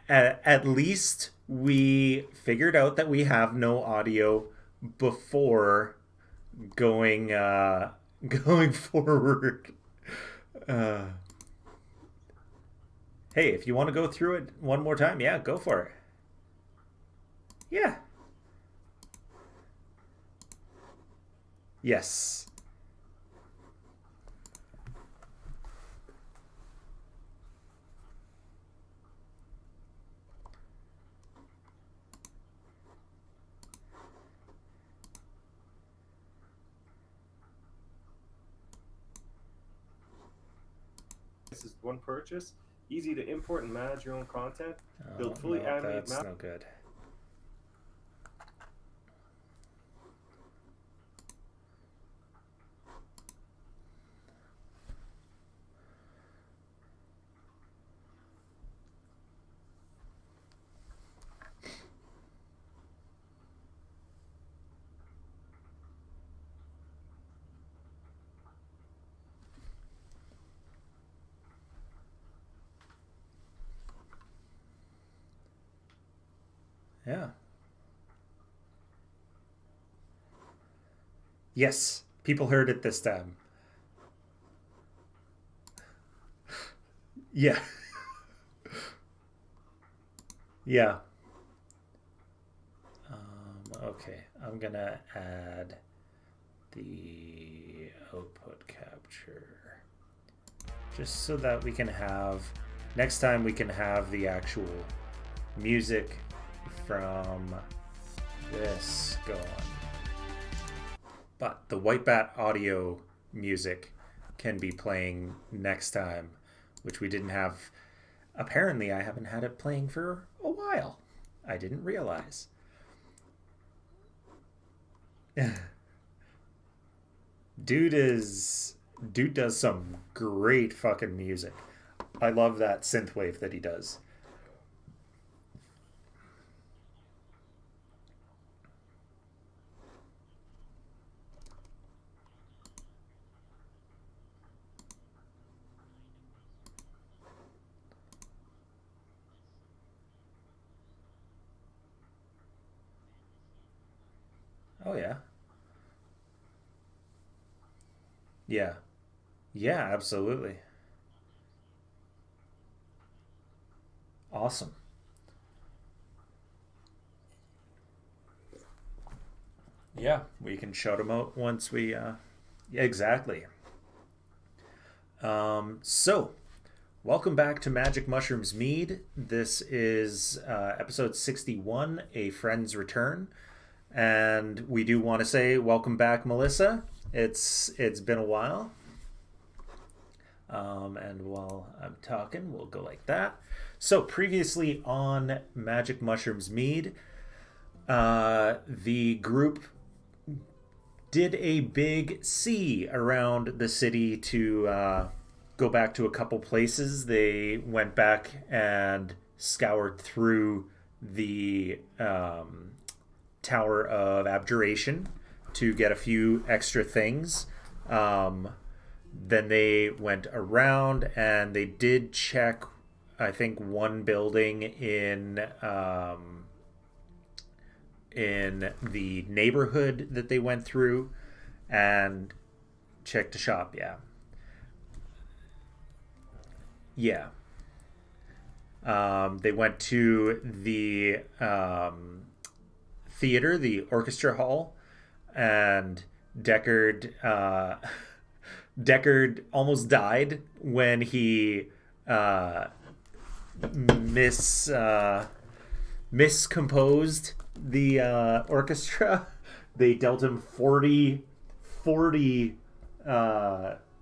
At least we figured out that we have no audio before going going forward. Uh, hey, if you want to go through it one more time, yeah, go for it. Yeah. Yes. This is one purchase. Easy to import and manage your own content. Oh Build fully no, animated that's maps. no good. Yeah. Yes, people heard it this time. Yeah. Yeah. Okay, I'm gonna add the output capture just so that we can have next time we can have the actual music from this going. But the White Bat audio music can be playing next time, which we didn't have. Apparently, I haven't had it playing for a while. I didn't realize. Dude does some great fucking music. I love that synthwave that he does. Oh yeah. Yeah. Yeah, absolutely. Awesome. Yeah, we can shout them out once we yeah, exactly. So welcome back to Magic Mushrooms Mead. This is episode 61, A Friend's Return. And we do want to say welcome back, Melissa. It's been a while. And while I'm talking, we'll go like that. So previously on Magic Mushrooms Mead, the group did a big C around the city to go back to a couple places. They went back and scoured through the Tower of Abjuration to get a few extra things. Then they went around and they did check, I think, one building in the neighborhood that they went through and checked a shop. Yeah, yeah. They went to the theater, the orchestra hall, and Deckard Deckard almost died when he uh, mis miscomposed the orchestra. They dealt him 40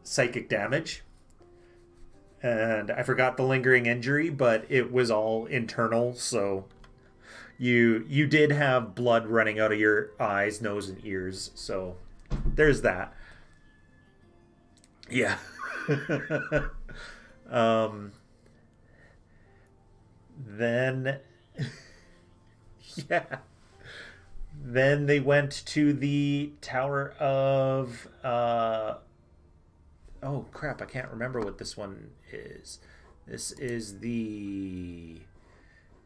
psychic damage. And I forgot the lingering injury, but it was all internal. So you did have blood running out of your eyes, nose, and ears. So there's that. Yeah. um, then yeah. Then they went to the Tower of oh crap, I can't remember what this one is. This is the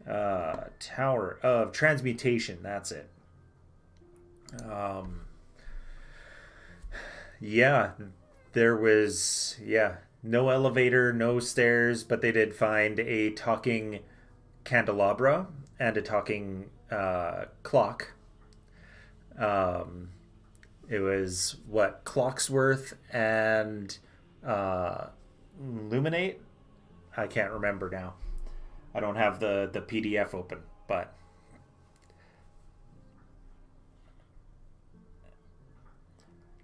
Tower of Transmutation. That's it. Yeah, there was, no elevator, no stairs, but they did find a talking candelabra and a talking clock. It was what, Clocksworth and Luminate? I can't remember now. I don't have the PDF open, but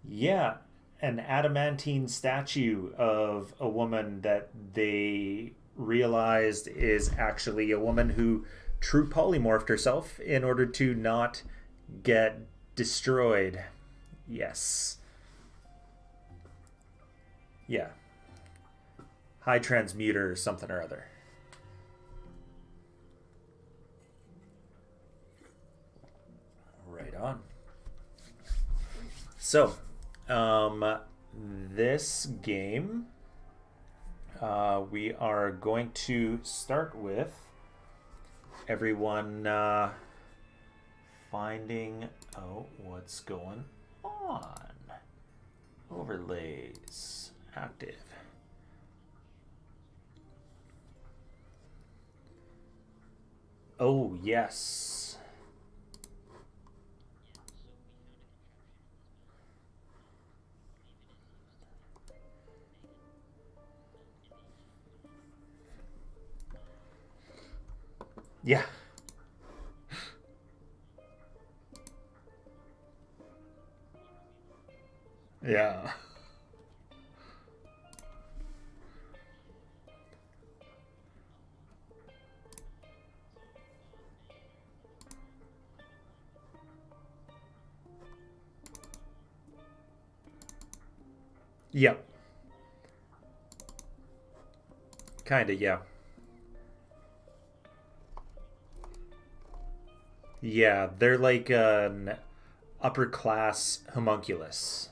yeah, an adamantine statue of a woman that they realized is actually a woman who true polymorphed herself in order to not get destroyed. Yes. Yeah. High transmuter or something or other. Right on. So, this game, we are going to start with everyone finding what's going on. Overlays active. Oh, yes. Yeah. Yeah. Yep. Kinda, yeah. Yeah, they're like an upper class homunculus.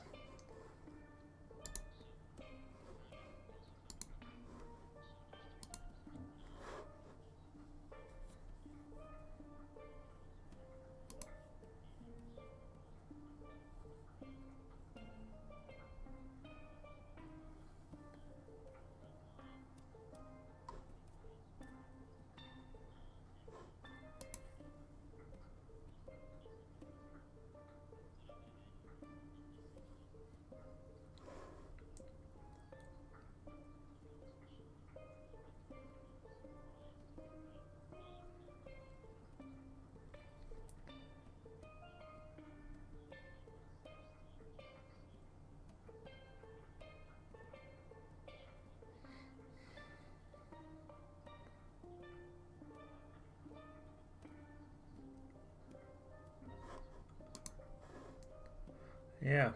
Yeah.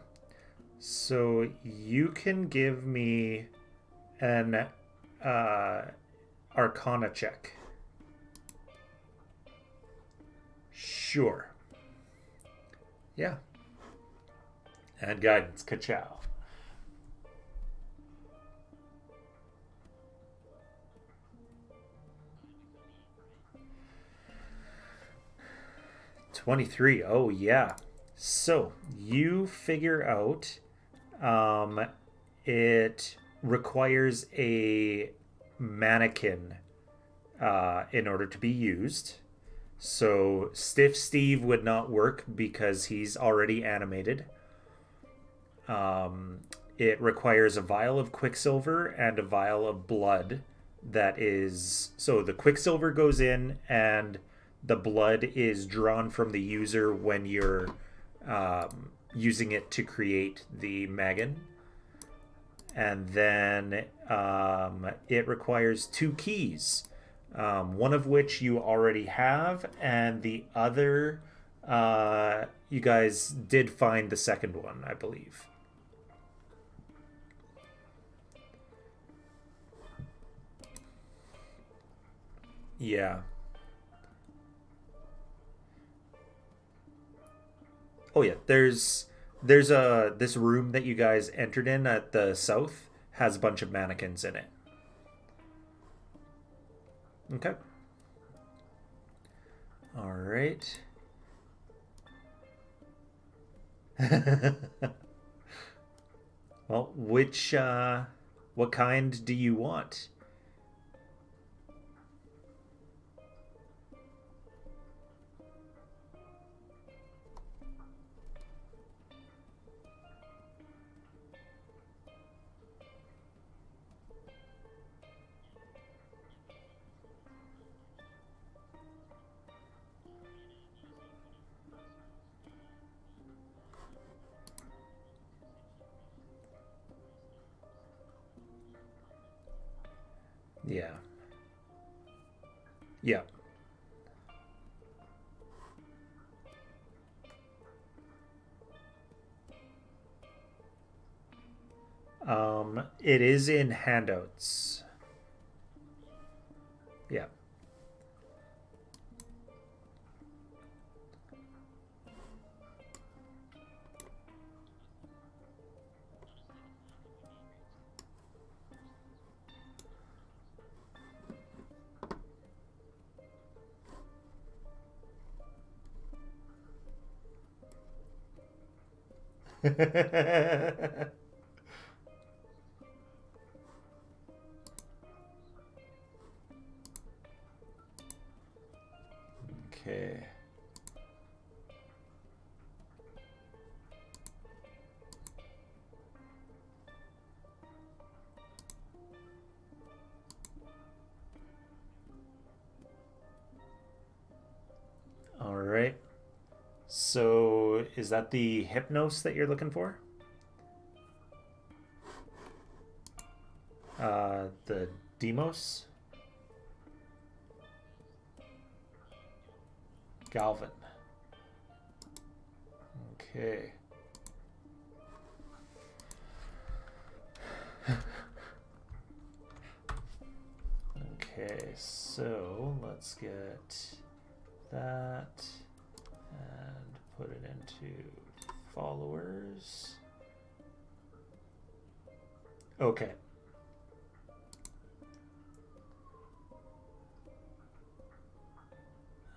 So you can give me an uh, Arcana check. Sure. Yeah. And guidance. Ka-chow. 23. Oh, yeah. So you figure out it requires a mannequin in order to be used. So Stiff Steve would not work because he's already animated. It requires a vial of quicksilver and a vial of blood. That is, so the quicksilver goes in and the blood is drawn from the user when you're using it to create the Magan. And then it requires 2 keys, one of which you already have, and the other, you guys did find the second one, I believe. Yeah. Oh yeah, there's a this room that you guys entered in at the south has a bunch of mannequins in it. Okay. All right. Well, what kind do you want? Yeah. Yeah. It is in handouts. Yeah. Okay. All right. So, is that the Hypnos that you're looking for? The Demos? Galvin. Okay. Okay, so let's get that and put it into followers. Okay.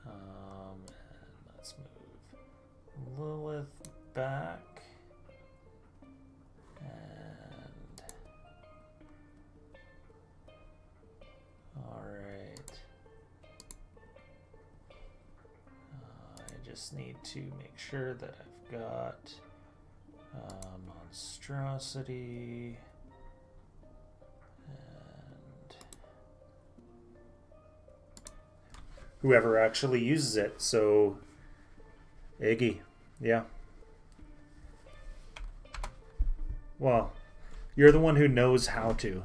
And let's move Lilith back. And all right. I just need to make sure that I've got monstrosity and whoever actually uses it. So Iggy, yeah. Well, you're the one who knows how to.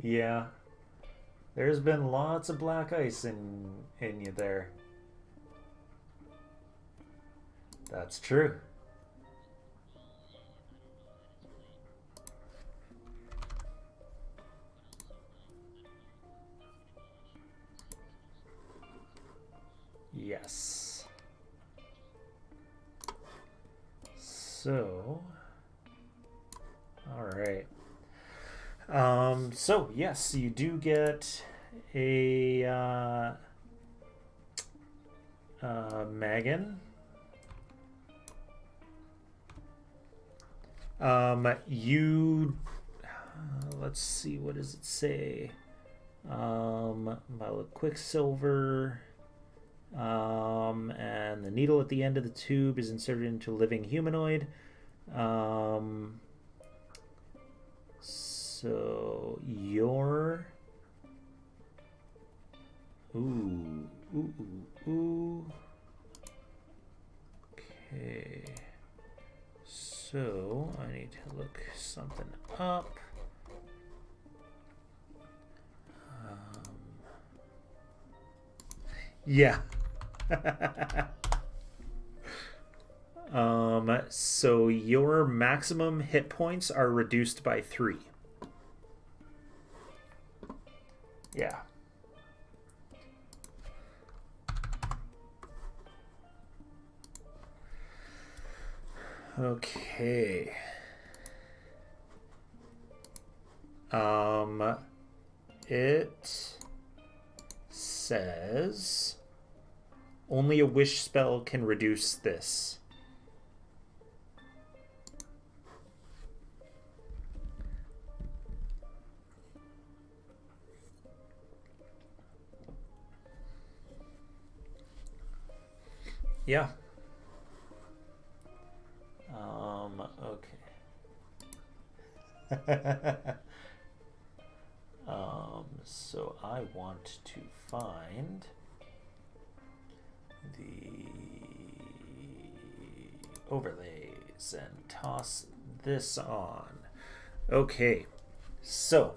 Yeah. There's been lots of black ice in you there. That's true. Yes. So, all right. So yes, you do get a Megan. You let's see, what does it say? About Quicksilver. And the needle at the end of the tube is inserted into a living humanoid. So you're ooh. Okay. So I need to look something up. Yeah. So your maximum hit points are reduced by 3. Yeah. Okay. It says only a wish spell can reduce this. Yeah. Okay. So I want to find the overlays and toss this on. Okay. So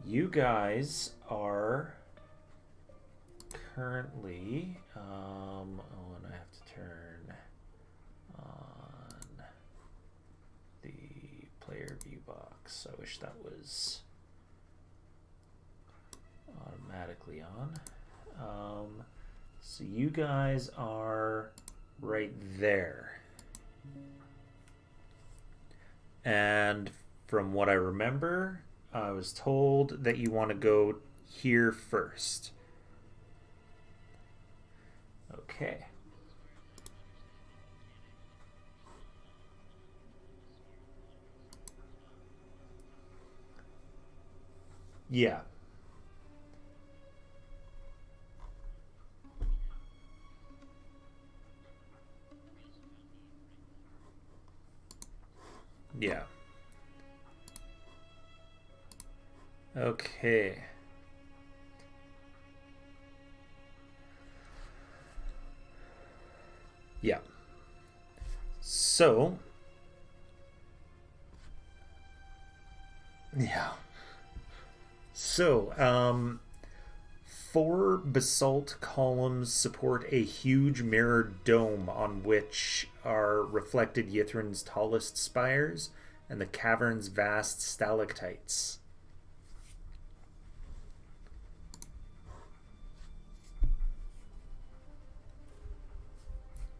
you guys are currently and I have to turn on the player view box. I wish that was automatically on. So you guys are right there. And from what I remember, I was told that you want to go here first. Okay. Yeah. Yeah. Okay. Yeah. So, yeah. So, 4 basalt columns support a huge mirrored dome on which are reflected Ythryn's tallest spires and the cavern's vast stalactites.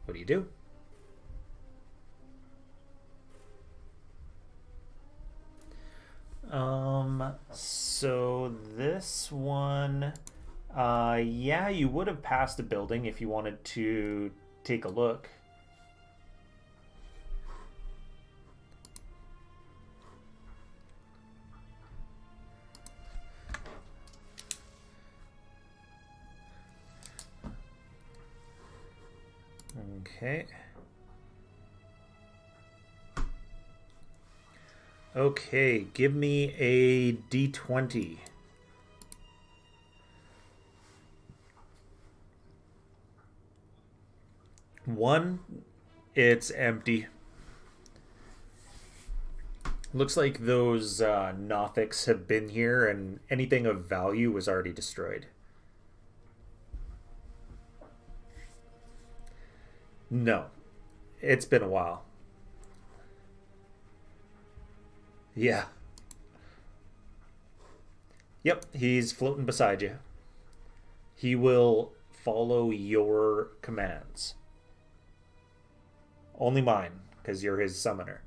What do you do? So this one, yeah, you would have passed a building if you wanted to take a look. Okay. Okay, give me a d20. One, it's empty. Looks like those Nothics have been here and anything of value was already destroyed. No, it's been a while. Yeah. Yep, he's floating beside you. He will follow your commands. Only mine, because you're his summoner.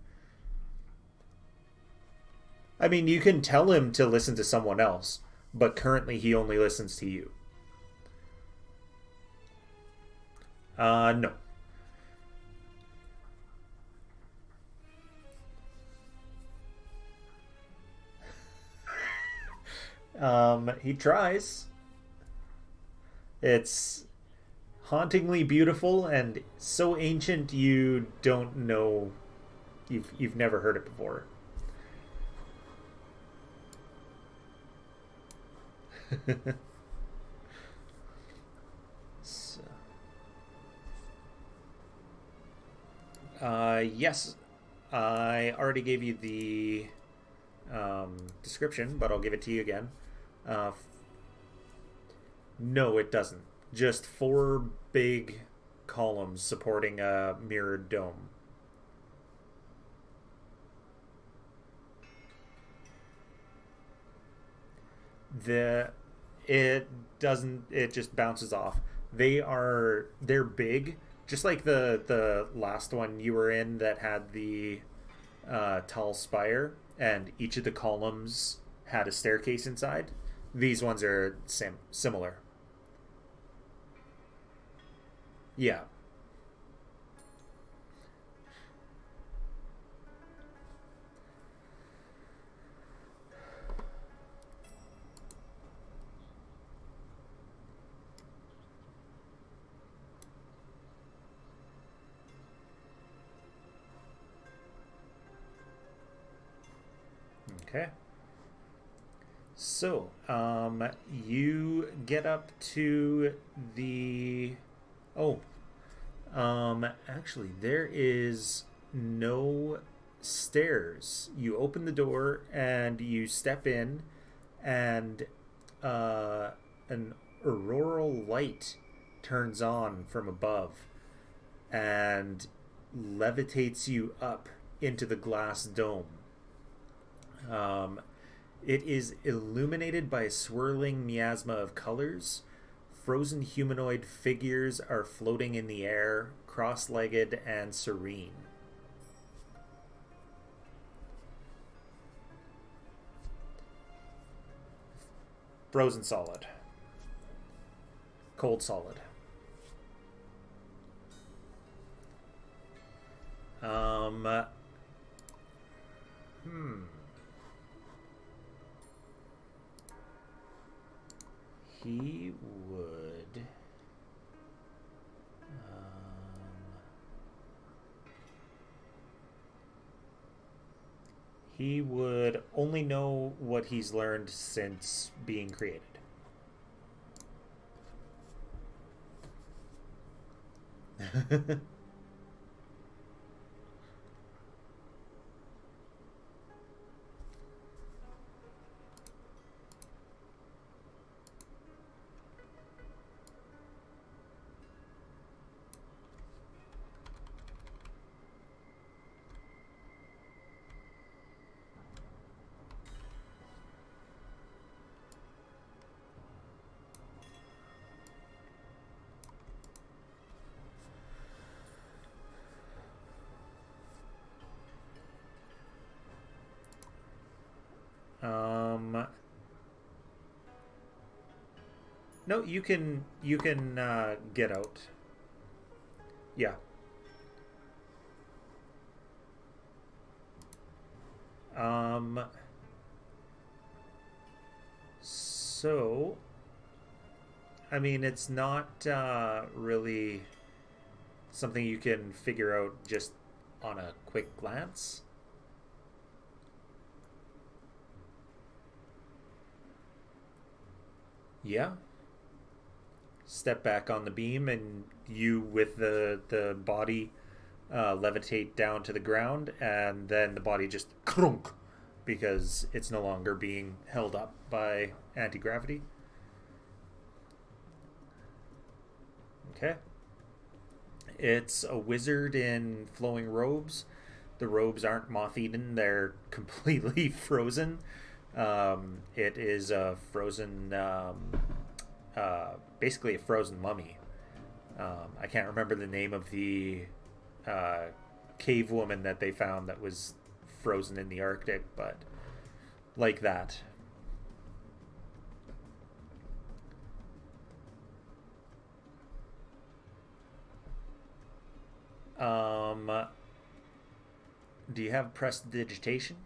I mean, you can tell him to listen to someone else, but currently he only listens to you. No. He tries. It's hauntingly beautiful and so ancient you don't know, you've never heard it before. So, Yes, I already gave you the description, but I'll give it to you again. Uh, no, it doesn't. Just four big columns supporting a mirrored dome. The it doesn't. It just bounces off. They're big, just like the last one you were in that had the tall spire, and each of the columns had a staircase inside. These ones are similar. Yeah. Okay. So, you get up to the. Oh, actually, there is no stairs. You open the door and you step in, and an auroral light turns on from above and levitates you up into the glass dome. Um, it is illuminated by a swirling miasma of colors. Frozen humanoid figures are floating in the air, cross legged and serene. Frozen solid. Cold solid. Um, hmm. He would. He would only know what he's learned since being created. Um, no, you can get out. Yeah. Um, so I mean, it's not really something you can figure out just on a quick glance. Yeah. Step back on the beam, and you, with the body, levitate down to the ground, and then the body just crunk because it's no longer being held up by anti gravity. Okay. It's a wizard in flowing robes. The robes aren't moth eaten, they're completely frozen. It is a frozen, basically a frozen mummy. I can't remember the name of the uh, cave woman that they found that was frozen in the Arctic, but like that. Um, do you have prestidigitation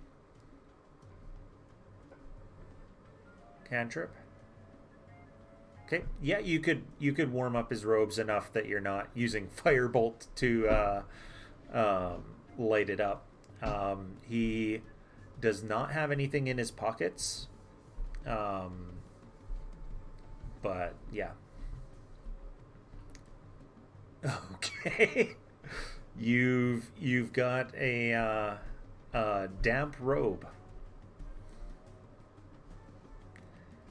cantrip? Okay, yeah, you could warm up his robes enough that you're not using firebolt to um, light it up. He does not have anything in his pockets, um, but yeah. Okay. You've got a damp robe.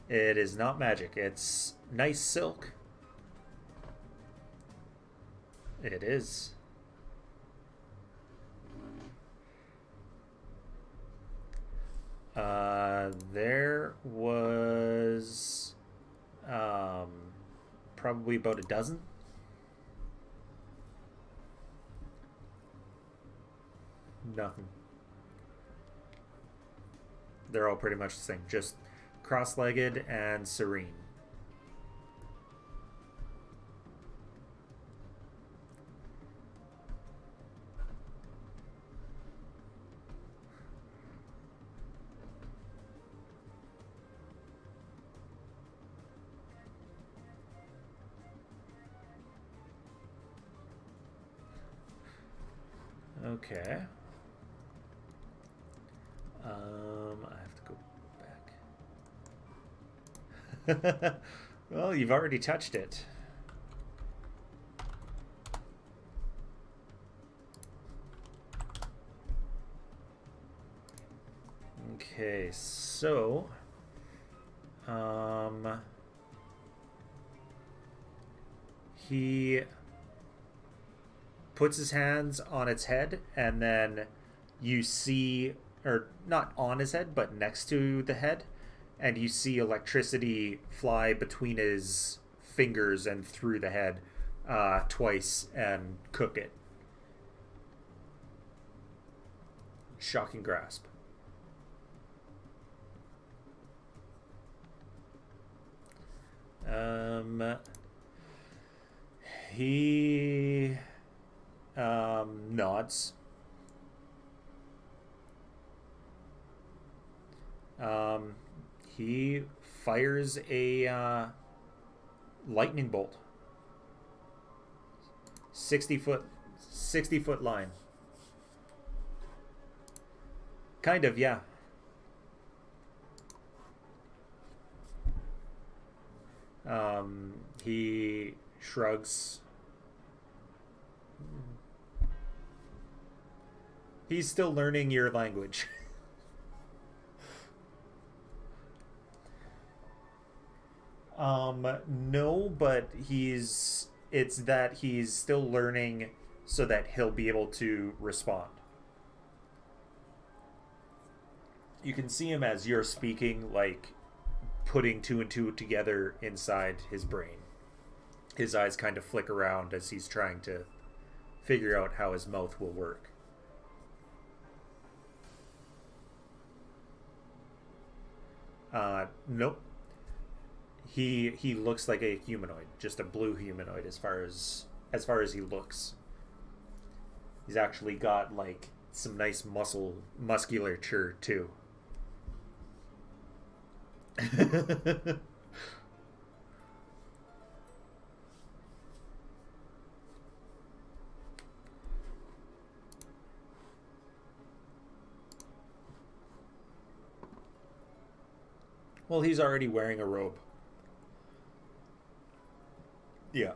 It is not magic. It's nice silk. It is. There was probably about a dozen. Nothing. They're all pretty much the same. Just cross-legged and serene. Okay. I have to go back. Well, you've already touched it. Okay, so he puts his hands on its head, and then you see, or not on his head, but next to the head, and you see electricity fly between his fingers and through the head twice and cook it. Shocking grasp. He nods. He fires a lightning bolt. 60 foot line. Kind of, yeah. He shrugs. He's still learning your language. No, but it's that he's still learning so that he'll be able to respond. You can see him as you're speaking, like putting two and two together inside his brain. His eyes kind of flick around as he's trying to figure out how his mouth will work. Nope. He looks like a humanoid, just a blue humanoid as far as he looks. He's actually got like some nice musculature too. Well, he's already wearing a robe. Yeah.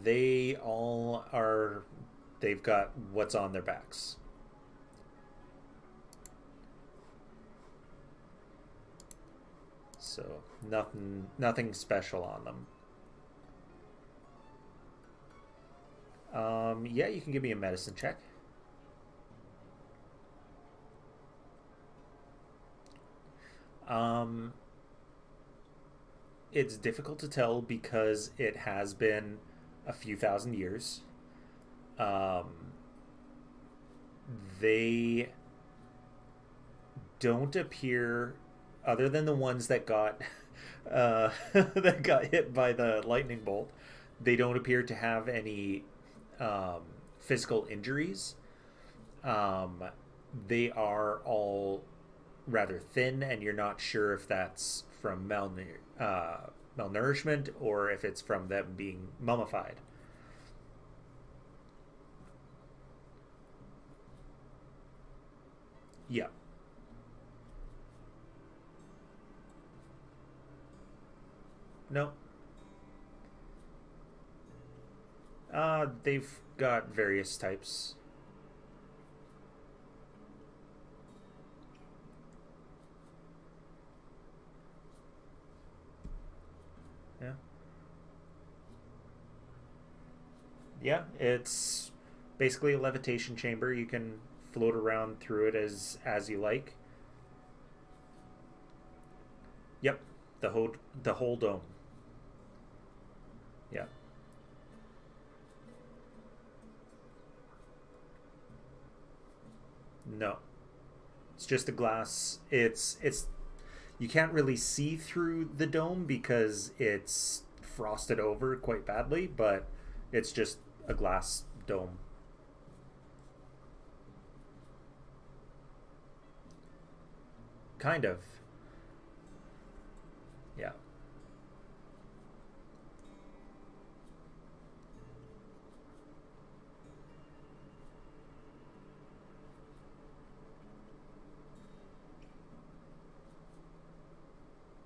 They all are. They've got what's on their backs. So nothing special on them. Yeah, you can give me a medicine check. It's difficult to tell because it has been a few thousand years. They don't appear, other than the ones that got that got hit by the lightning bolt. They don't appear to have any physical injuries. They are all rather thin, and you're not sure if that's from malnourishment or if it's from them being mummified. Yeah. No. They've got various types. Yeah. Yeah, it's basically a levitation chamber. You can float around through it as you like. Yep, the whole dome. Yeah. No, it's just a glass. It's you can't really see through the dome because it's frosted over quite badly, but it's just a glass dome. Kind of. Yeah.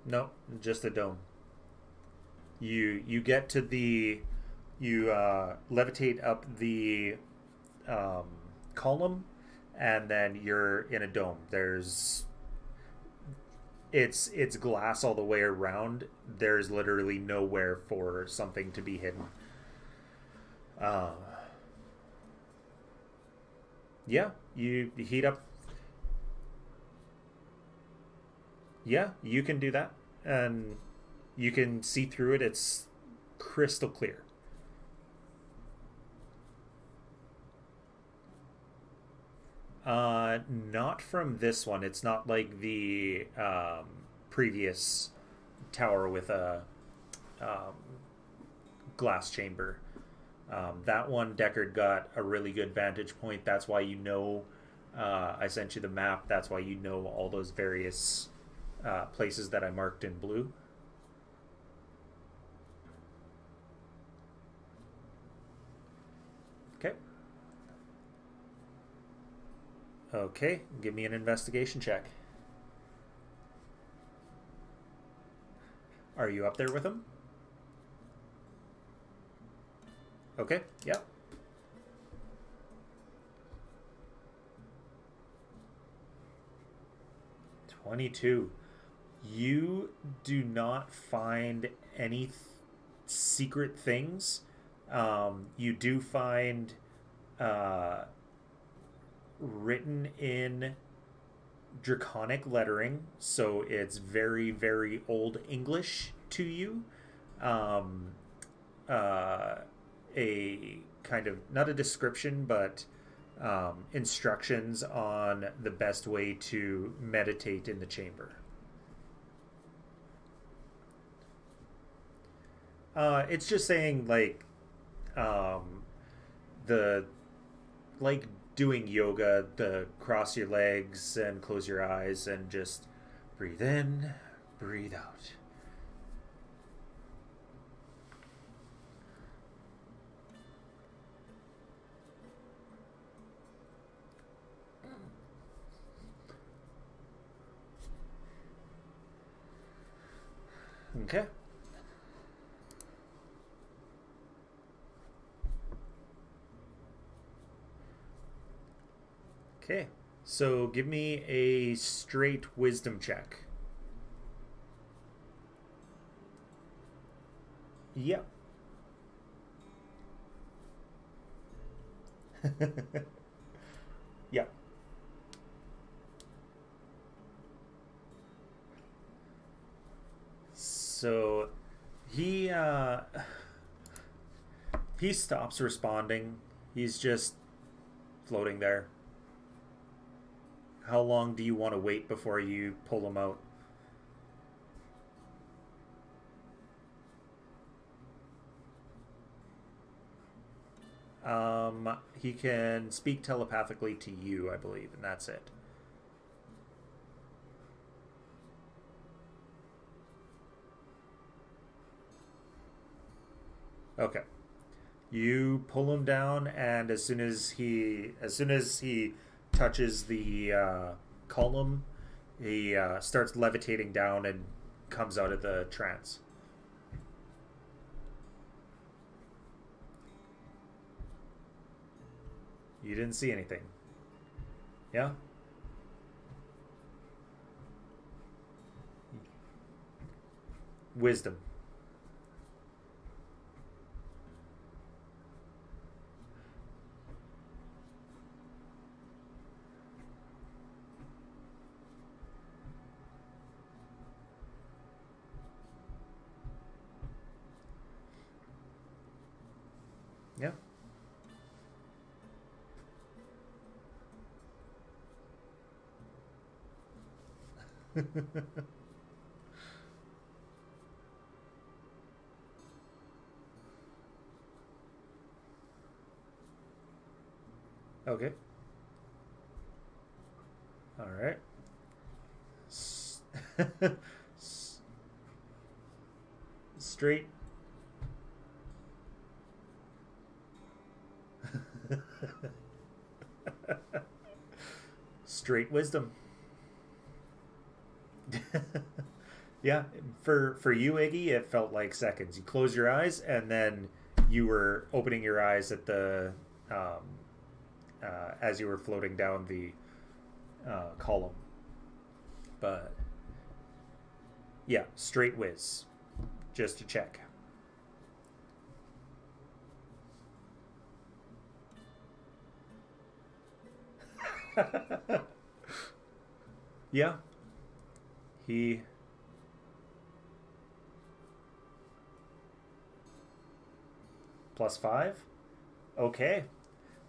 No, just a dome. You get to the you levitate up the um, column, and then you're in a dome. It's glass all the way around. There's literally nowhere for something to be hidden. Uh, yeah, you heat up. Yeah, you can do that, and you can see through it. It's crystal clear. Not from this one. It's not like the previous tower with a um, glass chamber. That one, Deckard got a really good vantage point. That's why you know. I sent you the map. That's why you know all those various places that I marked in blue. Okay. Okay. Give me an investigation check. Are you up there with him? Okay. Yep. 22. You do not find any secret things. You do find uh, written in draconic lettering, so it's very, very old English to you. Um, uh, a kind of, not a description, but instructions on the best way to meditate in the chamber. It's just saying um, the like doing yoga, the cross your legs and close your eyes and just breathe in, breathe out. Okay. Okay. So give me a straight wisdom check. Yep. Yep. So he he stops responding. He's just floating there. How long do you want to wait before you pull him out? He can speak telepathically to you, I believe, and that's it. Okay. You pull him down, and as soon as he touches column. He starts levitating down and comes out of the trance. You didn't see anything. Yeah? Wisdom. Yeah. Okay. All right. Straight. Straight wisdom. Yeah, for you, Iggy, it felt like seconds. You close your eyes, and then you were opening your eyes at the as you were floating down the column. But yeah, straight whiz, just to check. Yeah, he. +5. Okay,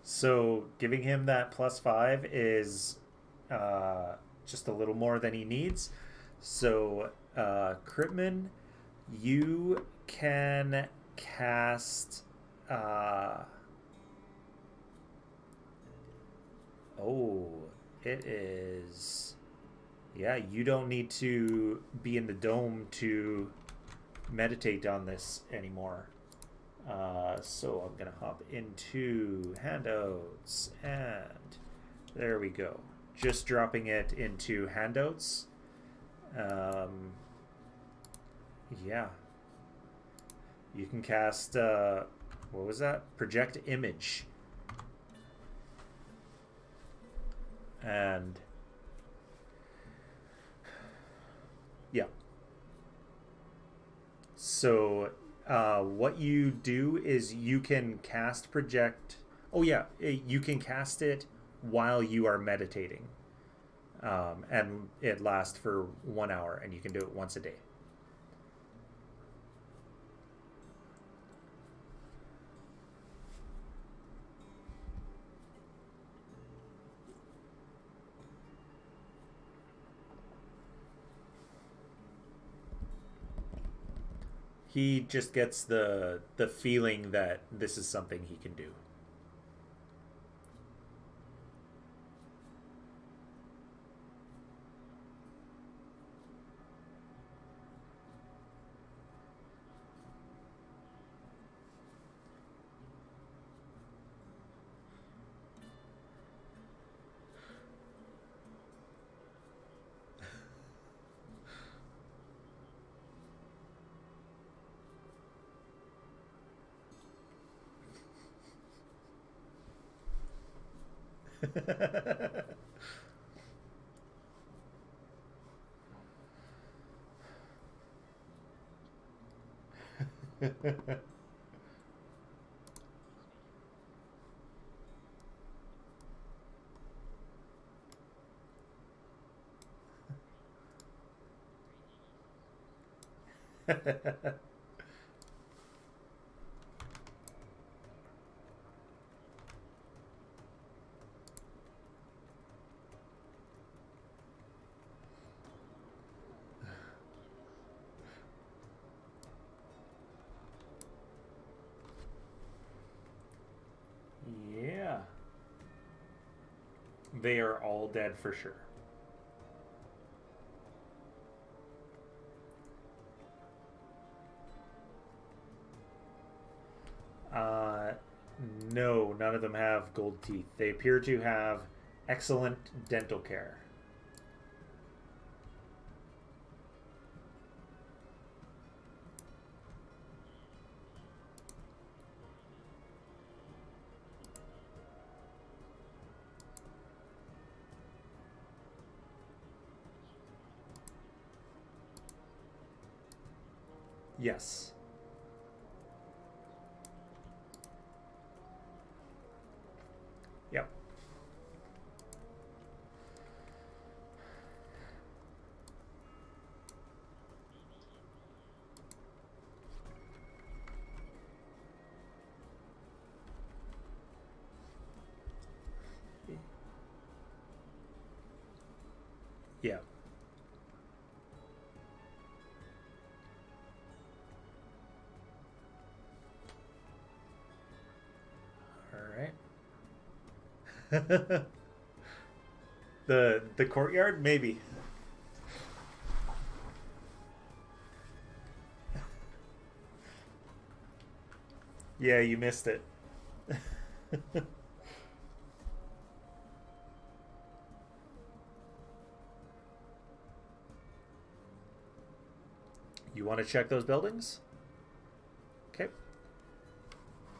so giving him that +5 is just a little more than he needs. So Critman, you can cast. Oh, it is. Yeah, you don't need to be in the dome to meditate on this anymore. So I'm gonna hop into handouts, and there we go. Just dropping it into handouts. Yeah. You can cast, what was that? Project image. And yeah. So what you do is you can cast project. Oh yeah, you can cast it while you are meditating, and it lasts for 1 hour, and you can do it once a day. He just gets the feeling that this is something he can do. Yeah. They are all dead for sure. Uh, no, none of them have gold teeth. They appear to have excellent dental care. Yes. Yep. Yeah. All right. The courtyard, maybe. Yeah, you missed it. You want to check those buildings? Okay.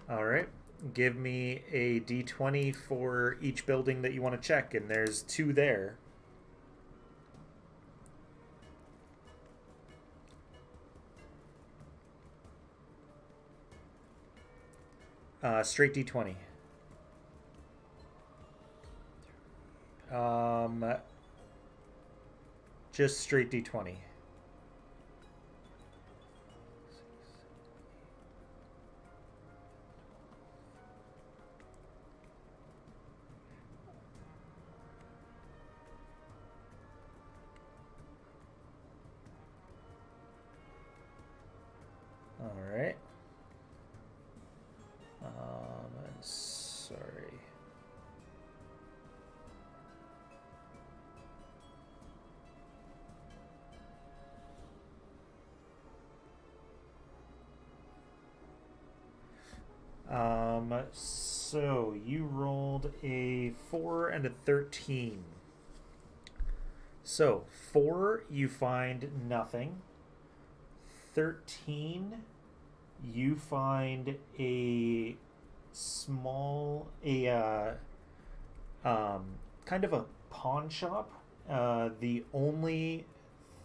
All right. Give me a d20 for each building that you want to check, and there's 2 there. Straight d20. Just straight d20. All right. Sorry. So you rolled a 4 and a 13. So 4, you find nothing. 13, you find a small, kind of a pawn shop. The only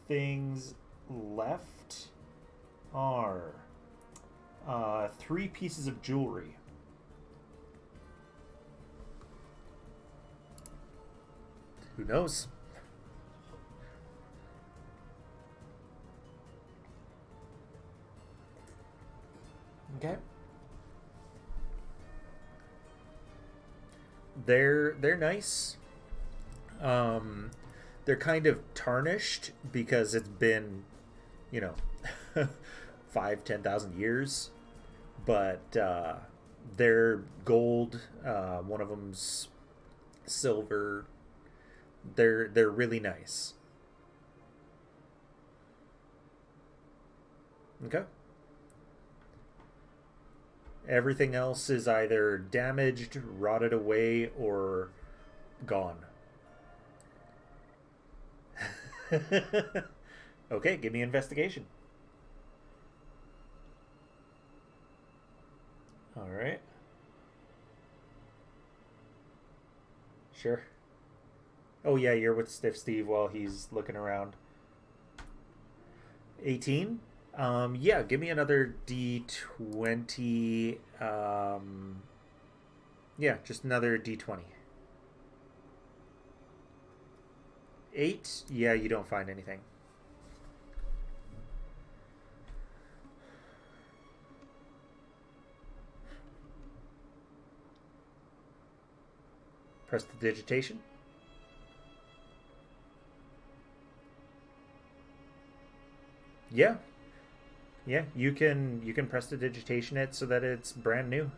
things left are 3 pieces of jewelry. Who knows? Okay. They're nice. They're kind of tarnished because it's been, you know, 5-10,000 years, but they're gold. One of them's silver. They're really nice. Okay. Everything else is either damaged, rotted away, or gone. Okay, give me investigation. All right. Sure. Oh yeah, you're with Stiff Steve while he's looking around. 18. Yeah, give me another d20. Yeah, just another d20. 8. Yeah, you don't find anything. Prestidigitation. Yeah. Yeah, you can prestidigitation it so that it's brand new.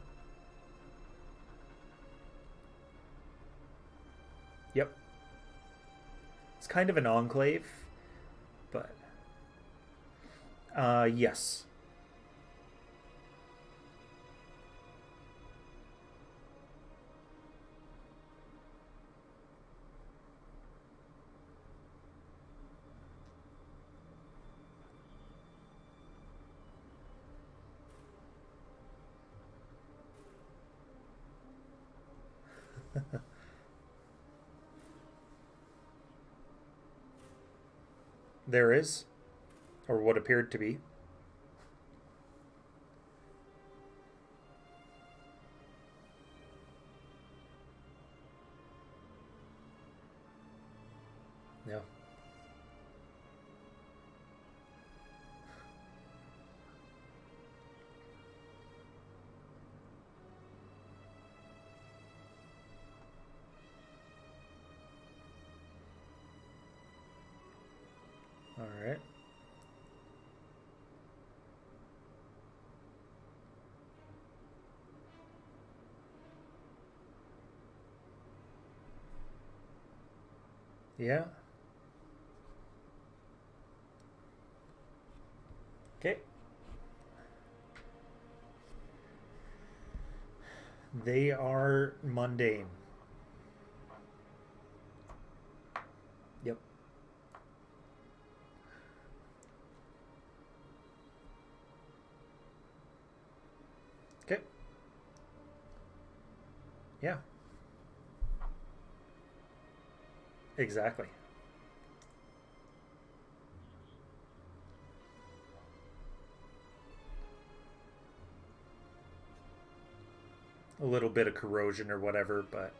Yep. It's kind of an enclave, but yes. There is, or what appeared to be. Yeah. All right. Yeah. Okay. They are mundane. Yep. Okay. Yeah. Exactly. A little bit of corrosion or whatever, but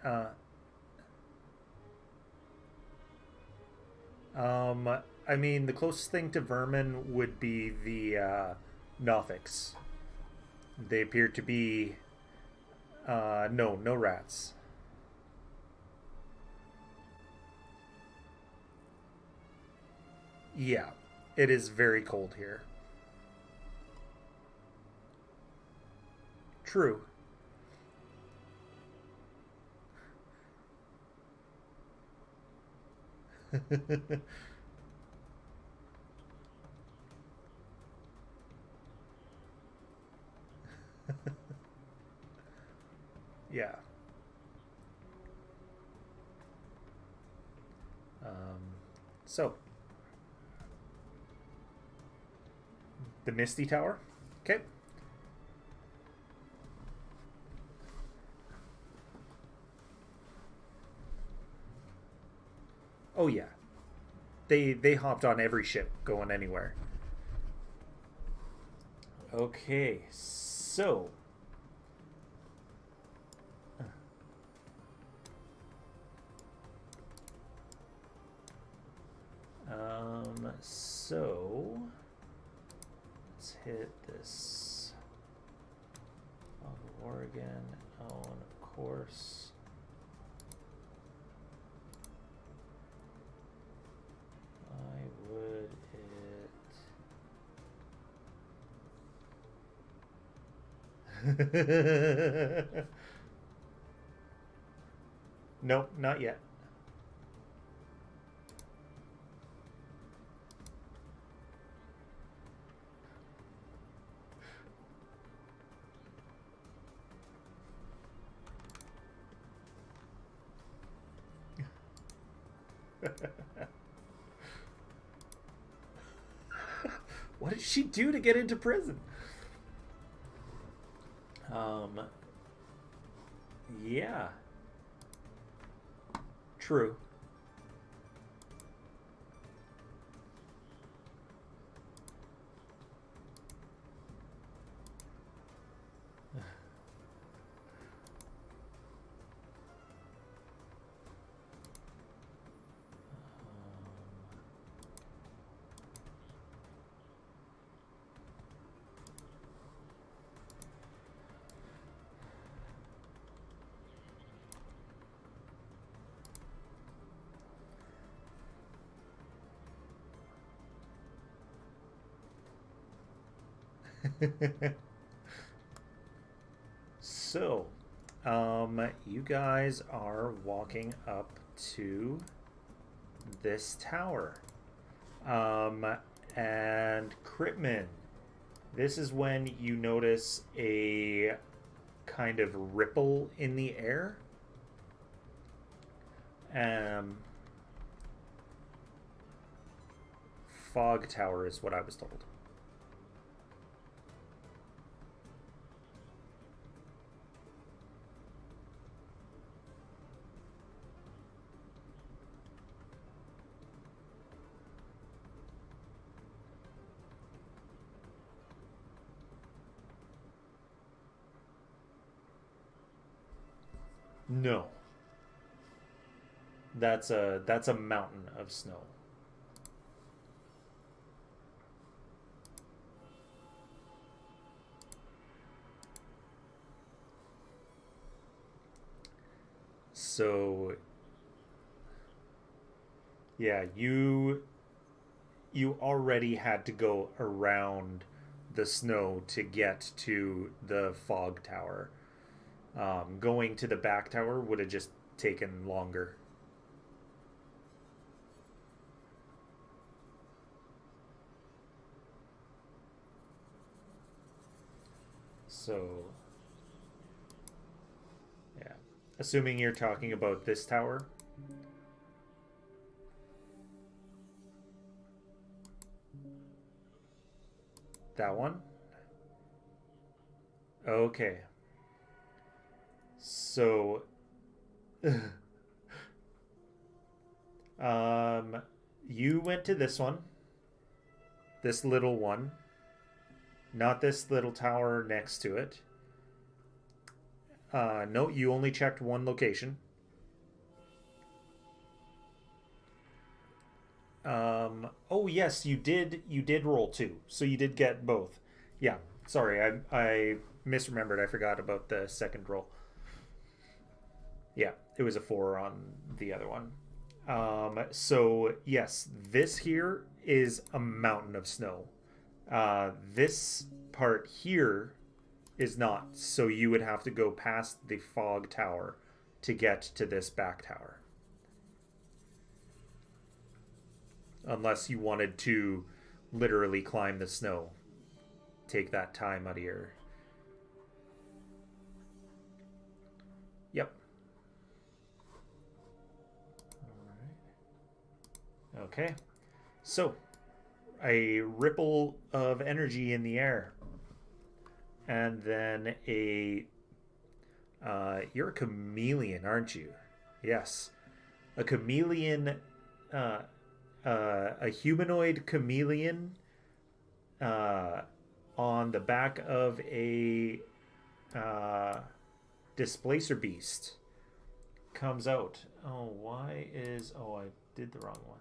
uh, um, I mean, the closest thing to vermin would be the Nothics. They appear to be no rats. Yeah, it is very cold here. True. Yeah. Um, so the Misty Tower. Okay. Oh yeah. They hopped on every ship going anywhere. Okay, so so let's hit this. Oregon, oh, and of course. I would hit. Nope, not yet. What did she do to get into prison? Yeah. True. So, you guys are walking up to this tower. And Critman, this is when you notice a kind of ripple in the air. Fog tower is what I was told. No. That's a mountain of snow. So yeah, you already had to go around the snow to get to the fog tower. Going to the back tower would have just taken longer. So, yeah. Assuming you're talking about this tower. That one? Okay. So, um, you went to this one, this little one, not this little tower next to it. No, you only checked one location. Oh yes, you did. You did roll two, so you did get both. Yeah, sorry, I misremembered. I forgot about the second roll. Yeah, it was a 4 on the other one. So yes, this here is a mountain of snow. This part here is not. So you would have to go past the fog tower to get to this back tower. Unless you wanted to literally climb the snow. Take that time out of your... Yep. All right. Okay. So, a ripple of energy in the air. And then a... you're a chameleon, aren't you? Yes. A chameleon... a humanoid chameleon on the back of a displacer beast comes out. Oh, why is... Oh, I did the wrong one.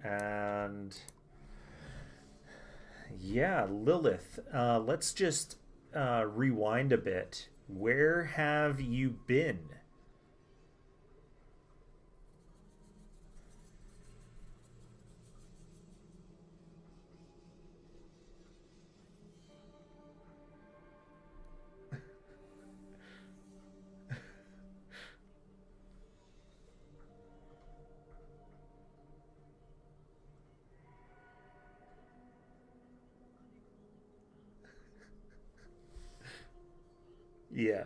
And... Yeah, Lilith. Let's just rewind a bit. Where have you been? Yeah.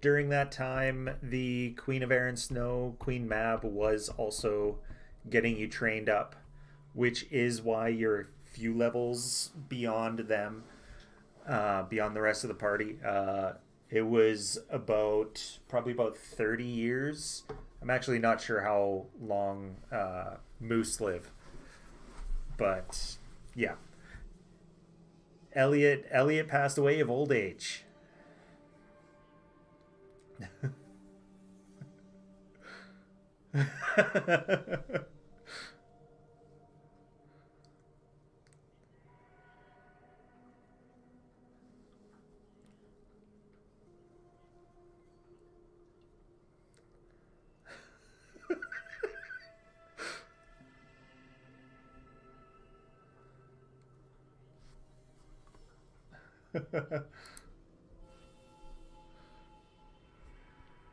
During that time, the Queen of Air and Snow, Queen Mab, was also getting you trained up, which is why you're a few levels beyond them, beyond the rest of the party. It was probably about 30 years. I'm actually not sure how long moose live, but yeah. Elliot passed away of old age.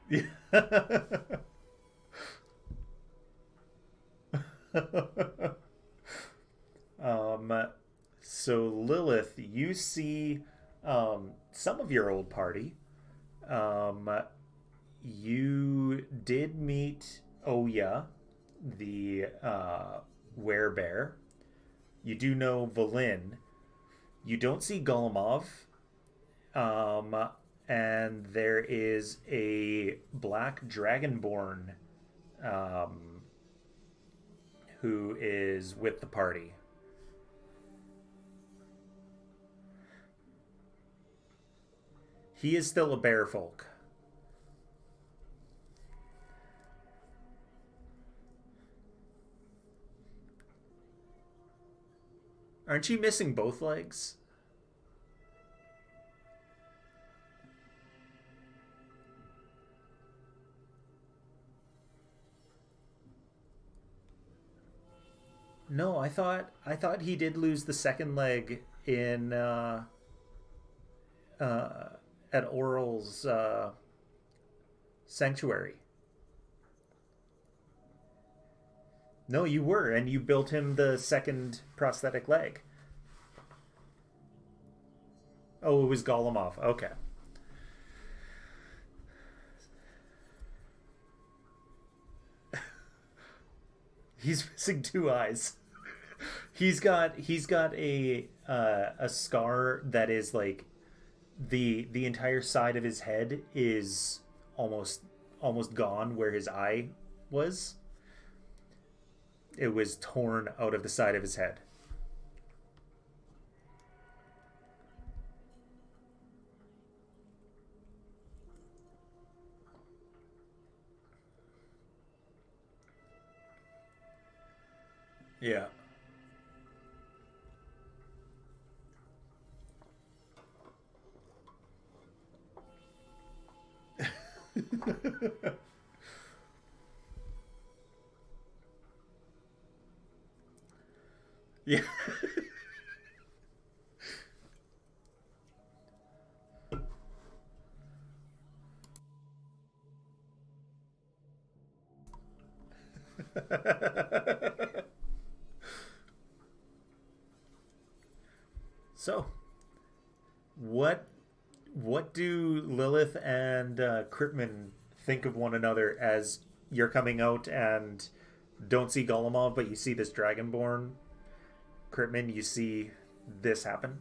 Yeah. um, so Lilith, you see some of your old party. Um, you did meet Oya, the werebear. You do know Valin. You don't see Golemov. Um, and there is a black dragonborn um, who is with the party. He is still a bear folk. Aren't you missing both legs? No, I thought he did lose the second leg in uh, at Oral's sanctuary. No, you were, and you built him the second prosthetic leg. Oh, it was Golemov. Okay. He's missing two eyes. He's got a scar that is like the entire side of his head is almost gone where his eye was. It was torn out of the side of his head. Yeah. Yeah. So, what what do Lilith and Critman think of one another as you're coming out and don't see Golemov, but you see this Dragonborn? Critman, you see this happen?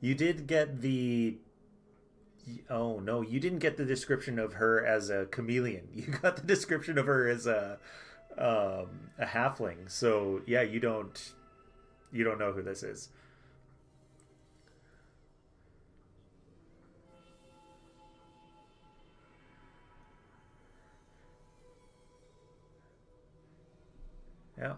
You did get the. Oh no, you didn't get the description of her as a chameleon. You got the description of her as a halfling. So yeah, you don't know who this is. Yeah.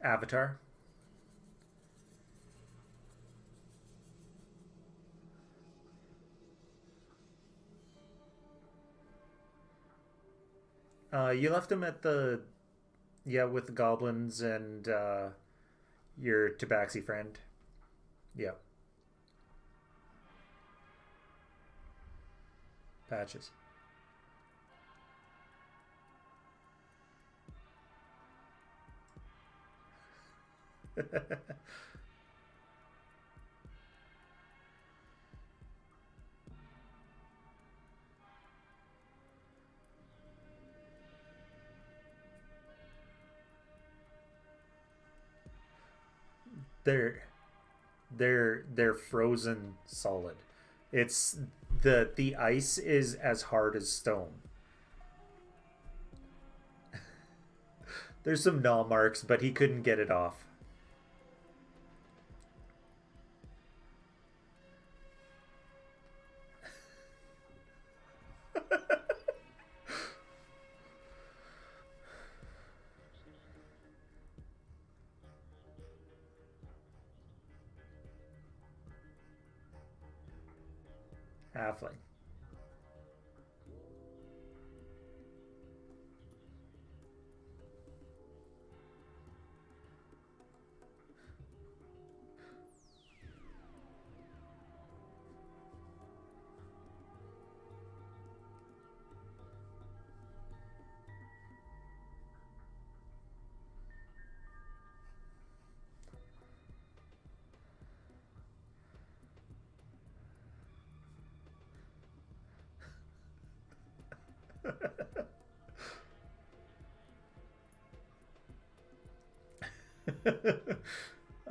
Avatar. You left him at the yeah with the goblins and your Tabaxi friend. Yeah. patches. they're they're frozen solid. It's the ice is as hard as stone. There's some gnaw marks, but he couldn't get it off. Halfling.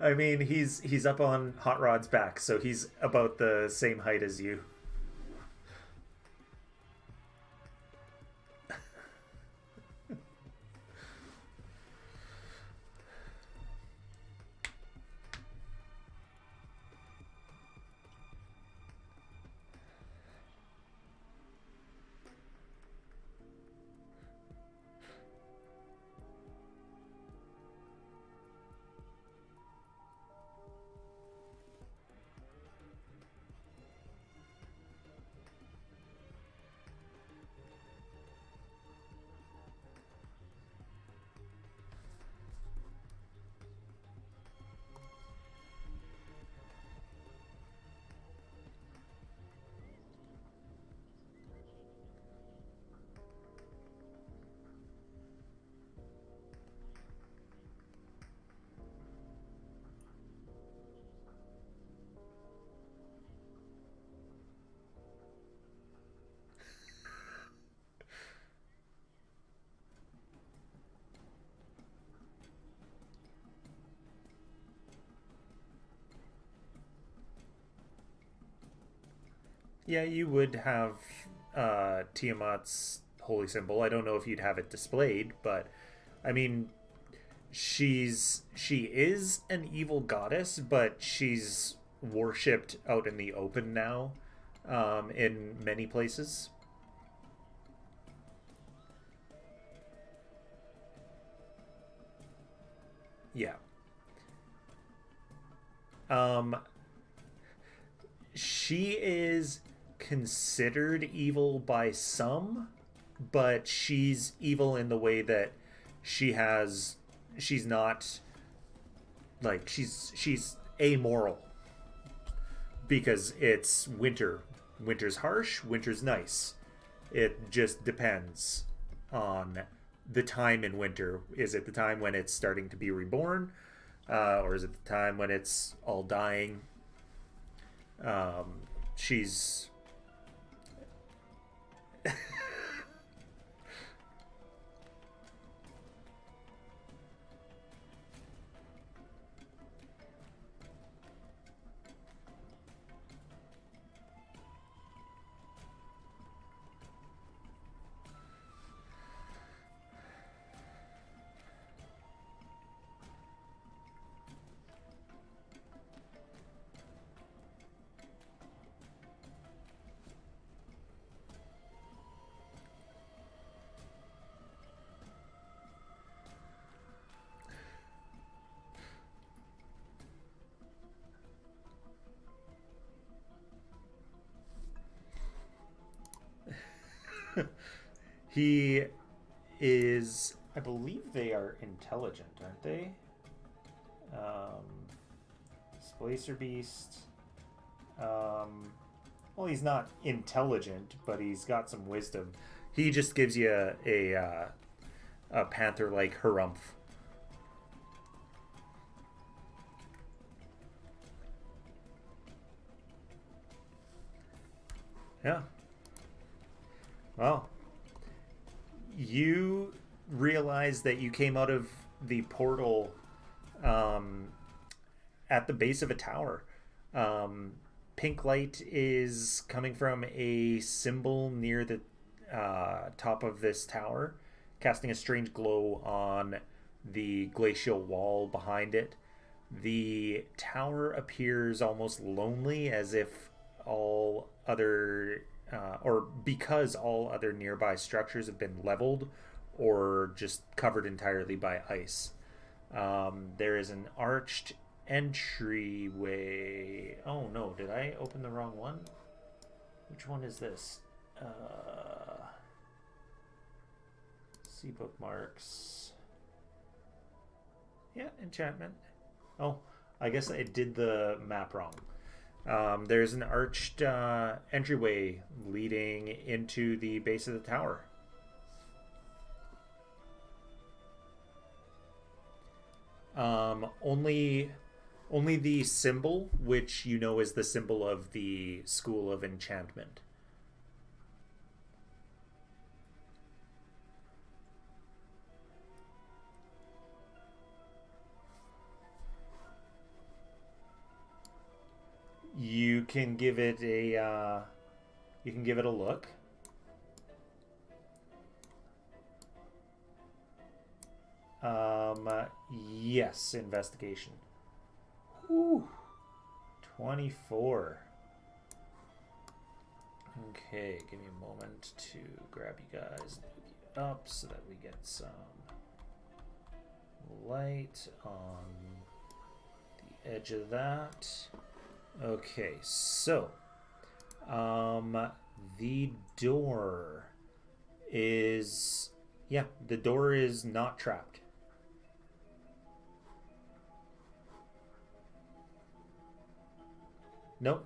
I mean, he's up on Hot Rod's back, so he's about the same height as you. Yeah, you would have Tiamat's holy symbol. I don't know if you'd have it displayed, but I mean, she is an evil goddess, but she's worshipped out in the open now, in many places. Yeah. Um, she is considered evil by some, but she's evil in the way that she's not like she's amoral because it's winter. Winter's harsh, winter's nice. It just depends on the time in winter. Is it the time when it's starting to be reborn? Or is it the time when it's all dying? She's he is. I believe they are intelligent, aren't they? Um, Splacer Beast. Well, he's not intelligent, but he's got some wisdom. He just gives you a panther-like harumph. Yeah. Well, you realize that you came out of the portal at the base of a tower. Pink light is coming from a symbol near the top of this tower, casting a strange glow on the glacial wall behind it. The tower appears almost lonely, as if all other, or because all other nearby structures have been leveled or just covered entirely by ice. There is an arched entryway. Oh no, did I open the wrong one? Which one is this? See bookmarks. Yeah, enchantment. Oh, I guess I did the map wrong. There's an arched entryway leading into the base of the tower. Only the symbol, which you know is the symbol of the School of Enchantment. You can give it a look. Yes, investigation. Whew. 24. Okay, give me a moment to grab you guys and hook you up so that we get some light on the edge of that. Okay, so the door is, yeah, the door is not trapped. Nope.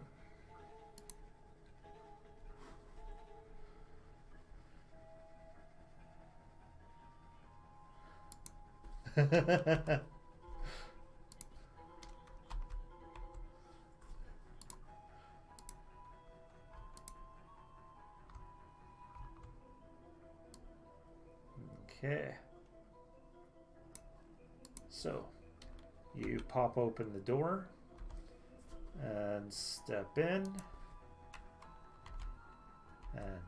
Okay. So, you pop open the door and step in, and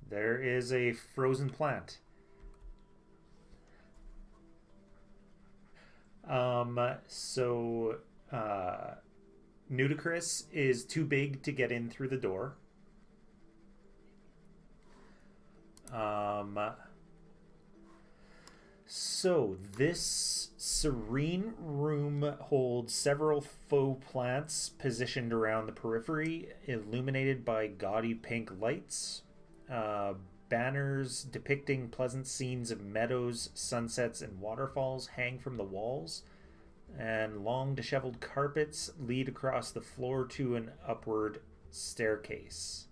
there is a frozen plant. Nudicrous is too big to get in through the door. So this serene room holds several faux plants positioned around the periphery, illuminated by gaudy pink lights. Banners depicting pleasant scenes of meadows, sunsets, and waterfalls hang from the walls, and long disheveled carpets lead across the floor to an upward staircase.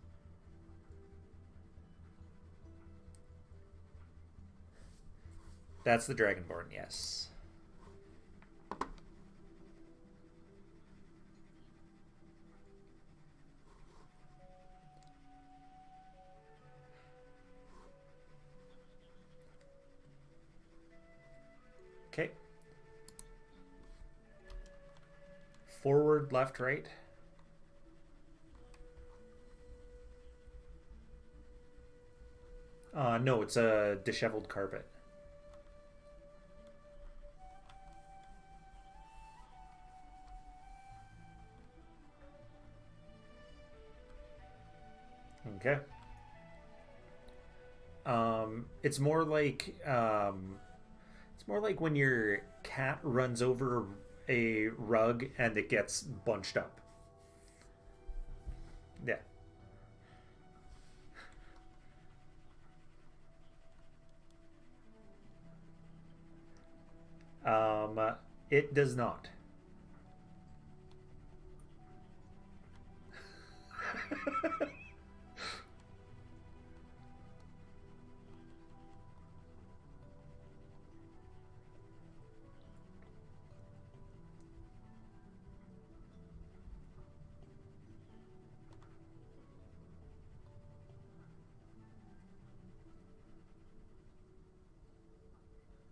That's the Dragonborn, yes. Okay. Forward, left, right. No, it's a disheveled carpet. Okay. It's more like when your cat runs over a rug and it gets bunched up. Yeah. It does not.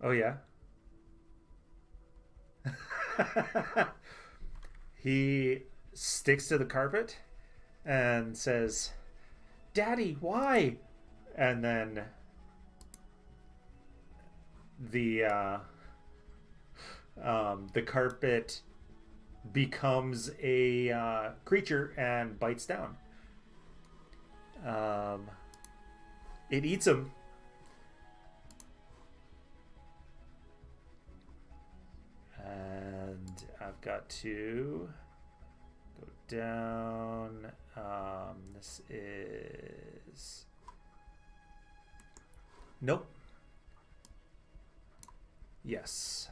Oh, yeah? He sticks to the carpet and says, "Daddy, why?" And then the the carpet becomes a creature and bites down. Um, it eats him. And I've got to go down. This is... Nope. Yes.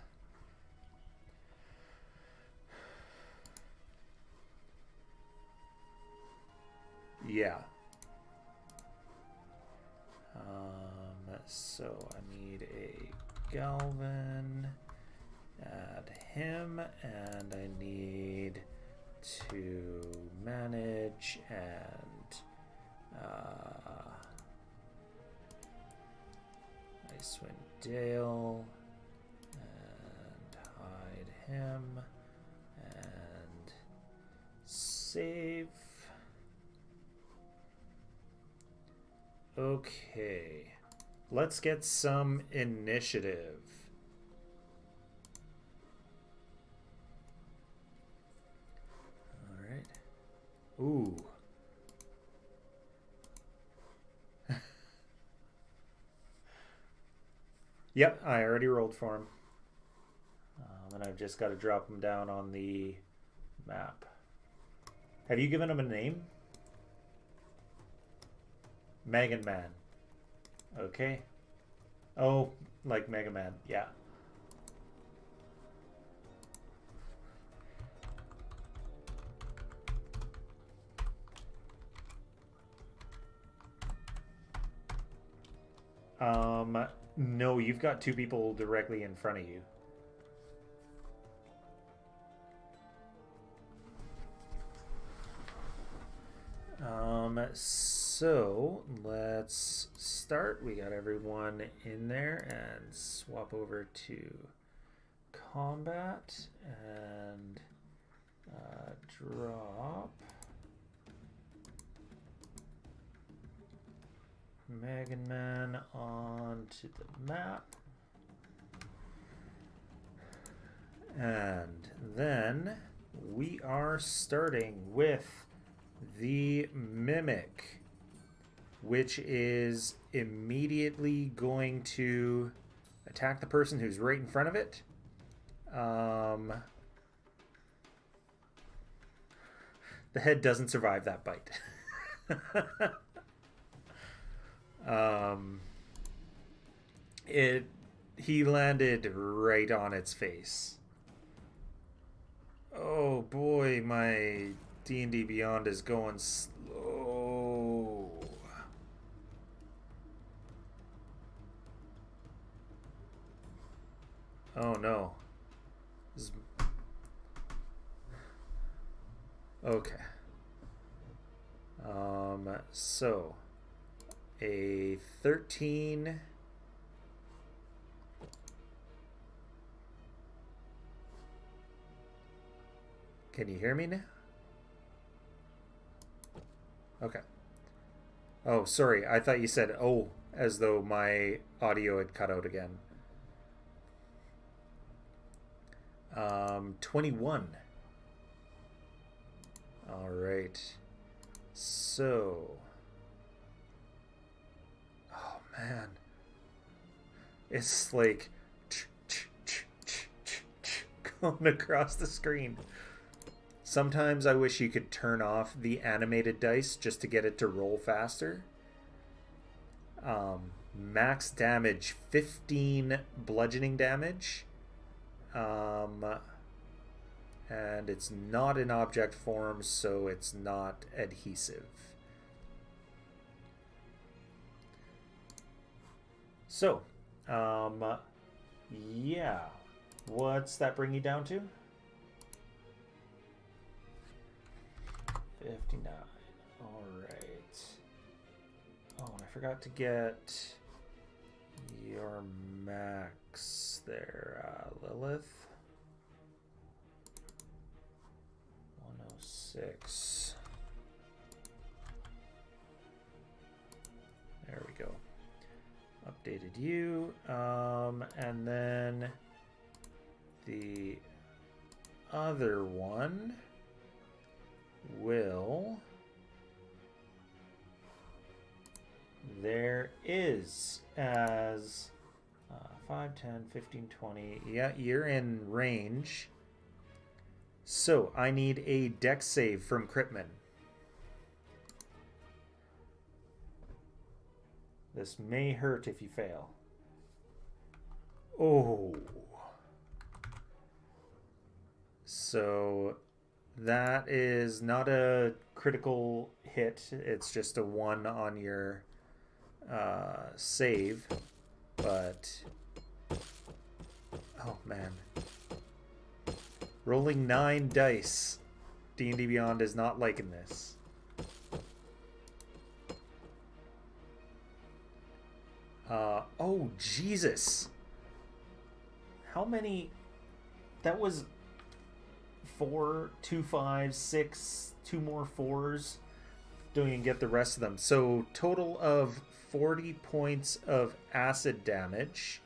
Yeah. So I need a Galvin. Add him, and I need to manage and Icewind Dale and hide him and save. Okay, let's get some initiative. All right. Ooh. Yep, I already rolled for him. And I've just got to drop him down on the map. Have you given him a name? Megan Man. Okay. Oh, like Mega Man. Yeah. No, you've got two people directly in front of you. So let's start. We got everyone in there and swap over to combat and drop Megan Man onto the map. And then we are starting with the Mimic, which is immediately going to attack the person who's right in front of it. The head doesn't survive that bite. He landed right on its face. Oh boy, my D&D Beyond is going slow. Oh no. Okay. So a 13. Can you hear me now? Okay. Oh, sorry. I thought you said "oh" as though my audio had cut out again. 21. All right. So, oh man, it's like going across the screen. Sometimes I wish you could turn off the animated dice just to get it to roll faster. Max damage 15 bludgeoning damage. And and it's not in object form, so it's not adhesive. So, yeah. What's that bring you down to? 59. Alright. Oh, and I forgot to get your max there, Lilith. 106. There we go. Updated you. And then the other one will... There is as 5, 10, 15, 20. Yeah, you're in range. So I need a dex save from Critman. This may hurt if you fail. Oh. So that is not a critical hit. It's just a 1 on your save. But oh man. Rolling 9 dice. D&D Beyond is not liking this. Oh, Jesus. How many? That was 4, 2 5s, 6, 2 more 4s. Don't even get the rest of them. So total of 40 points of acid damage.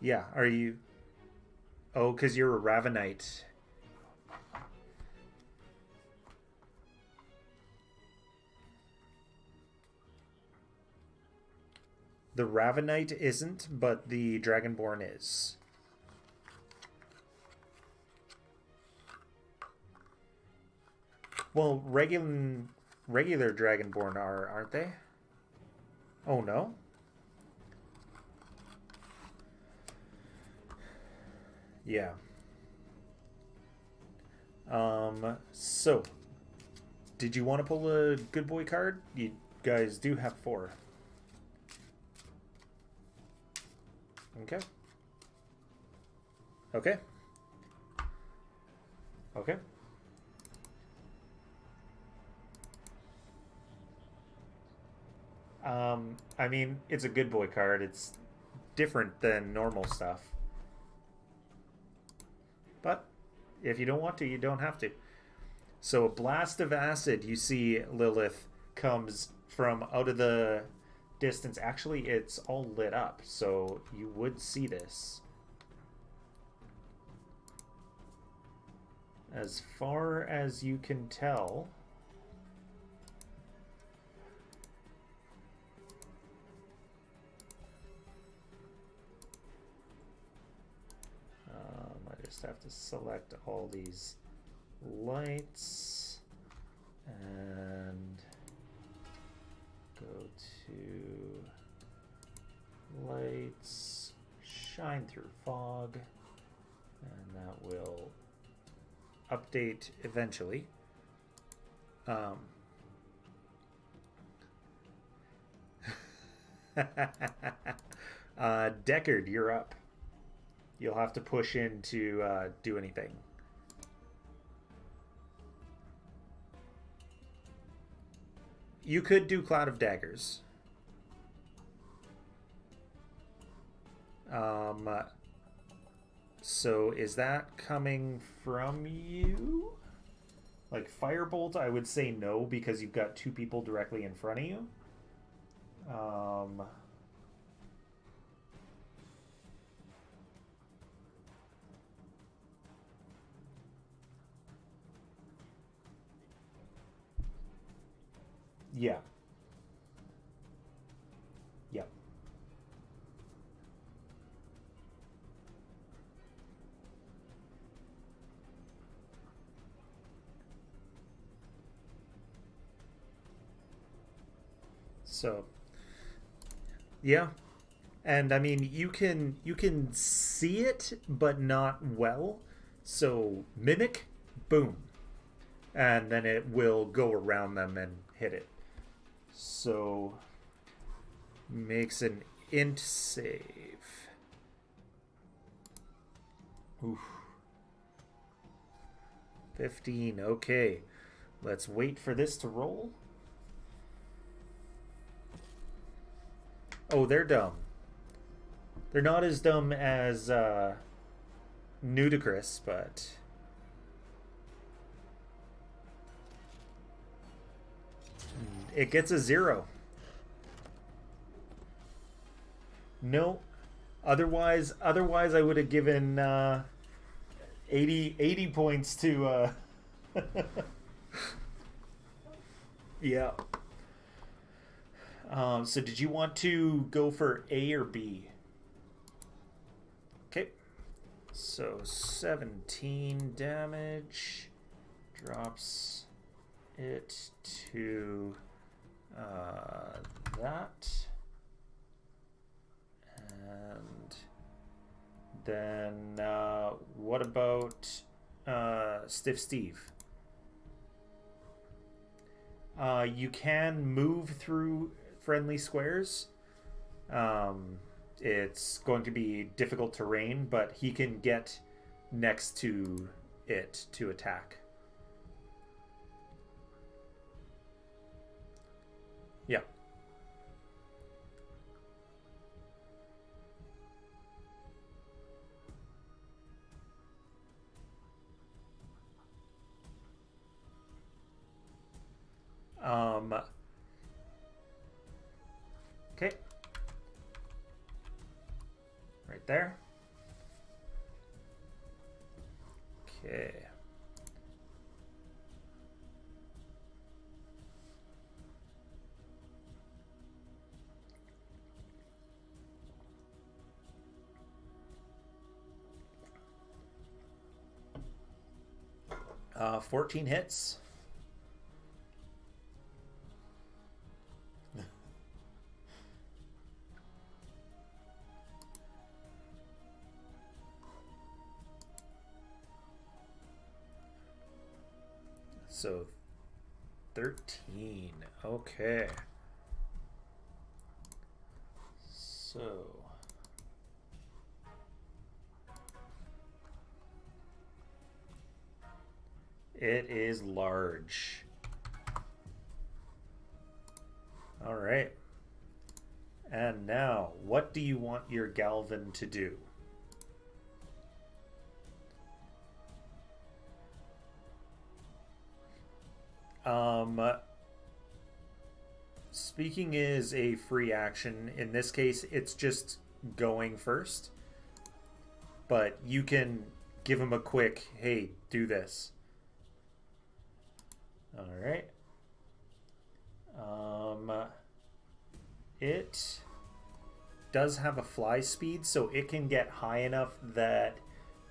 Yeah, are you... Oh, because you're a Ravenite. The Ravenite isn't, but the Dragonborn is. Well, regular Dragonborn are, aren't they? Oh, no? Yeah. So, did you want to pull a good boy card? You guys do have 4. Okay. Okay. Okay. I mean, it's a good boy card. It's different than normal stuff. But if you don't want to, you don't have to. So a blast of acid, you see Lilith comes from out of the distance. Actually, it's all lit up, so you would see this. As far as you can tell, I just have to select all these lights and go to lights, shine through fog, and that will update eventually. Deckard, you're up. You'll have to push in to do anything. You could do Cloud of Daggers. So is that coming from you? Like Firebolt, I would say no, because you've got 2 people directly in front of you. Yeah. Yep. So, yeah. And I mean, you can see it, but not well. So mimic, boom, and then it will go around them and hit it. So makes an int save. Oof. 15. Okay, let's wait for this to roll. Oh, they're dumb. They're not as dumb as Nudicrous, but it gets a 0. No, otherwise I would have given 80 points to yeah. So did you want to go for A or B? Okay. So 17 damage drops it to that. And then what about Stiff Steve? You can move through friendly squares. It's going to be difficult terrain, but he can get next to it to attack. Yeah. Okay. Right there. Okay. Uh, 14 hits. So 13. Okay. So it is large. All right. And now, what do you want your Galvin to do? Speaking is a free action. In this case, it's just going first. But you can give him a quick, hey, do this. All right. It does have a fly speed, so it can get high enough that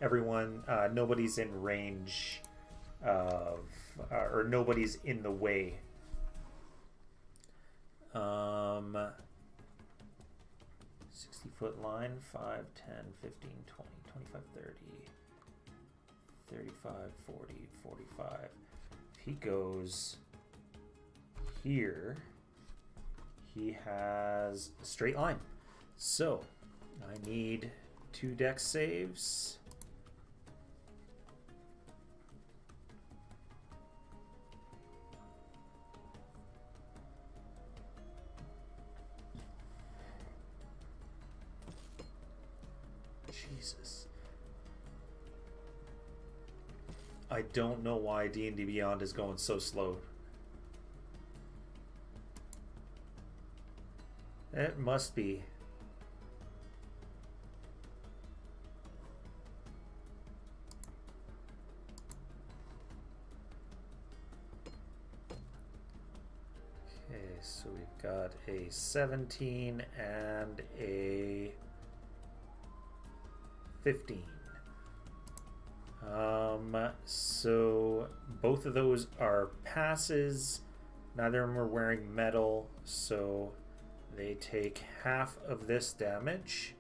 nobody's in range of, or nobody's in the way. 60-foot line, 5, 10, 15, 20, 25, 30, 35, 40, 45. If he goes here, he has a straight line. So I need 2 dex saves. Jesus. I don't know why D&D Beyond is going so slow. It must be. Okay, so we've got a 17 and a 15. So both of those are passes. Neither of them are wearing metal, so They take half of this damage.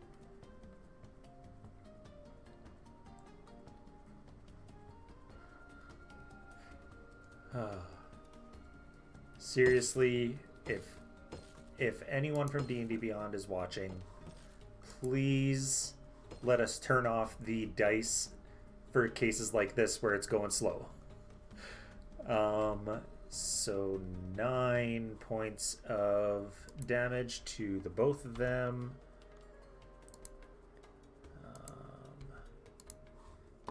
Seriously, if anyone from D&D Beyond is watching, please let us turn off the dice for cases like this where it's going slow. So 9 points of damage to the both of them.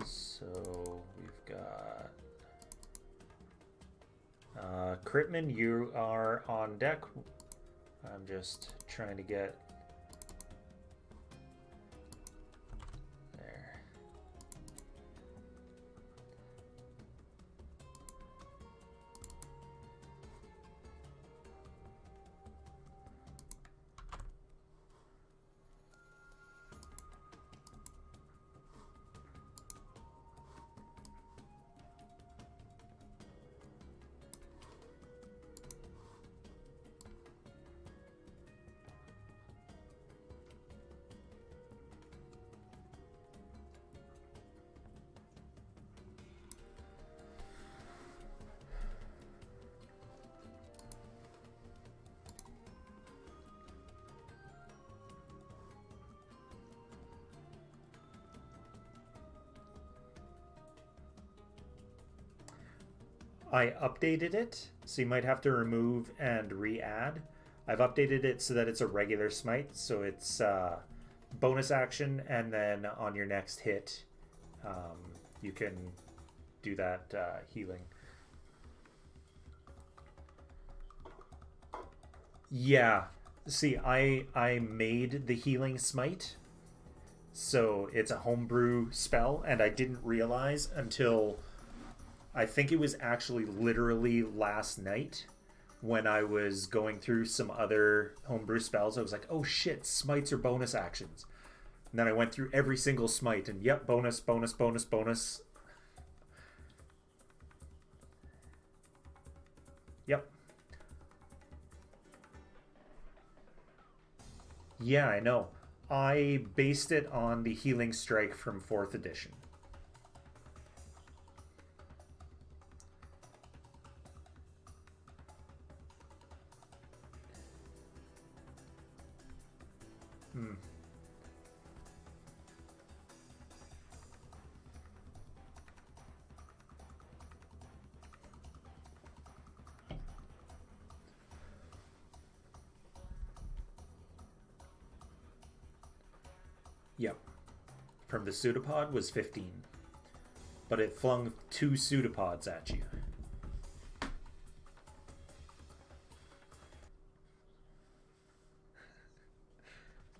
So we've got Critman, you are on deck. I'm just trying to get there. I updated it, so you might have to remove and re-add. I've updated it so that it's a regular smite, so it's bonus action, and then on your next hit, you can do that healing. Yeah, see, I made the healing smite, so it's a homebrew spell, and I didn't realize until I think it was actually literally last night when I was going through some other homebrew spells. I was like, oh shit, smites are bonus actions. And then I went through every single smite and yep, bonus, bonus, bonus, bonus. Yep. Yeah, I know. I based it on the Healing Strike from 4th edition. Yep. From the pseudopod was 15. But it flung 2 pseudopods at you.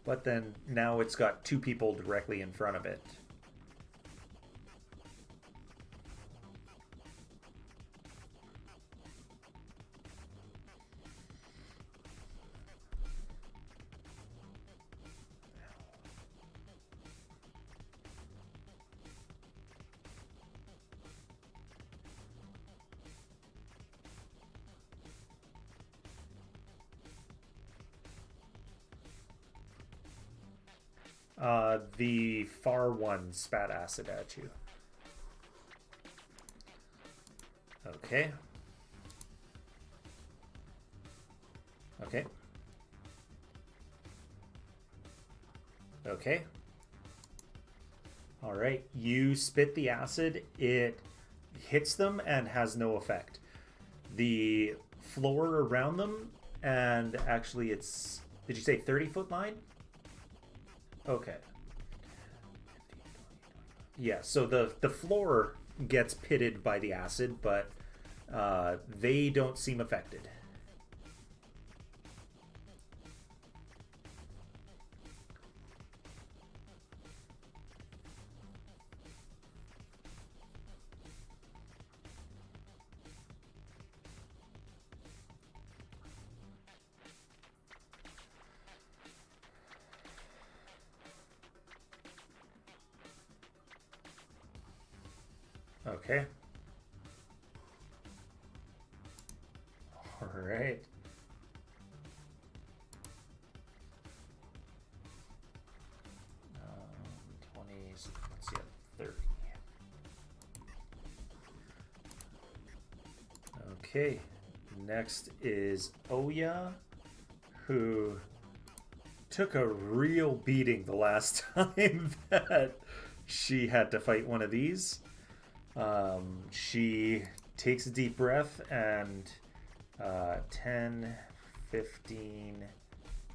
But then now it's got 2 people directly in front of it. The far one spat acid at you. Okay. Okay. Okay. All right. You spit the acid. It hits them and has no effect. The floor around them, and actually it's... Did you say 30-foot line? Okay. Yeah, so the floor gets pitted by the acid, but they don't seem affected. Okay. All right. Okay, next is Oya, who took a real beating the last time that she had to fight one of these. She takes a deep breath and 10, 15,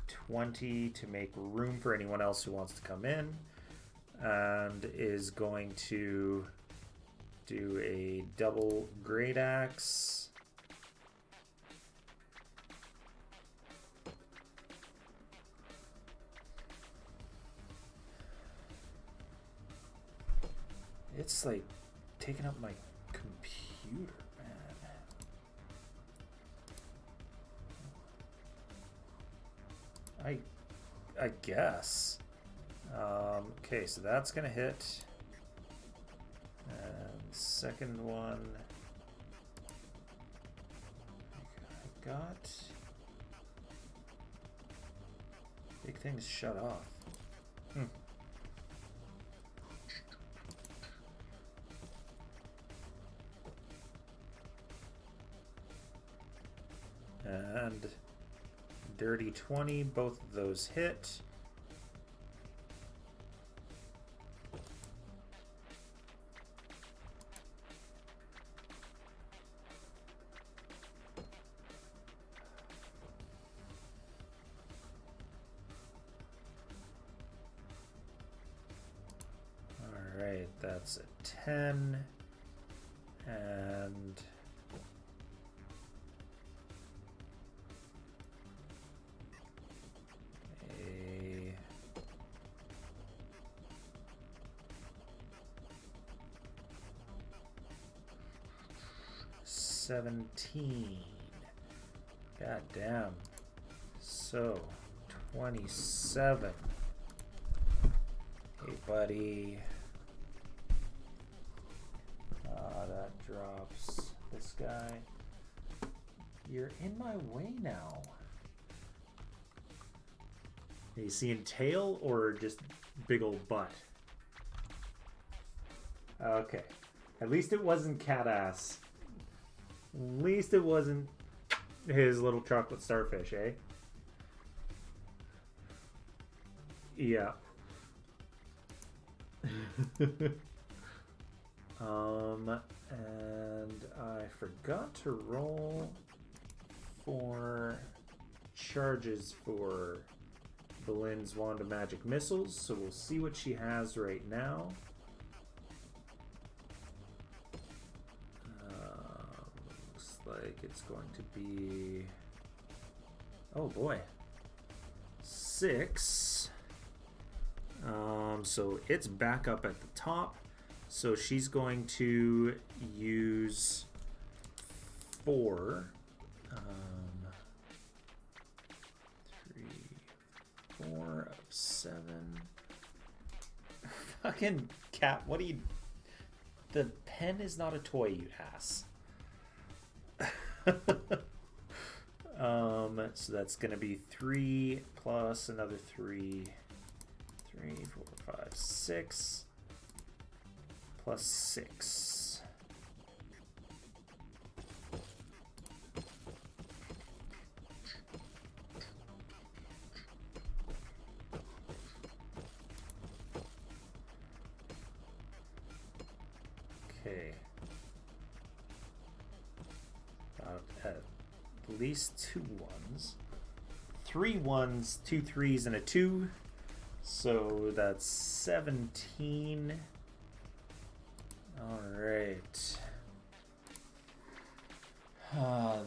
20 to make room for anyone else who wants to come in, and is going to do a double great axe. It's like taking up my computer, man. I guess. Okay, so that's gonna hit. And second one. I got. Big things shut off. And dirty 20, both of those hit. All right, that's a 10 and a 17. God damn. So 27. Hey, buddy. That drops this guy. You're in my way now. Are you seeing tail or just big old butt? Okay. At least it wasn't cat ass. At least it wasn't his little chocolate starfish, eh? Yeah. And I forgot to roll for charges for Belin's Wand of Magic Missiles, so we'll see what she has right now. Looks like it's going to be... oh boy. 6. So it's back up at the top. So she's going to use 4. 3, 4 of 7. Fucking cat, what do you... The pen is not a toy, you ass. So that's going to be 3 plus another 3. 3, 4, 5, 6. Plus 6. Okay. At least 2 1s. 3 1s, 2 3s, and a 2. So that's 17. Alright.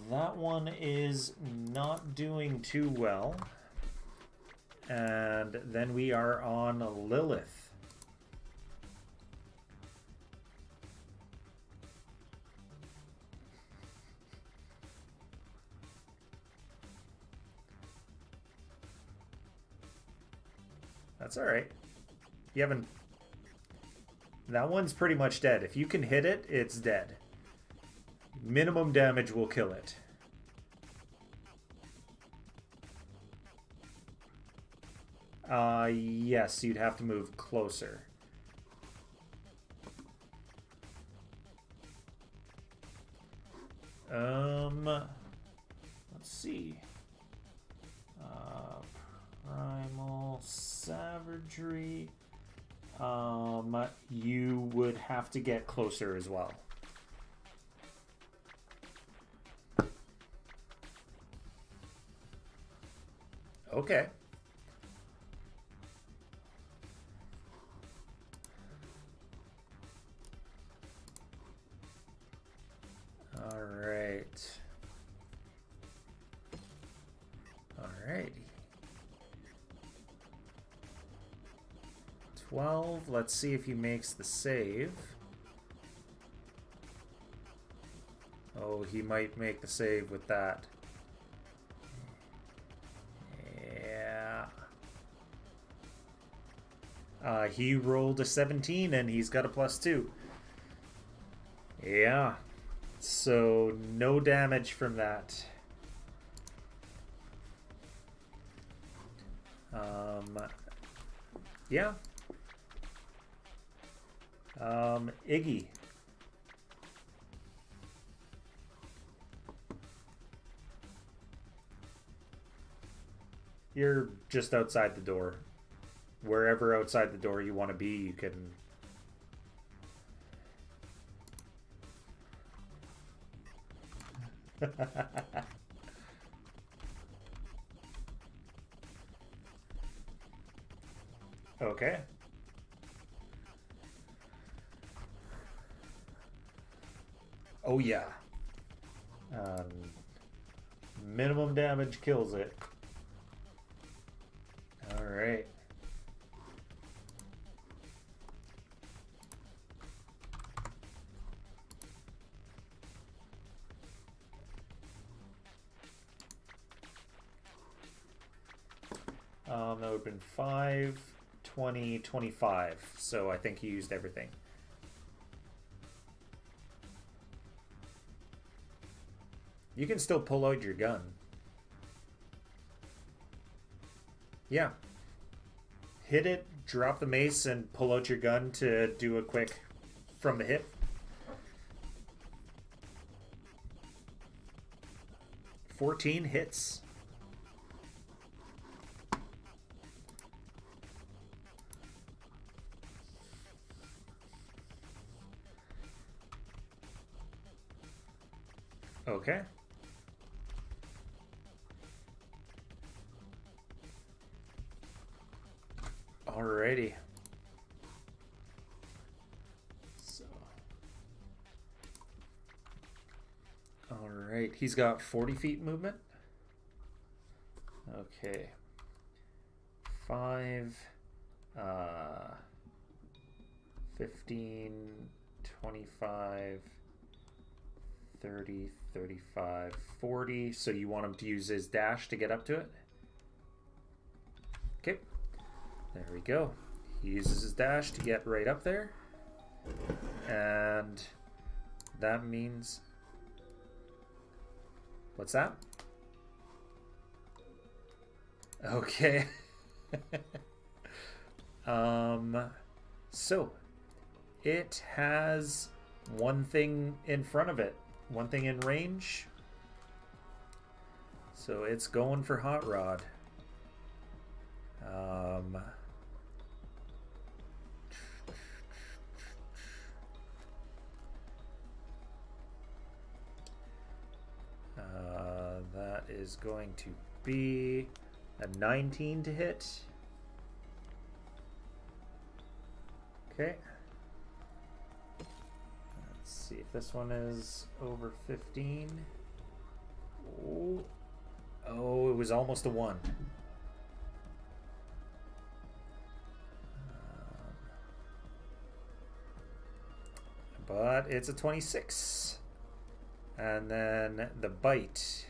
That one is not doing too well. And then we are on Lilith. That's alright. You haven't... That one's pretty much dead. If you can hit it, it's dead. Minimum damage will kill it. Yes, you'd have to move closer. Let's see. Primal savagery. You would have to get closer as well. Okay. All right. Alrighty. 12. Let's see if he makes the save. Oh, he might make the save with that. Yeah. He rolled a 17 and he's got a +2. Yeah. So no damage from that. Yeah. Iggy. You're just outside the door. Wherever outside the door you want to be, you can... Okay. Oh yeah. Minimum damage kills it. All right. That would have been 5, 20, 25. So I think he used everything. You can still pull out your gun. Yeah. Hit it, drop the mace, and pull out your gun to do a quick from the hip. 14 hits. Okay. Alrighty. So. Alright, he's got 40 feet movement. Okay. 5, 15, 25, 30, 35, 40. So you want him to use his dash to get up to it? Okay. There we go. He uses his dash to get right up there. And that means... What's that? Okay. So it has one thing in front of it, one thing in range. So it's going for Hot Rod. That is going to be a 19 to hit. Okay. Let's see if this one is over 15. Oh, it was almost a 1. But it's a 26. And then the bite.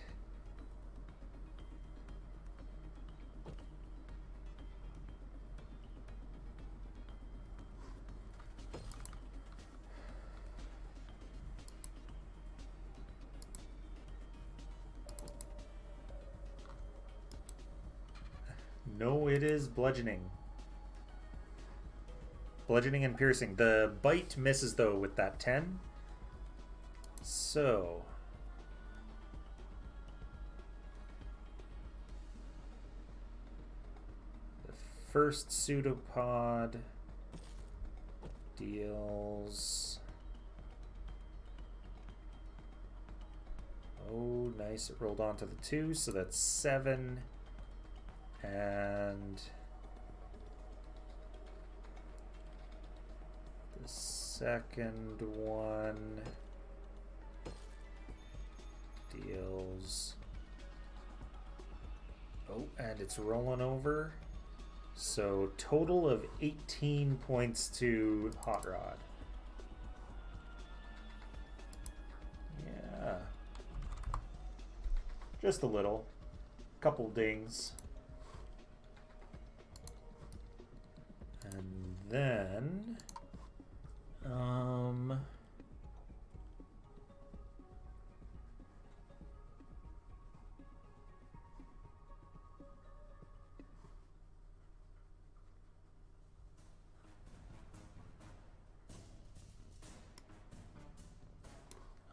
No, it is bludgeoning. Bludgeoning and piercing. The bite misses though with that 10. So first pseudopod deals... Oh, nice. It rolled onto the 2, so that's 7. And the second one deals... Oh, and it's rolling over. So total of 18 points to Hot Rod. Yeah. Just a little. Couple dings. And then...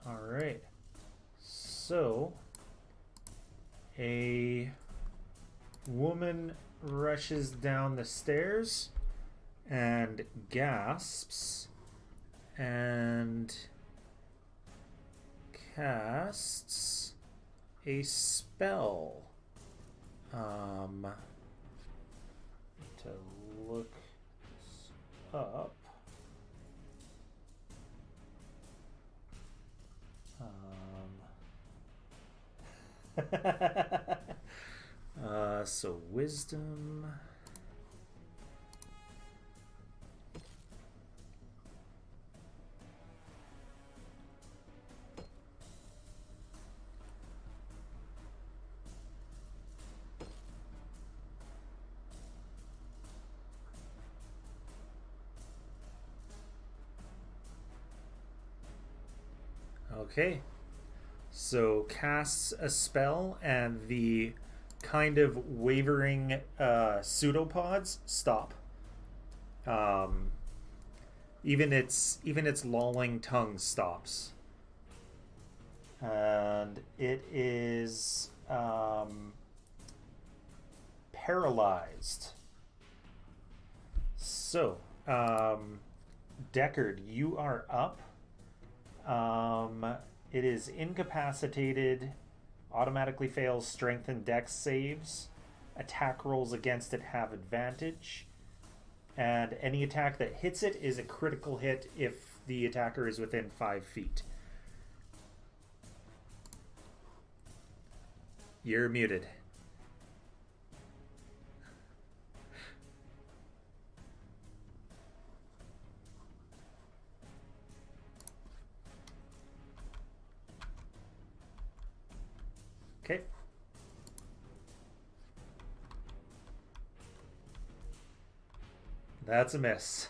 all right. So... a woman rushes down the stairs and gasps and casts a spell. To look up. So wisdom. Okay. So casts a spell and the kind of wavering pseudopods stop. Even its lolling tongue stops. And it is paralyzed. So, Deckard, you are up. It is incapacitated, automatically fails strength and dex saves. Attack rolls against it have advantage. And any attack that hits it is a critical hit if the attacker is within 5 feet. You're muted. Okay. That's a miss.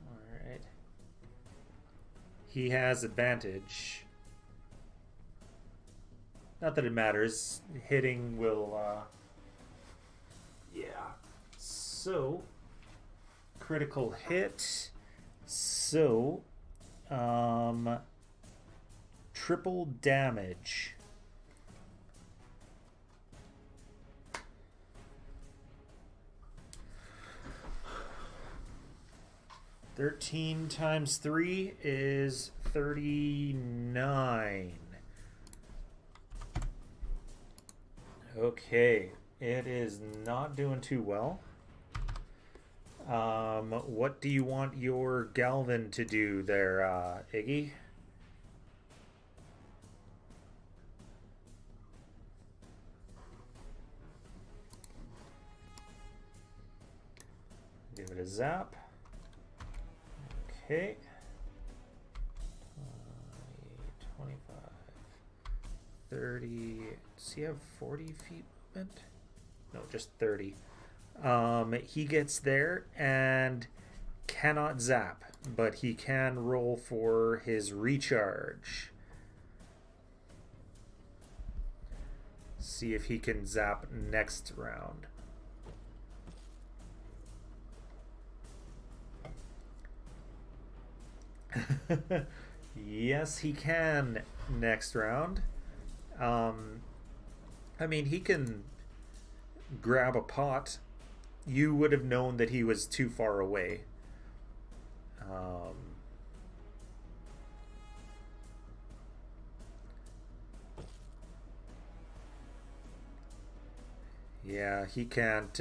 All right. He has advantage. Not that it matters. Hitting will, yeah. So... critical hit. So, triple damage. $13 times 3 is 39. Okay, it is not doing too well. What do you want your Galvin to do there, Iggy? Give it a zap. Okay. 20, 25, 30. Does he have 40 feet movement? No, just 30. He gets there and cannot zap, but he can roll for his recharge. See if he can zap next round. Yes, he can next round. I mean, he can grab a pot. You would have known that he was too far away. Um, yeah, he can't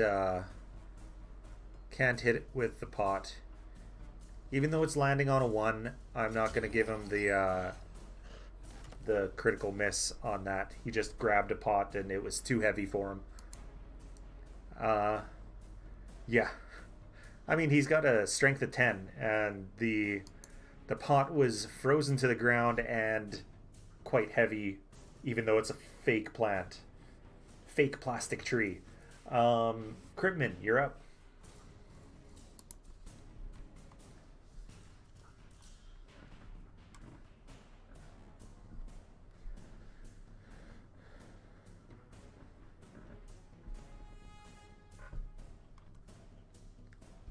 hit it with the pot. Even though it's landing on a 1, I'm not going to give him the critical miss on that. He just grabbed a pot and it was too heavy for him. Yeah. I mean, he's got a strength of 10 and the pot was frozen to the ground and quite heavy, even though it's a fake plant. Fake plastic tree. Critman, you're up.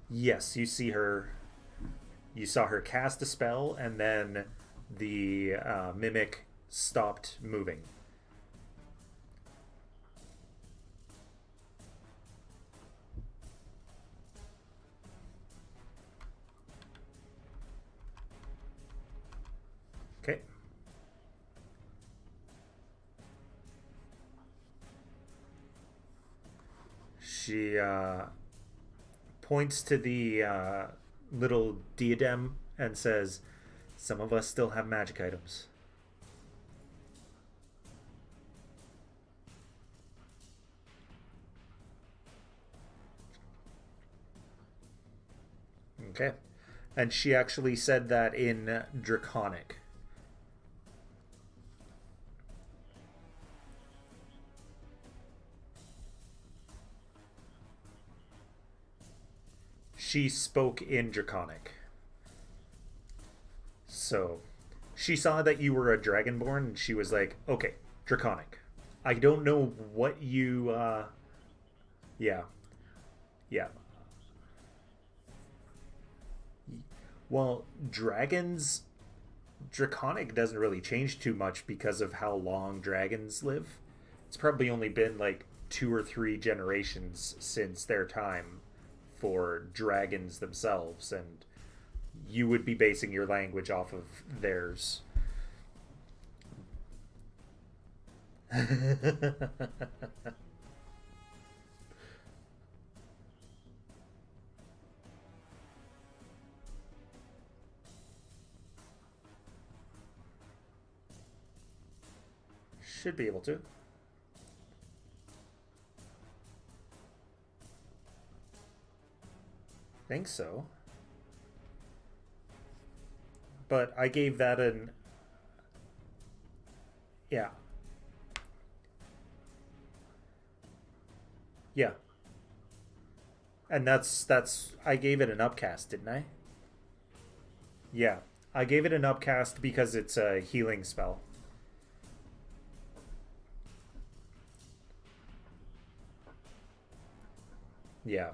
Yes, you see her. You saw her cast a spell, and then the mimic stopped moving. Okay. She points to the little diadem and says, "Some of us still have magic items." Okay. And she actually said that in Draconic. She spoke in Draconic. So she saw that you were a Dragonborn and she was like, okay, Draconic. I don't know what you yeah. Yeah. Well, dragons Draconic doesn't really change too much because of how long dragons live. It's probably only been like 2 or 3 generations since their time for dragons themselves, and you would be basing your language off of theirs. Should be able to. Think so. But I gave that an yeah. Yeah. And that's I gave it an upcast, didn't I? Yeah. I gave it an upcast because it's a healing spell. Yeah.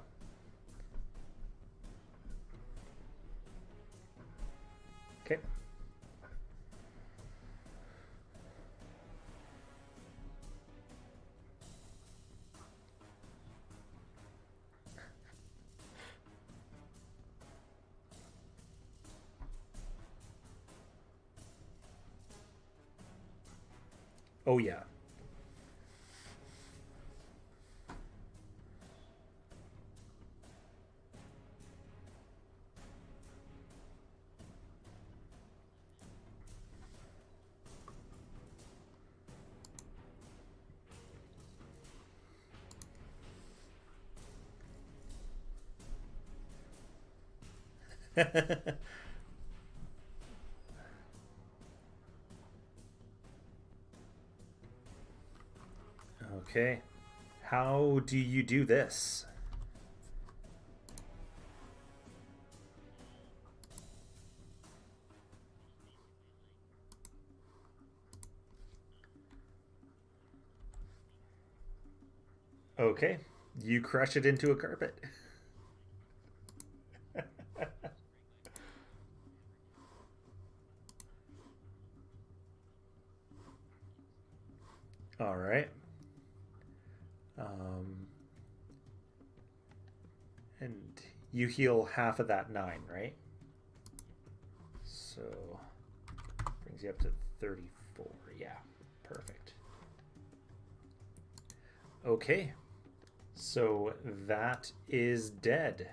Okay. Oh yeah. Okay. How do you do this? Okay. You crush it into a carpet. All right. And you heal half of that 9, right? So brings you up to 34. Yeah, perfect. Okay, so that is dead.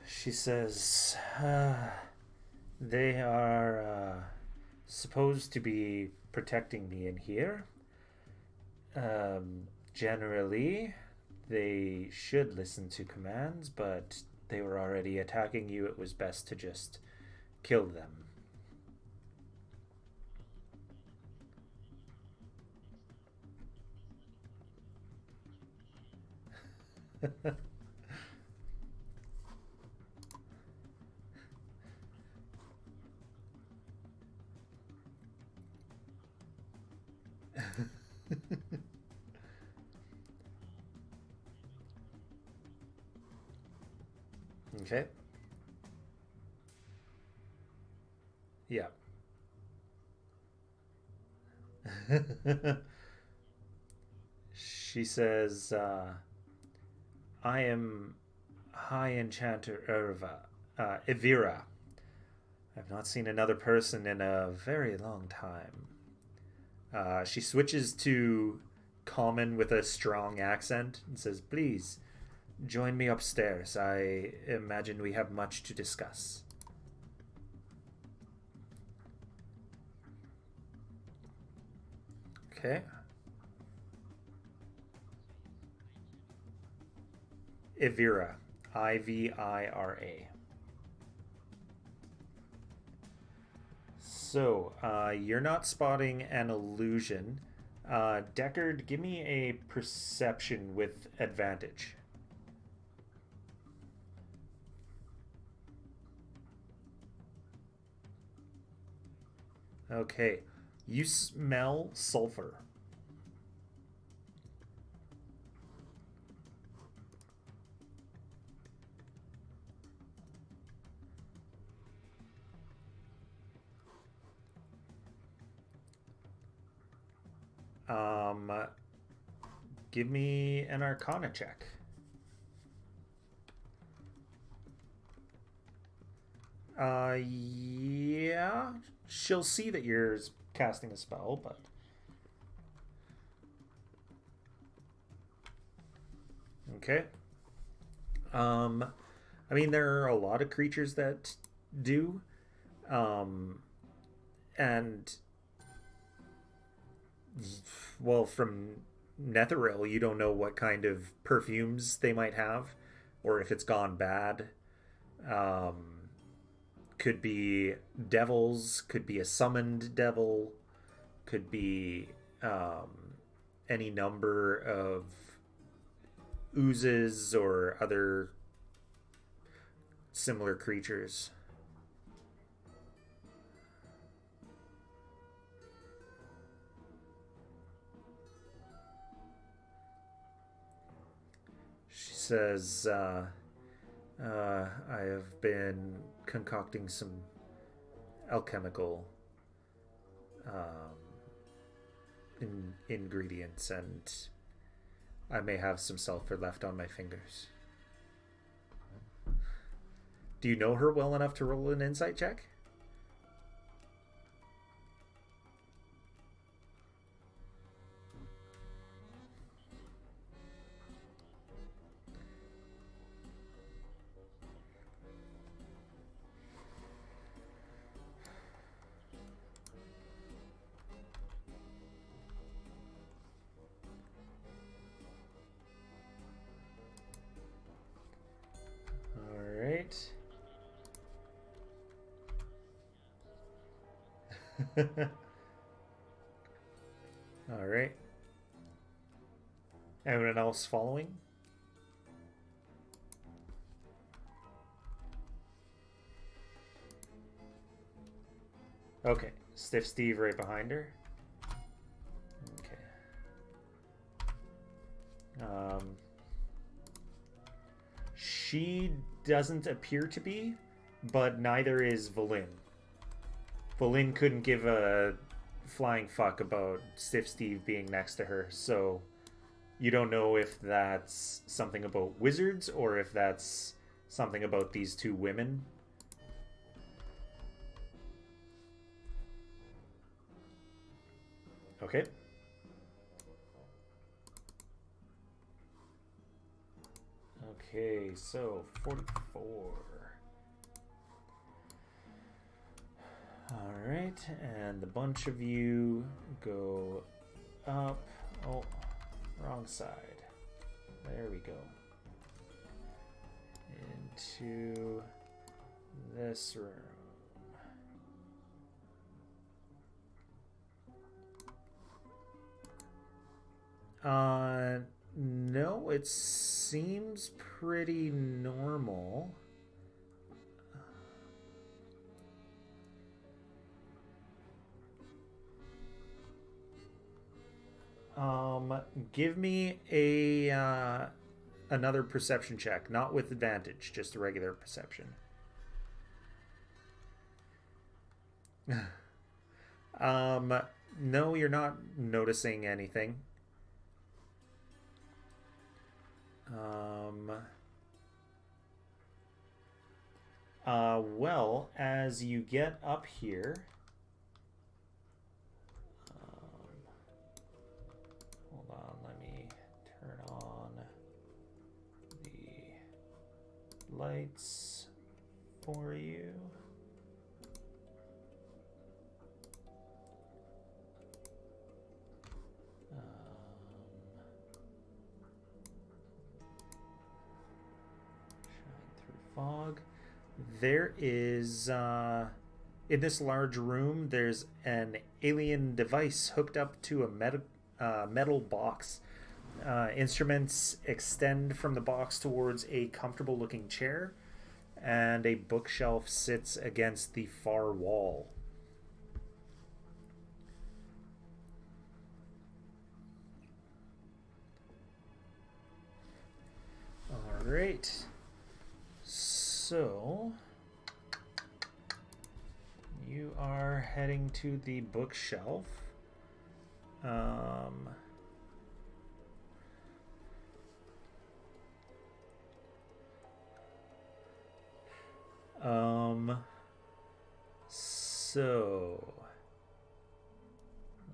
She says, they are supposed to be protecting me in here. Generally, they should listen to commands, but they were already attacking you. It was best to just kill them. Okay. Yeah. She says, I am High Enchanter Evira. I've not seen another person in a very long time. She switches to common with a strong accent and says, please, join me upstairs. I imagine we have much to discuss. Okay. Ivira. Ivira. So, you're not spotting an illusion. Deckard, give me a perception with advantage. Okay. You smell sulfur. Give me an Arcana check. Yeah. She'll see that you're casting a spell, but... Okay. I mean, there are a lot of creatures that do. And... Well, from Netheril, you don't know what kind of perfumes they might have, or if it's gone bad. Could be devils, could be a summoned devil, could be any number of oozes or other similar creatures. She says, I have been concocting some alchemical ingredients, and I may have some sulfur left on my fingers. Do you know her well enough to roll an insight check? All right. Anyone else following? Okay. Stiff Steve right behind her. Okay. She doesn't appear to be, but neither is Valin. Valin couldn't give a flying fuck about Stiff Steve being next to her, so you don't know if that's something about wizards or if that's something about these two women. Okay. Okay, so 44. Alright, and the bunch of you go up. Oh, wrong side. There we go. Into this room. No, it seems pretty normal. Give me a another perception check, not with advantage, just a regular perception. No, you're not noticing anything. Well, as you get up here, hold on, let me turn on the lights for you. Fog. There is in this large room there's an alien device hooked up to a metal box. Instruments extend from the box towards a comfortable looking chair, and a bookshelf sits against the far wall. All right. So, you are heading to the bookshelf. So,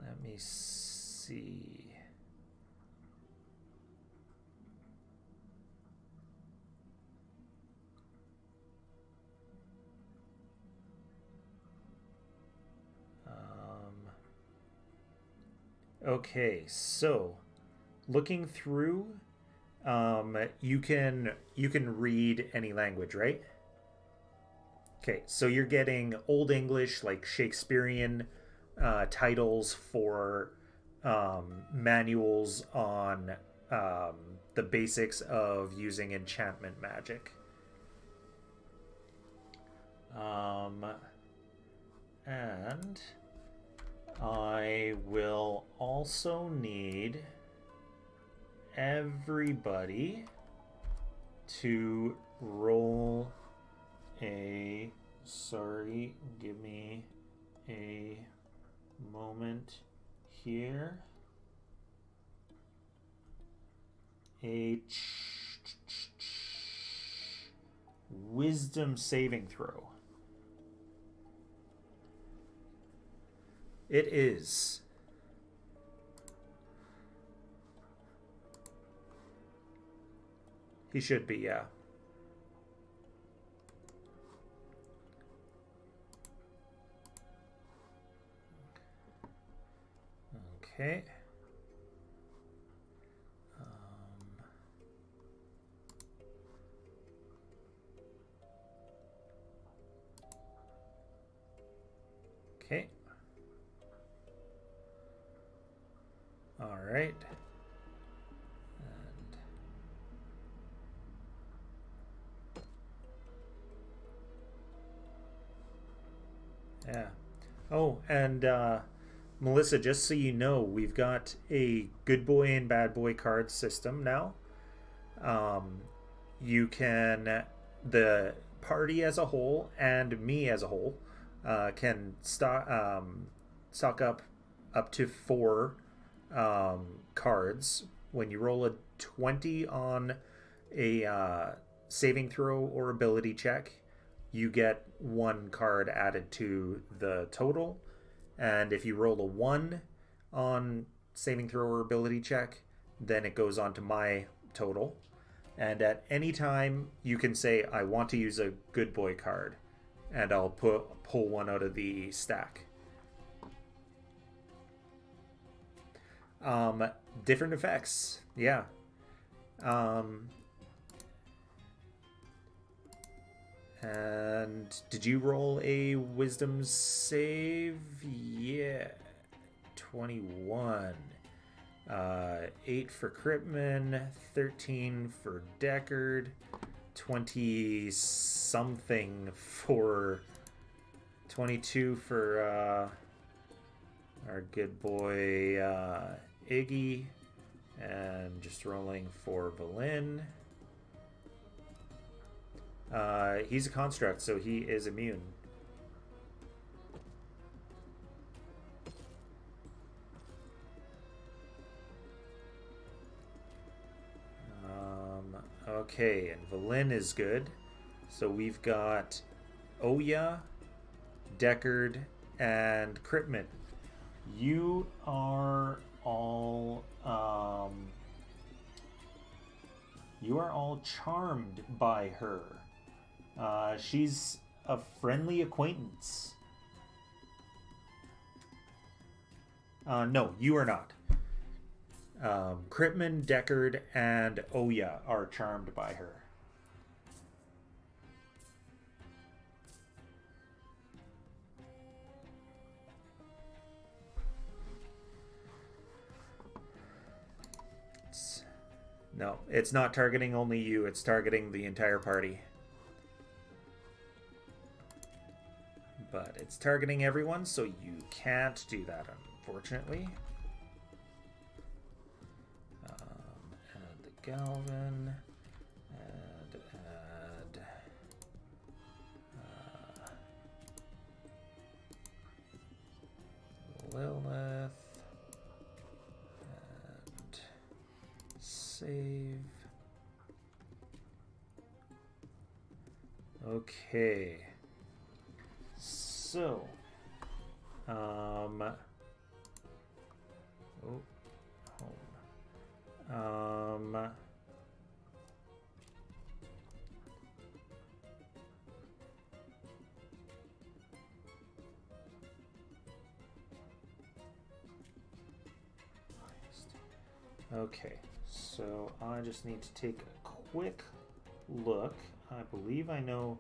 let me see. Okay, so looking through, you can read any language, right? Okay, so you're getting Old English, like Shakespearean titles for manuals on the basics of using enchantment magic. And I will also need everybody to roll a... Sorry, give me a moment here. A wisdom saving throw. It is. He should be, yeah. Okay. Okay. All right. And yeah. Oh, and Melissa, just so you know, we've got a good boy and bad boy card system now. Um, you can, the party as a whole and me as a whole, can stock up to four cards. When you roll a 20 on a saving throw or ability check, you get one card added to the total. And if you roll a 1 on saving throw or ability check, then it goes on to my total. And at any time, you can say, I want to use a good boy card, and I'll pull one out of the stack. Different effects, yeah. And did you roll a wisdom save? Yeah. 21. 8 for Critman, 13 for Deckard, 20 something for 22 for our good boy Iggy, and just rolling for Valin. He's a construct, so he is immune. Okay, and Valin is good. So we've got Oya, Deckard, and Critman. You are all charmed by her. She's a friendly acquaintance. No, you are not. Critman, Deckard, and Oya are charmed by her. No, it's not targeting only you, it's targeting the entire party. But it's targeting everyone, so you can't do that, unfortunately. Add the Galvin. Add Lilith. And save. Okay. So, home. Okay, so I just need to take a quick look. I believe I know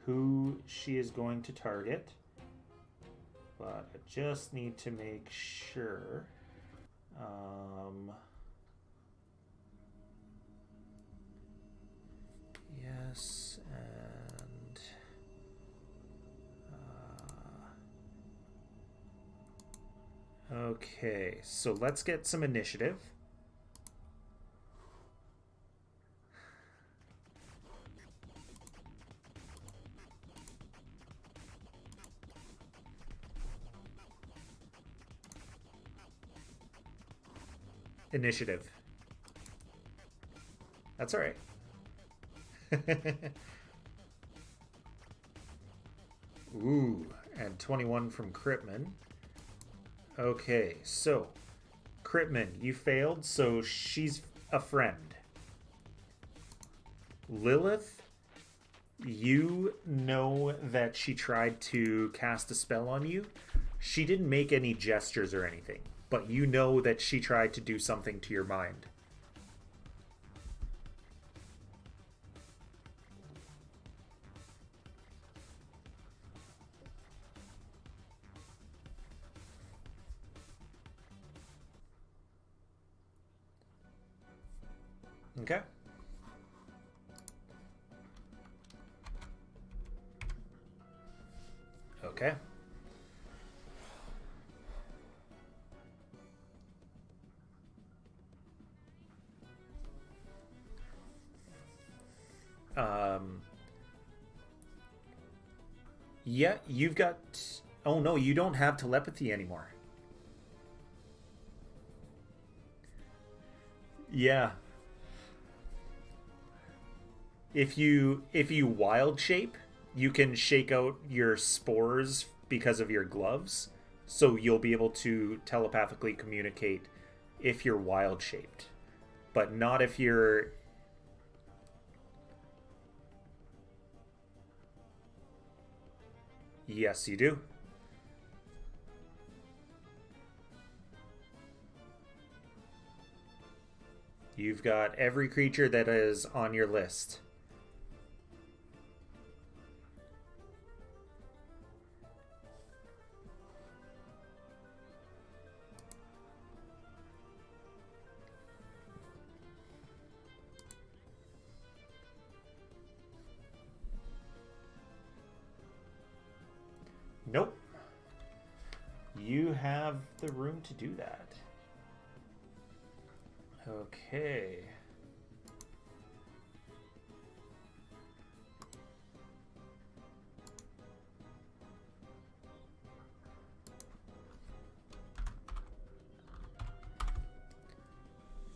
who she is going to target, but I just need to make sure. Yes, and okay, so let's get some initiative. Initiative. That's all right. Ooh, and 21 from Critman. Okay, so Critman, you failed, so she's a friend. Lilith, you know that she tried to cast a spell on you. She didn't make any gestures or anything, but you know that she tried to do something to your mind. Okay. Okay. Yeah, you've got... Oh no, you don't have telepathy anymore. Yeah. If you wild shape, you can shake out your spores because of your gloves, so you'll be able to telepathically communicate if you're wild shaped, but not if you're... Yes, you do. You've got every creature that is on your list. Nope. You have the room to do that. Okay.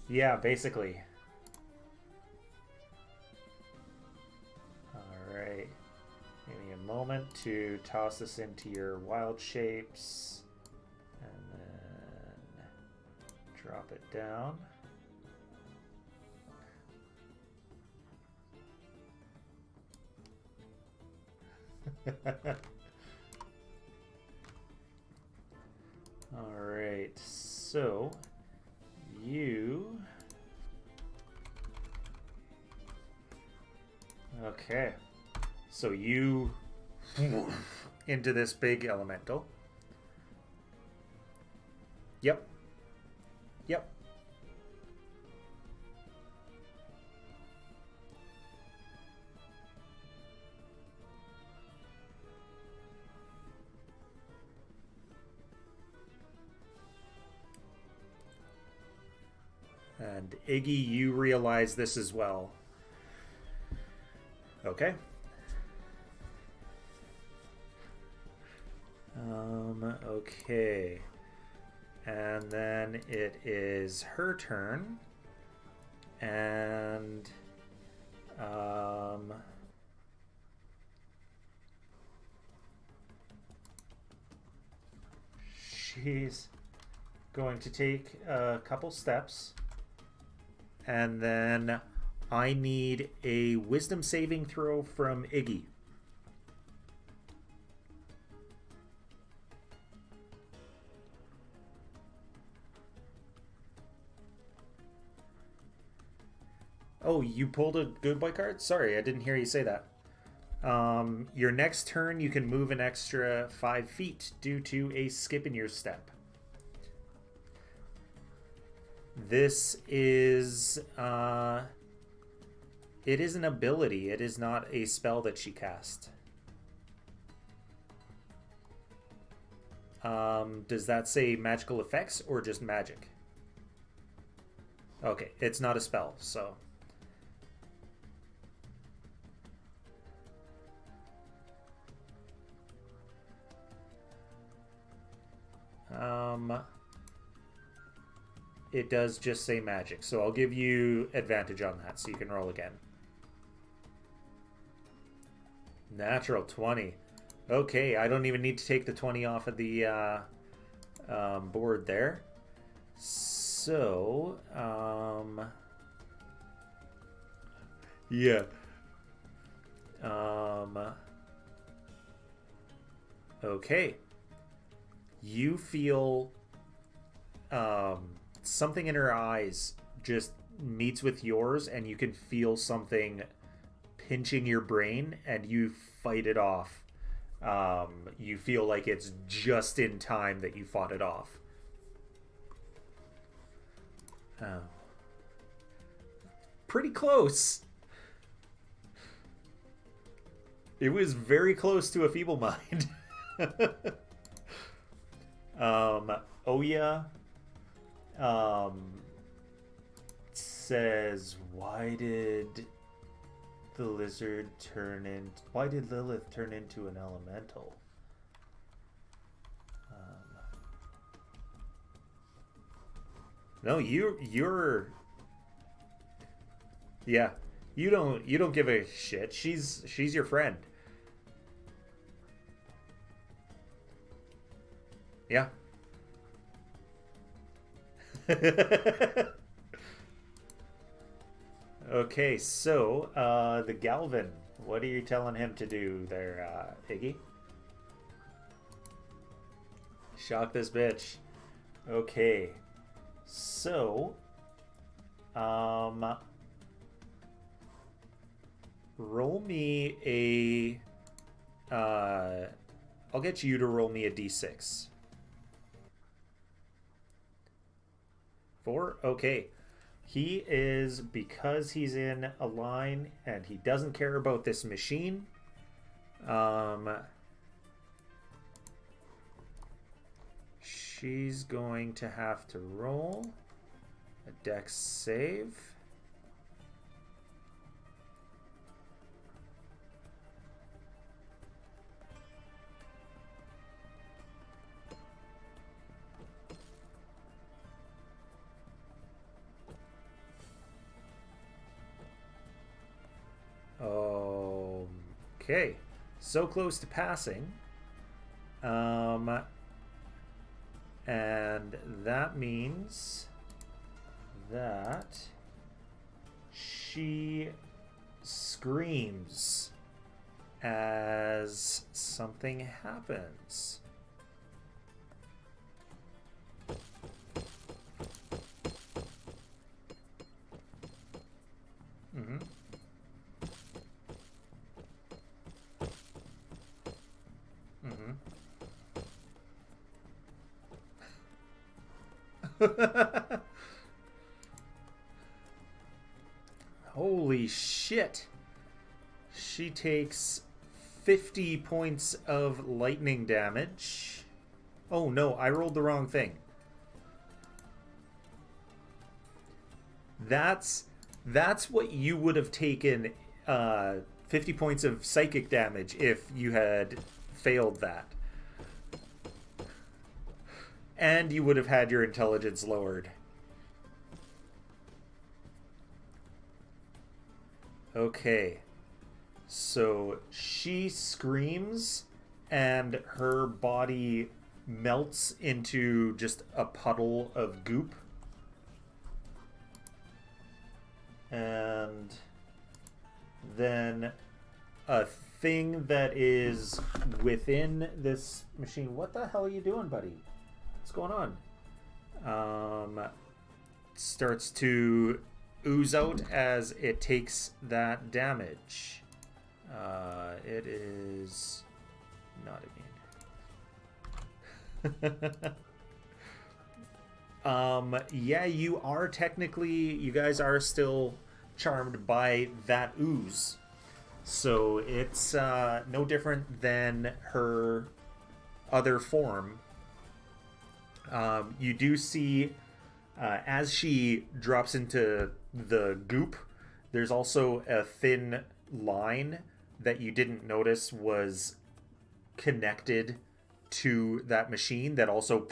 Yeah, basically. Alright. Give me a moment to toss this into your wild shapes. And then drop it down. Alright, so you... Okay, so you into this big elemental. Yep. Yep. And Iggy, you realize this as well. Okay. Okay. And then it is her turn. And she's going to take a couple steps. And then I need a wisdom saving throw from Iggy. Oh, you pulled a good boy card? Sorry, I didn't hear you say that. Your next turn, you can move an extra 5 feet due to a skip in your step. This is... it is an ability. It is not a spell that she cast. Does that say magical effects or just magic? Okay, it's not a spell, so... it does just say magic, so I'll give you advantage on that, so you can roll again. Natural 20. Okay, I don't even need to take the 20 off of the board there. So, yeah. Okay. You feel something in her eyes just meets with yours, and you can feel something pinching your brain, and you fight it off. You feel like it's just in time that you fought it off. Pretty close. It was very close to a feeble mind. Oya says, why did the lizard turn in? Why did Lilith turn into an elemental? No, you're. Yeah, you don't give a shit. She's your friend. Yeah. Okay, so the Galvin. What are you telling him to do there, Iggy? Shock this bitch. Okay. So, roll me a, I'll get you to roll me a d6. 4? Okay. He is, because he's in a line and he doesn't care about this machine, she's going to have to roll a dex save. Okay, so close to passing. And that means that she screams as something happens. Mm-hmm. Holy shit. She takes 50 points of lightning damage. Oh no, I rolled the wrong thing. That's what you would have taken 50 points of psychic damage if you had failed that. And you would have had your intelligence lowered. Okay. So she screams and her body melts into just a puddle of goop. And then a thing that is within this machine. What the hell are you doing, buddy? What's going on? Starts to ooze out as it takes that damage. It is not immune. Yeah, you are technically, you guys are still charmed by that ooze. So it's no different than her other form. You do see, as she drops into the goop, there's also a thin line that you didn't notice was connected to that machine that also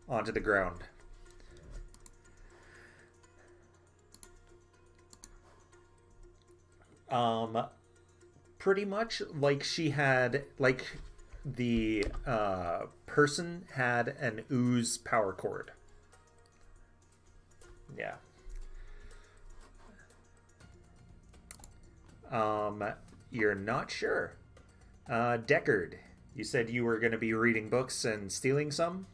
onto the ground. Pretty much like she had, like the person had an ooze power cord. Yeah. You're not sure. Deckard, you said you were going to be reading books and stealing some?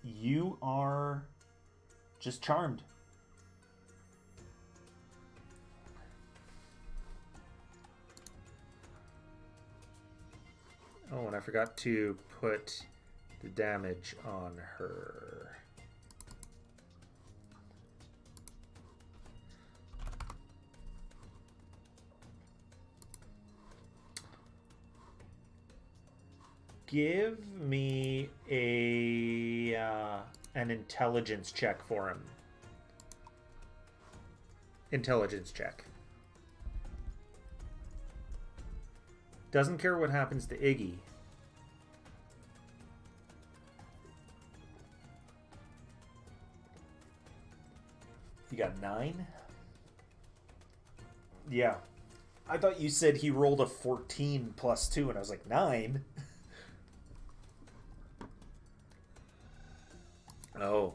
You are just charmed. Oh, and I forgot to put the damage on her. give me a an intelligence check for him. Intelligence check. Doesn't care what happens to Iggy. You got 9? Yeah. I thought you said he rolled a 14 plus 2, and I was like, 9? Oh.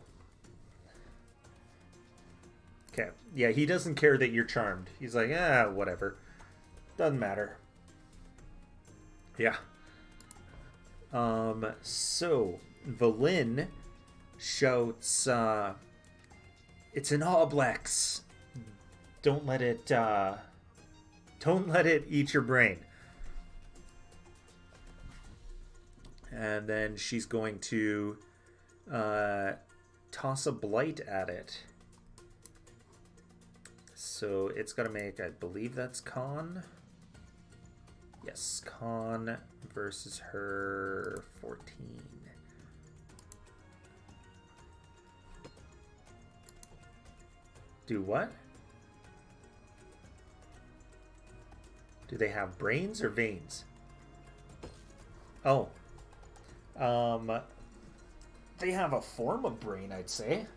Okay. Yeah, he doesn't care that you're charmed. He's like, whatever. Doesn't matter. Yeah. So, Valin shouts, it's an Oblex. Don't let it eat your brain. And then she's going to toss a blight at it. So it's got to make, I believe that's con. Yes, con versus her 14. Do what? Do they have brains or veins? Oh. They have a form of brain, I'd say.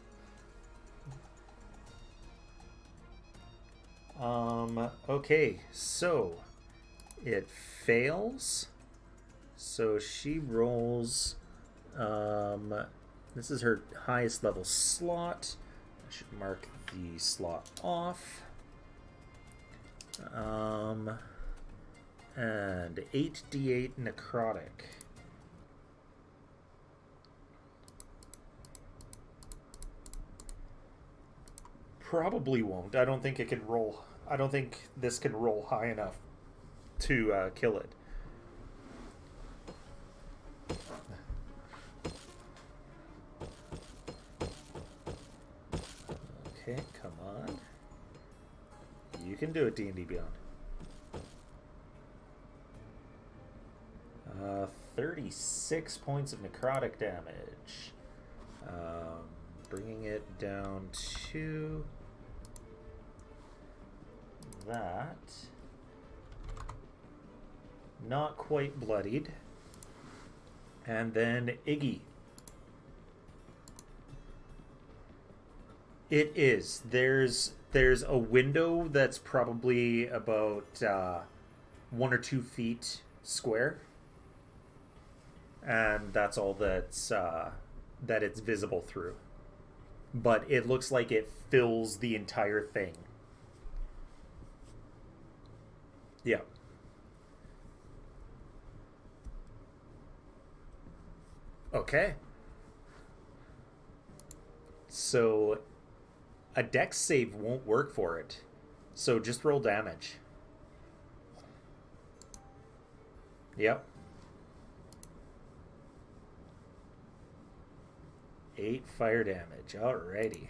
Okay, so it fails. So she rolls, this is her highest level slot. I should mark the slot off. And 8d8 necrotic. Probably won't. I don't think it can roll. I don't think this can roll high enough to kill it. Okay, come on. You can do it, D&D Beyond. 36 points of necrotic damage. Bringing it down to that. Not quite bloodied. And then Iggy. It is. There's a window that's probably about 1 or 2 feet square. And that's all that's that it's visible through. But it looks like it fills the entire thing. Yeah. Okay. So a dex save won't work for it. So just roll damage. Yep. 8 fire damage. Alrighty.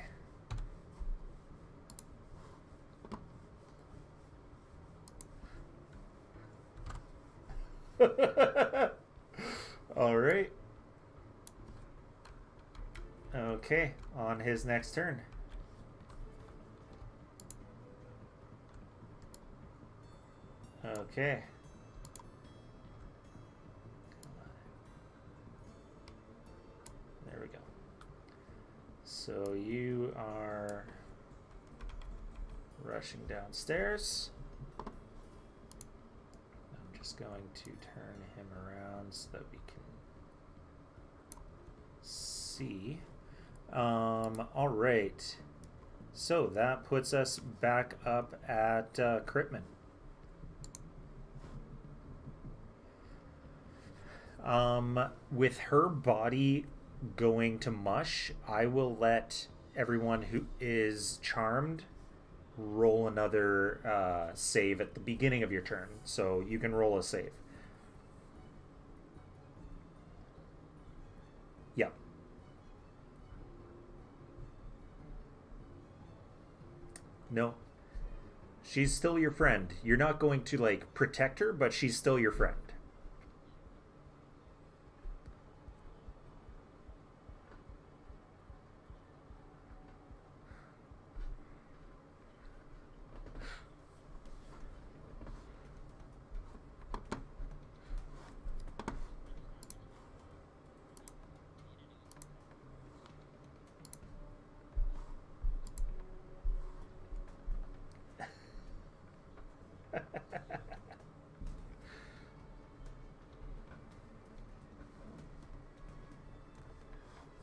Alright. Okay, on his next turn. Okay. There we go. So you are rushing downstairs. I'm just going to turn him around so that we can see. All right. So that puts us back up at Critman. With her body going to mush, I will let everyone who is charmed roll another save at the beginning of your turn. So you can roll a save. Yep. No. She's still your friend. You're not going to, like, protect her, but she's still your friend.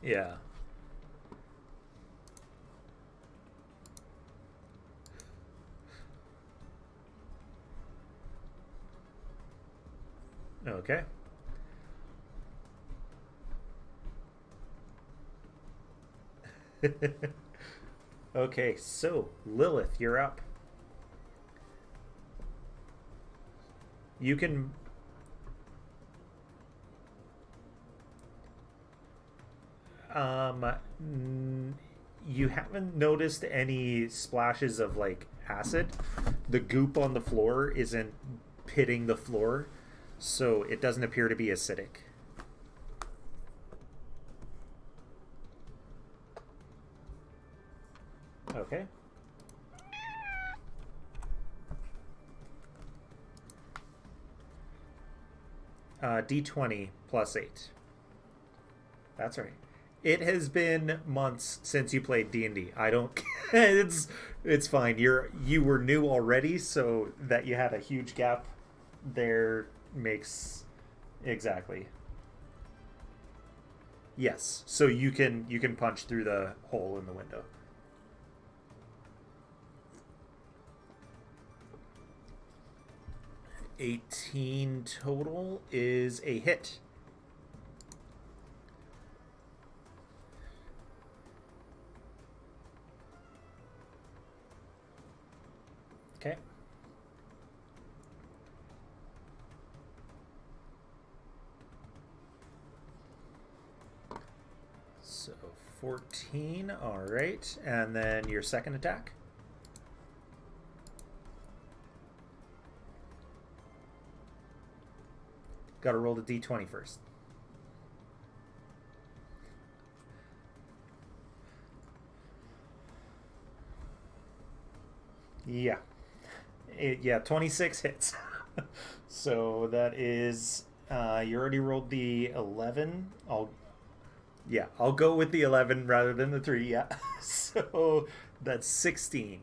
Yeah. Okay. Okay, so Lilith, you're up. You can you haven't noticed any splashes of like acid. The goop on the floor isn't pitting the floor, so it doesn't appear to be acidic. Okay. D20 plus 8. That's right. It has been months since you played D&D. I don't it's fine. You were new already, so that you had a huge gap there makes exactly. Yes. So you can punch through the hole in the window. 18 total is a hit. Okay. So 14, all right. And then your second attack. Got to roll the d20 first. Yeah. Yeah, 26 hits. So that is you already rolled the 11. I'll go with the 11 rather than the 3. Yeah. So that's 16.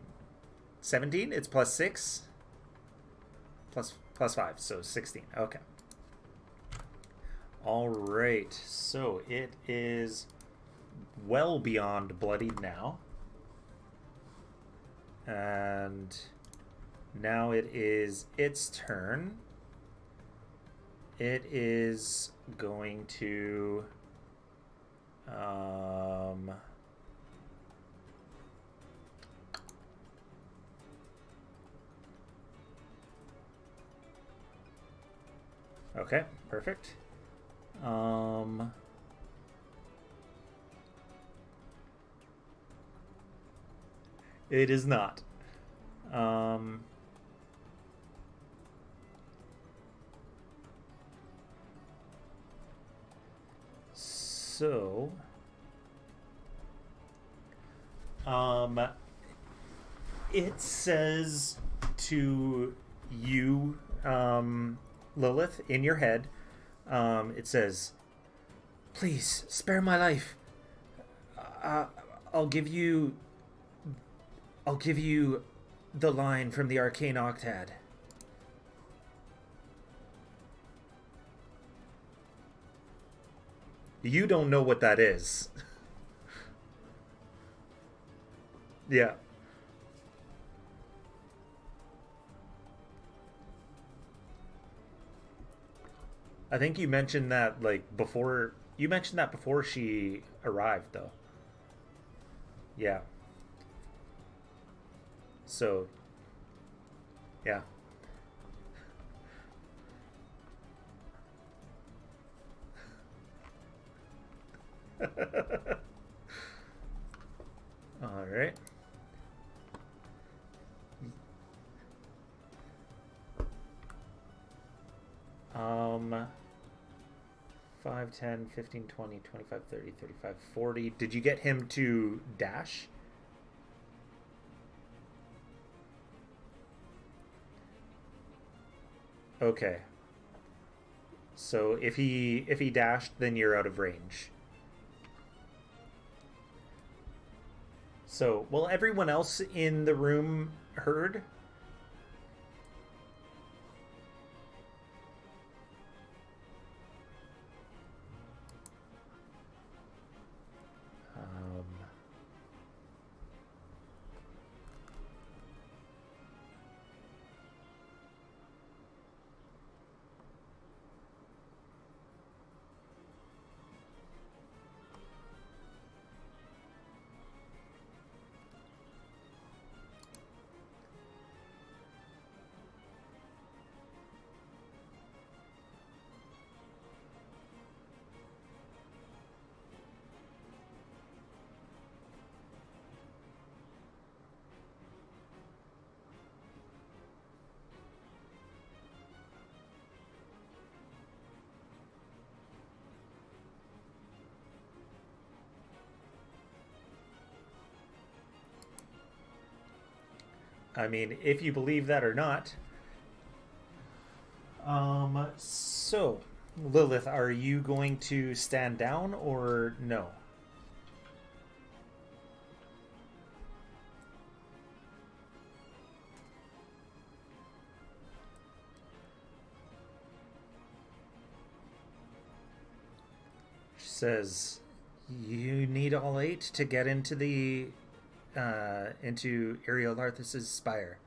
17, it's plus 6 plus 5, so 16. Okay. All right. So it is well beyond bloodied now. And now it is its turn. It is going to okay, perfect. It is not. So, it says to you, Lilith, in your head, it says, "Please spare my life. I'll give you. I'll give you the line from the Arcane Octad." You don't know what that is. Yeah. I think you mentioned that like before. You mentioned that before she arrived, though. Yeah. So, yeah. All right. Um 5, 10, 15, 20, 25, 30, 35, 40. Did you get him to dash? Okay. So if he dashed, then you're out of range. So, well, everyone else in the room heard? I mean, if you believe that or not. So, Lilith, are you going to stand down or no? She says, you need all 8 to get into the into Ariolarthus's spire.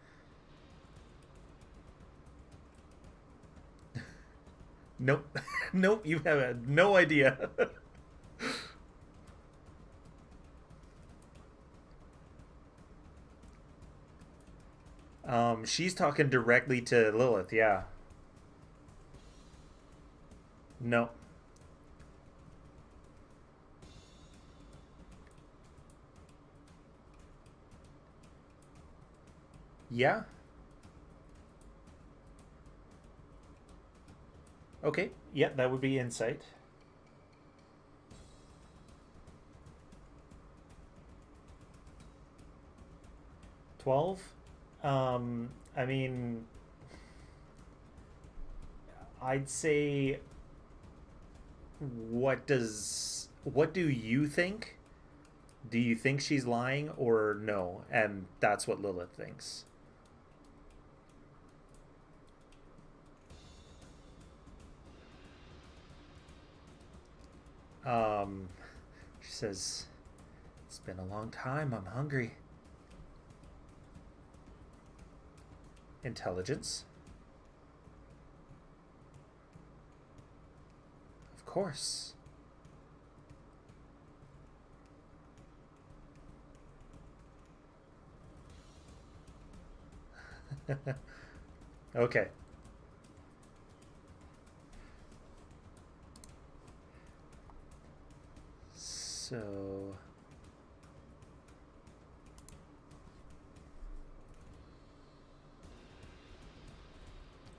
Nope. Nope, you have no idea. She's talking directly to Lilith, yeah. No. Yeah? Okay, yeah, that would be insight. $12. I mean, I'd say, what do you think? Do you think she's lying or no? And that's what Lilith thinks. She says, it's been a long time. I'm hungry. Intelligence. Of course. Okay. So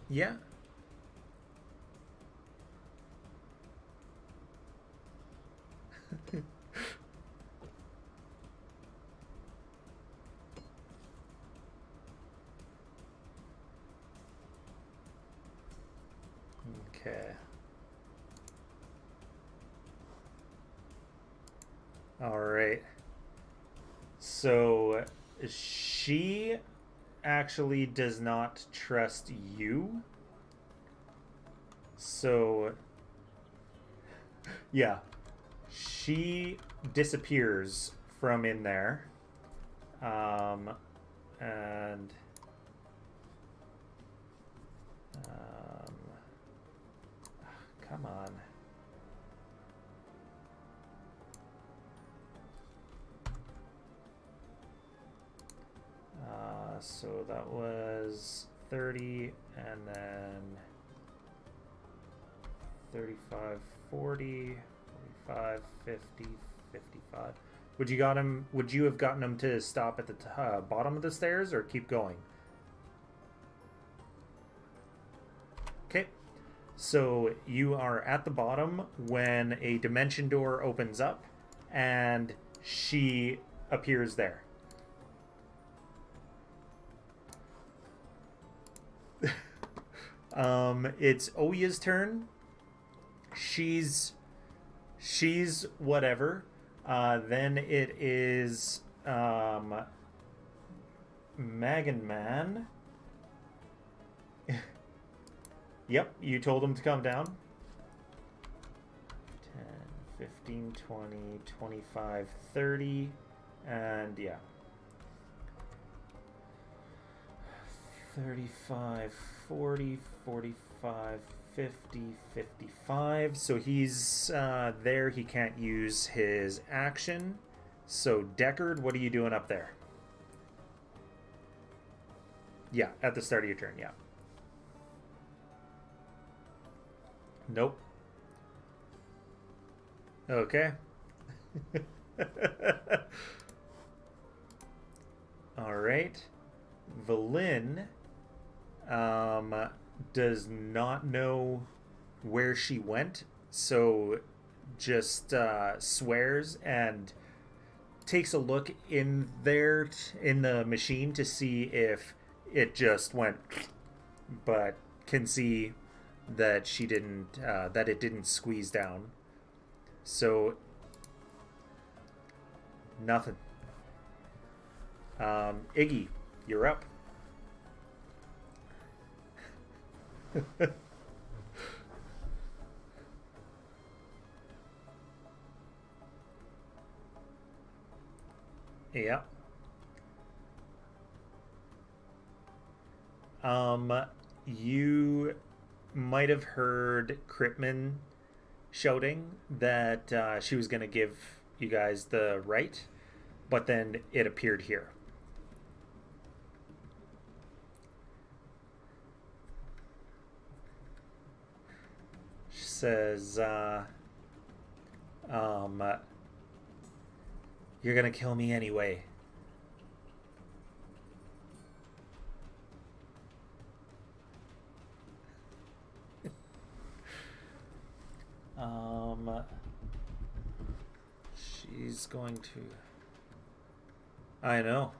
yeah. Okay. All right. So she actually does not trust you. So yeah, she disappears from in there. And come on. So that was 30, and then 35, 40, 45, 50, 55. Would you have gotten him to stop at the bottom of the stairs or keep going? Okay. So you are at the bottom when a dimension door opens up and she appears there. It's Oya's turn. She's whatever. Then it is Magan Man. Yep, you told him to come down. 10, 15, 20, 25, 30, and yeah. 35, 40, 45, 50, 55. So he's there. He can't use his action. So Deckard, what are you doing up there? Yeah, at the start of your turn, yeah. Nope. Okay. All right. Valin does not know where she went, so just swears and takes a look in there in the machine to see if it just went, but can see that she didn't, that it didn't squeeze down. So nothing. Iggy, you're up. Yeah. You might have heard Cripman shouting that she was going to give you guys the right, but then it appeared here. She says, you're going to kill me anyway. She's going to... I know.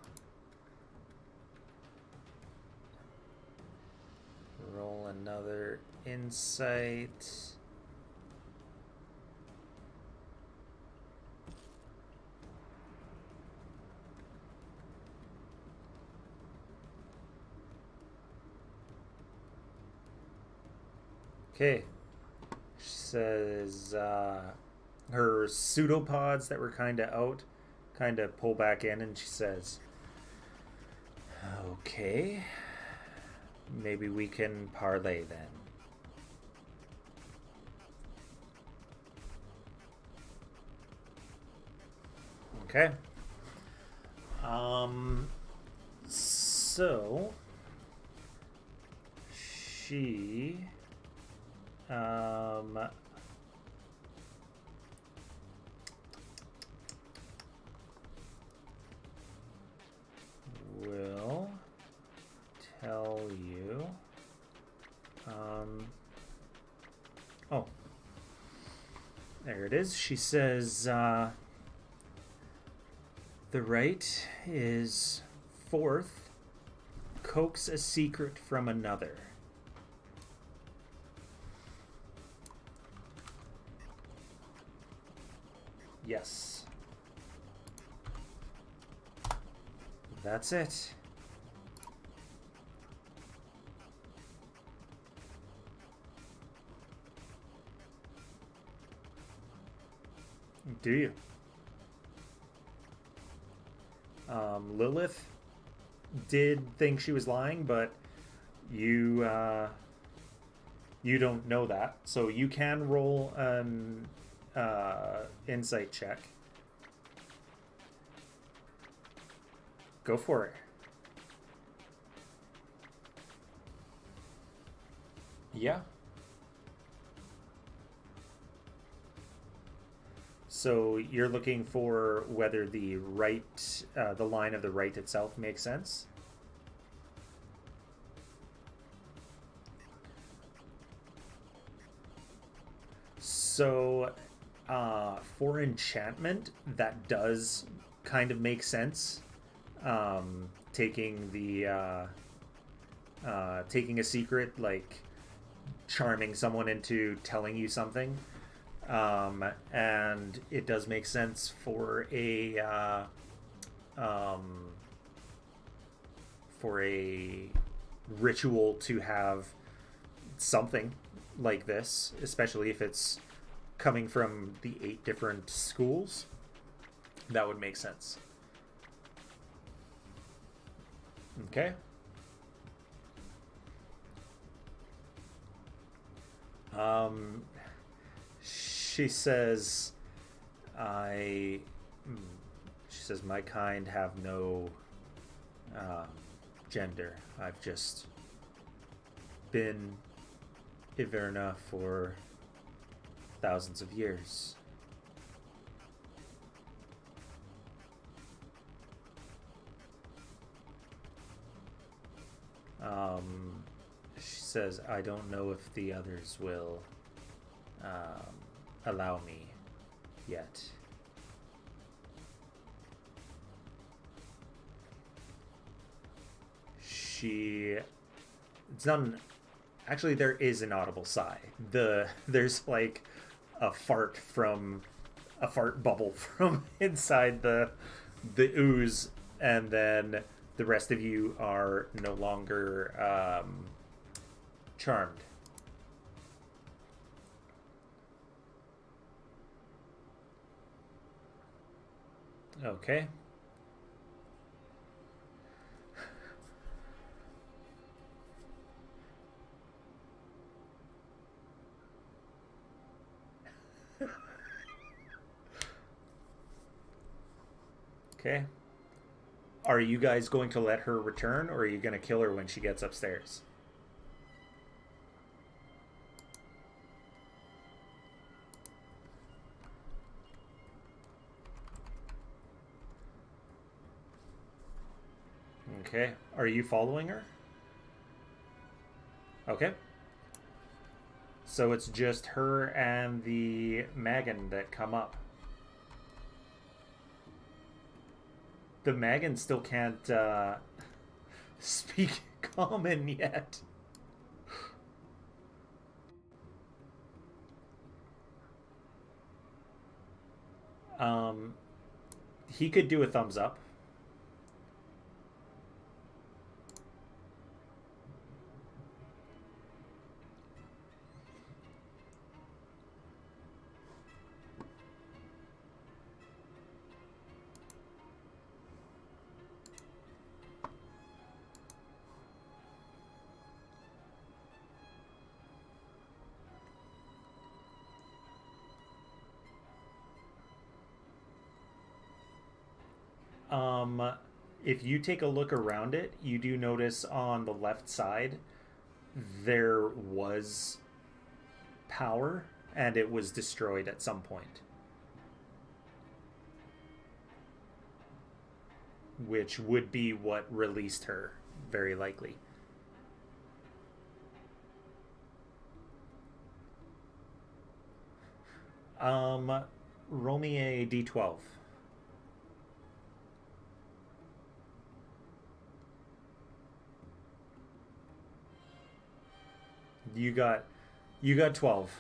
Roll another insight. Okay. She says her pseudopods that were kind of out kind of pull back in, and she says, okay, maybe we can parlay then. Okay. So she will tell you oh, there it is. She says the right is fourth, coax a secret from another. Yes. That's it. Do you? Lilith did think she was lying, but you don't know that, so you can roll an insight check. Go for it. Yeah. So you're looking for whether the right, the line of the right itself makes sense? So for enchantment, that does kind of make sense. Taking the taking a secret, like charming someone into telling you something, and it does make sense for a ritual to have something like this, especially if it's coming from the 8 different schools. That would make sense. Okay. She says, she says, my kind have no gender. I've just been Ythryn for thousands of years. She says, I don't know if the others will allow me yet. It's not an, actually, there is an audible sigh. There's like a fart bubble from inside the ooze, and then the rest of you are no longer charmed. Okay. Okay. Are you guys going to let her return, or are you going to kill her when she gets upstairs? Okay. Are you following her? Okay. So it's just her and the Magan that come up. The Magan still can't speak common yet. He could do a thumbs up. If you take a look around it, you do notice on the left side there was power, and it was destroyed at some point, which would be what released her, very likely. Roll me a d12. You got 12.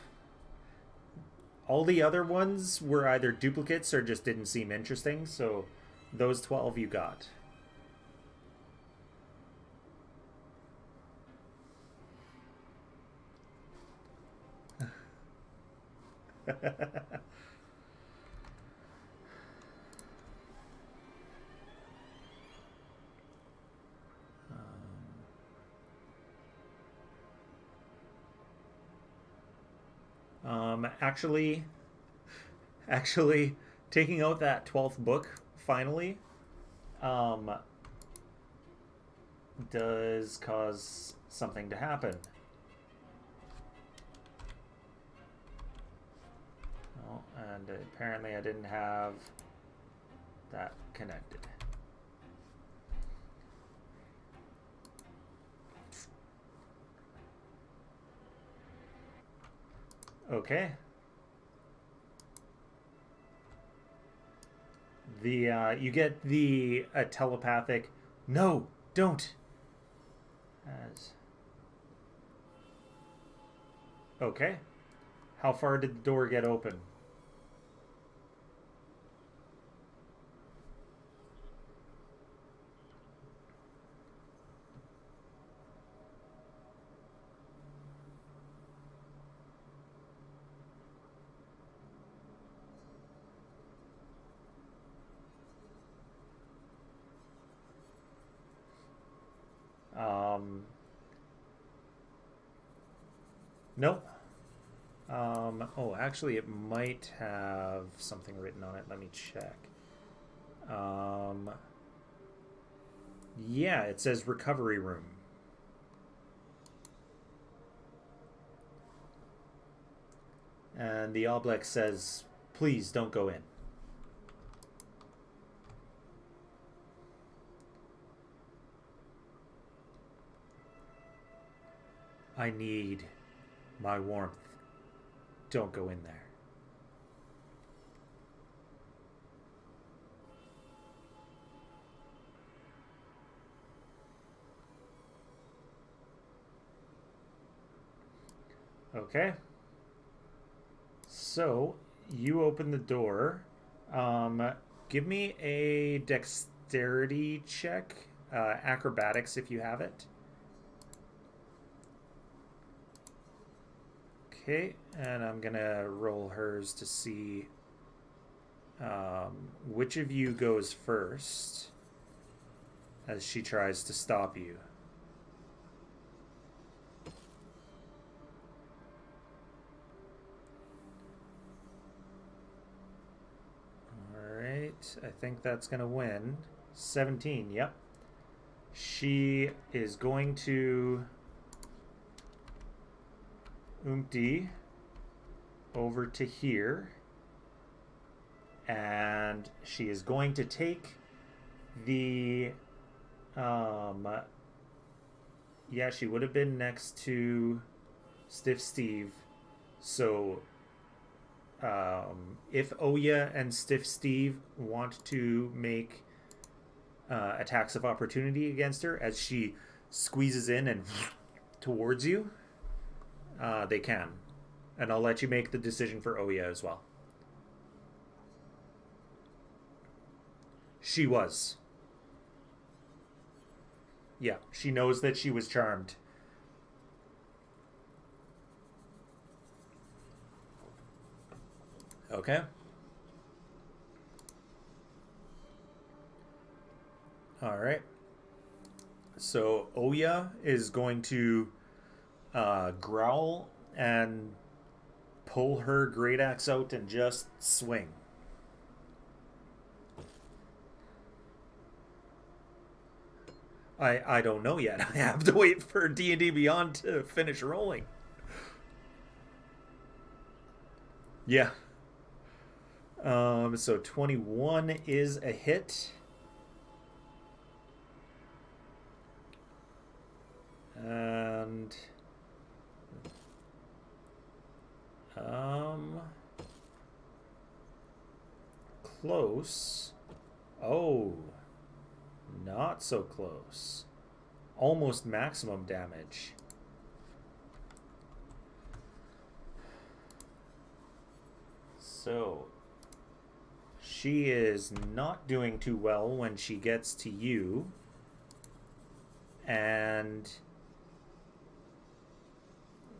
All the other ones were either duplicates or just didn't seem interesting, so those 12 you got. Actually, taking out that 12th book finally, does cause something to happen. Oh, and apparently I didn't have that connected. Okay. You get the telepathic, no, don't. As okay. How far did the door get open? Nope. Oh, actually, it might have something written on it. Let me check. Yeah, it says recovery room. And the Oblex says, please don't go in. I need my warmth. Don't go in there. Okay. So, you open the door. Give me a dexterity check. Acrobatics if you have it. Okay, and I'm gonna roll hers to see which of you goes first as she tries to stop you. Alright, I think that's gonna win. 17, yep. She is going to Oomty over to here, and she is going to take the yeah, she would have been next to Stiff Steve, so if Oya and Stiff Steve want to make attacks of opportunity against her as she squeezes in and towards you, they can. And I'll let you make the decision for Oya as well. She was. Yeah, she knows that she was charmed. Okay. All right. So Oya is going to growl and pull her great axe out and just swing. I don't know yet. I have to wait for D&D Beyond to finish rolling. Yeah. So 21 is a hit. And close. Oh, not so close. Almost maximum damage. So she is not doing too well when she gets to you. And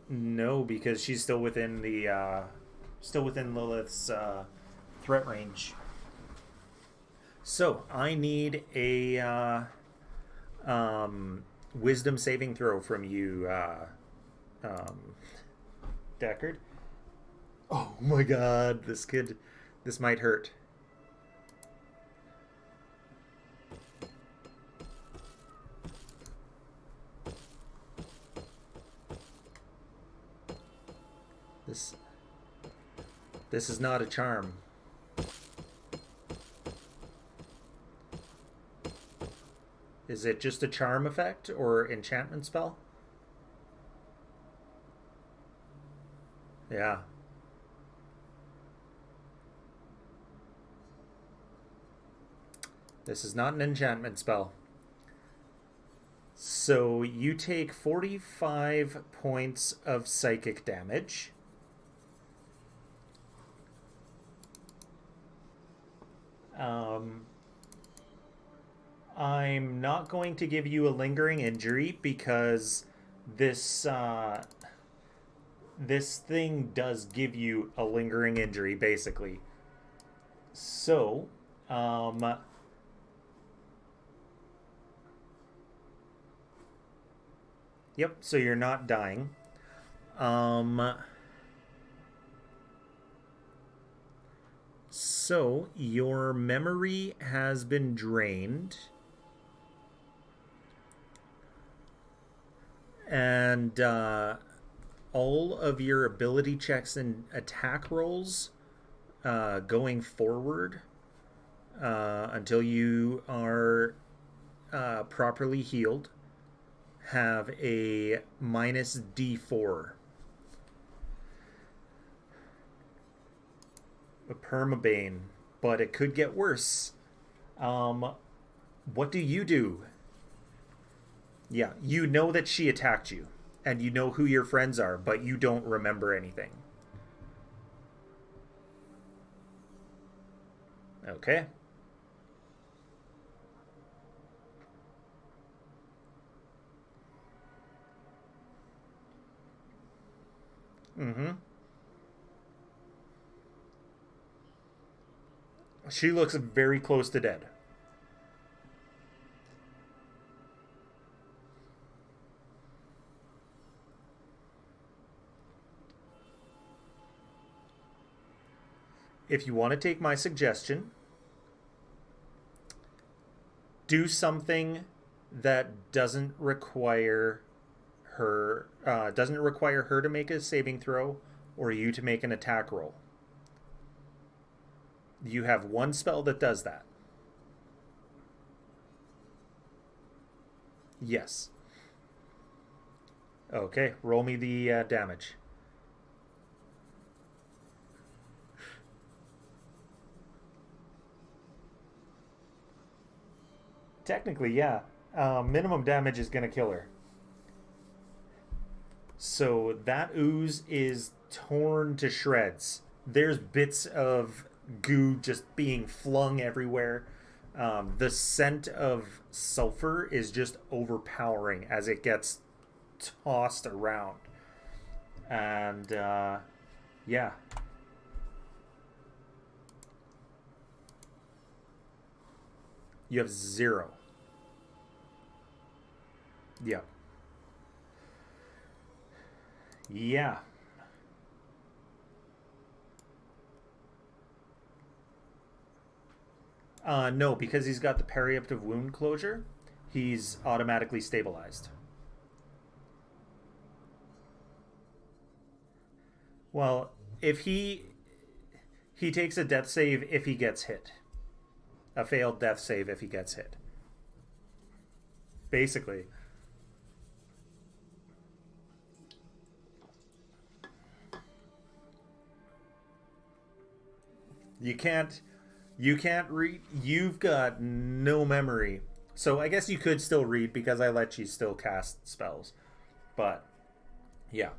no, because she's still within the Lilith's threat range. So I need a wisdom saving throw from you, Deckard. Oh my god, this might hurt. This is not a charm. Is it just a charm effect or enchantment spell? Yeah. This is not an enchantment spell. So you take 45 points of psychic damage. I'm not going to give you a lingering injury because this thing does give you a lingering injury, basically. So, yep, so you're not dying. So, your memory has been drained. And all of your ability checks and attack rolls going forward until you are properly healed have a minus D4. A permabane, but it could get worse. What do you do? Yeah, you know that she attacked you, and you know who your friends are, but you don't remember anything. Okay. Mm-hmm. She looks very close to dead. If you want to take my suggestion, do something that doesn't require her to make a saving throw or you to make an attack roll. You have one spell that does that. Yes. Okay, roll me the damage. Technically, yeah. Minimum damage is going to kill her. So that ooze is torn to shreds. There's bits of goo just being flung everywhere. The scent of sulfur is just overpowering as it gets tossed around. And, yeah. You have 0. Yeah. Yeah. No, because he's got the perioperative wound closure, he's automatically stabilized. Well, if he takes a death save if he gets hit. A failed death save if he gets hit. Basically. You can't read. You've got no memory. So I guess you could still read because I let you still cast spells. But yeah.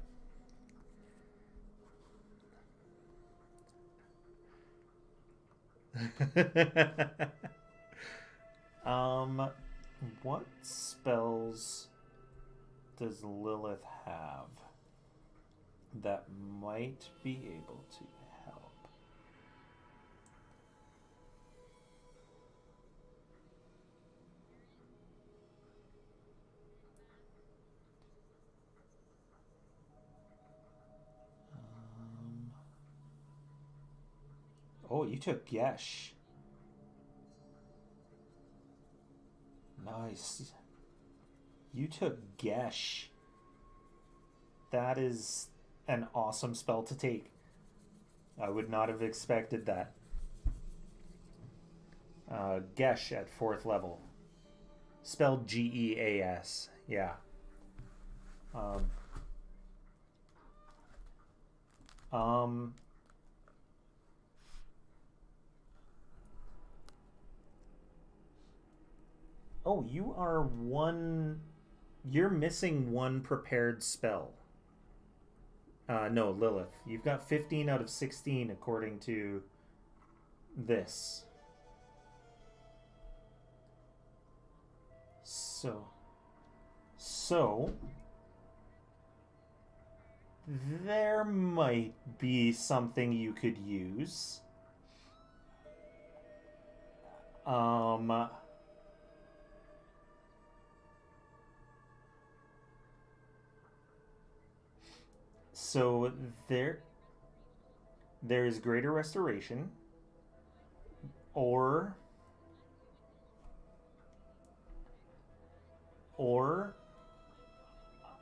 um what spells does Lilith have that might be able to help? Oh, you took Gesh. Nice. You took Gesh. That is an awesome spell to take. I would not have expected that. Gesh at 4th level. Spelled Geas. Yeah. Um, um, oh, you are one. You're missing one prepared spell. No, Lilith. You've got 15 out of 16 according to this. So there might be something you could use. So there is greater restoration, or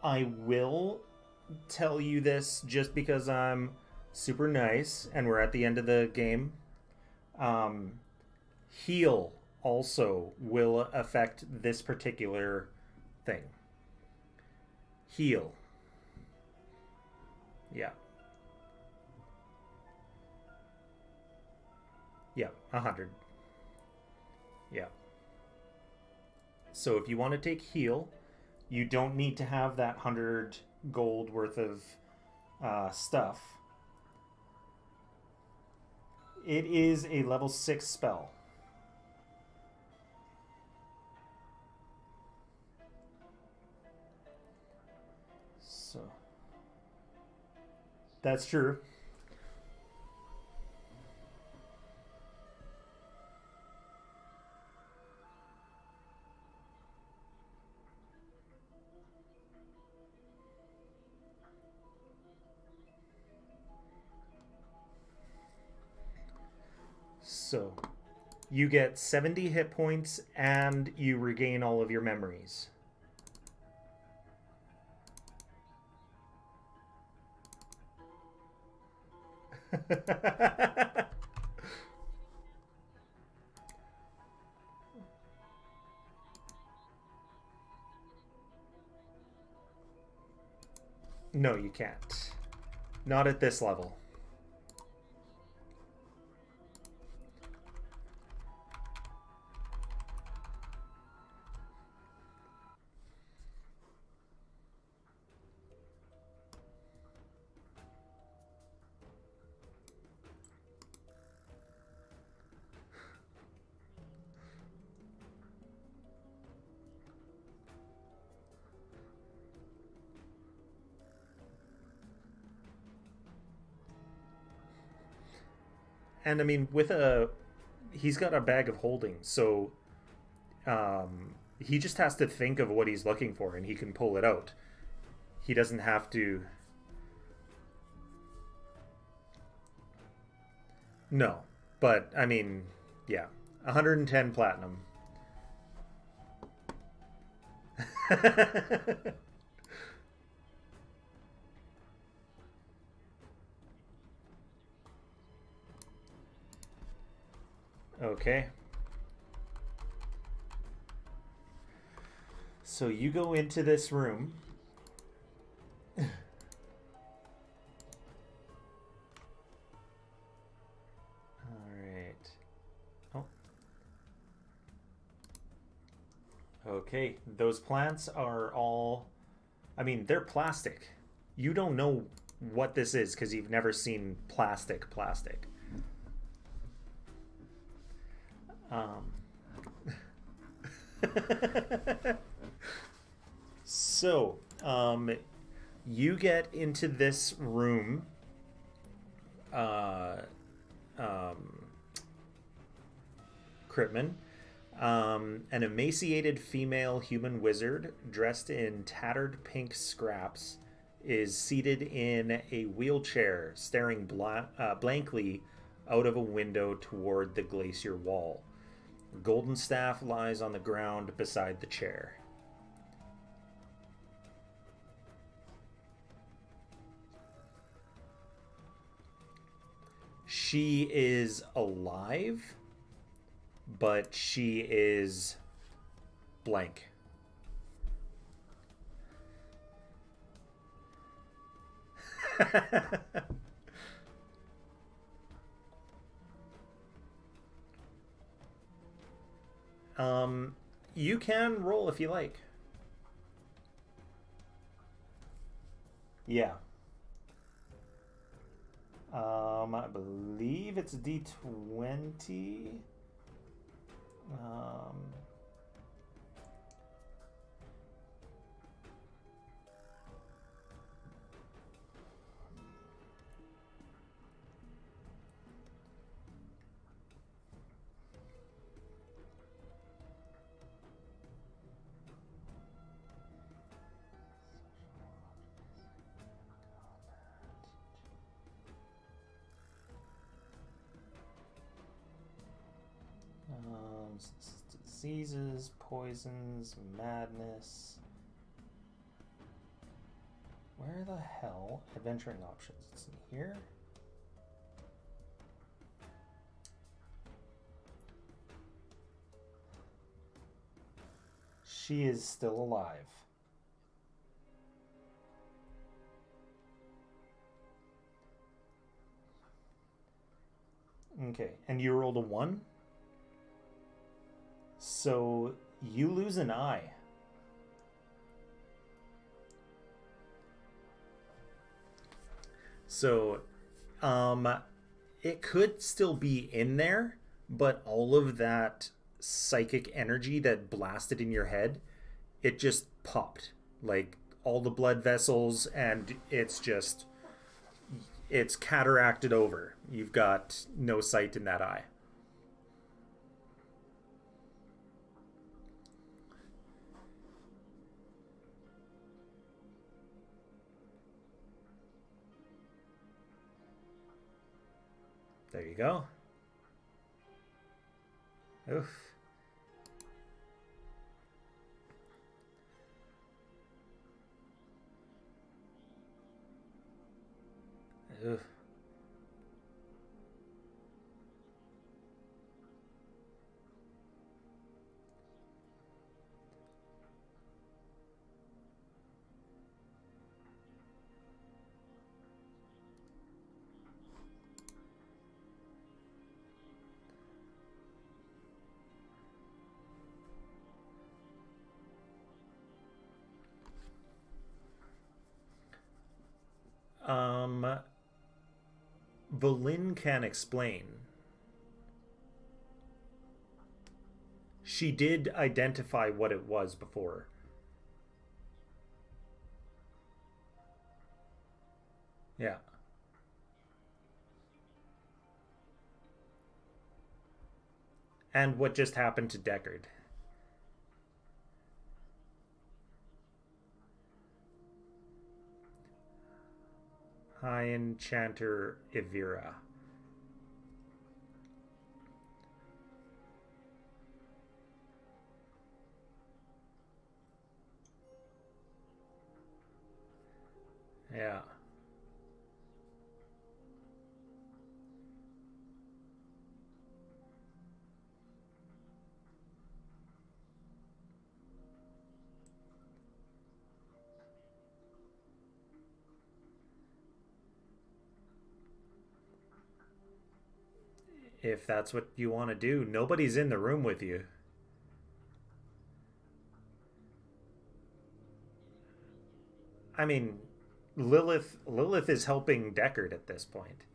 I will tell you this just because I'm super nice and we're at the end of the game. Heal also will affect this particular thing. Heal. Yeah. Yeah, 100. Yeah. So if you want to take heal, You don't need to have that 100 gold worth of stuff. It is a level 6 spell. So that's true. So you get 70 hit points and you regain all of your memories. No, you can't. Not at this level. And I mean, he's got a bag of holding, so he just has to think of what he's looking for, and he can pull it out. He doesn't have to. No, but I mean, yeah, 110 platinum. Okay. So you go into this room. All right. Oh. Okay, those plants are all, I mean, they're plastic. You don't know what this is because you've never seen plastic. Um, so, you get into this room. Critman. An emaciated female human wizard dressed in tattered pink scraps is seated in a wheelchair, staring blankly out of a window toward the glacier wall. A golden staff lies on the ground beside the chair. She is alive, but she is blank. You can roll if you like. Yeah. I believe it's D20. Diseases, poisons, madness. Where the hell? Adventuring options. It's in here. She is still alive. Okay, and you rolled a 1? So you lose an eye. So, um, it could still be in there, but all of that psychic energy that blasted in your head, it just popped. Like all the blood vessels, and it's cataracted over. You've got no sight in that eye. There you go. Oof. Oof. Um, Valin can explain. She did identify what it was before. Yeah. And what just happened to Deckard? High Enchanter Ivira. Yeah. If that's what you want to do, nobody's in the room with you. I mean, Lilith is helping Deckard at this point.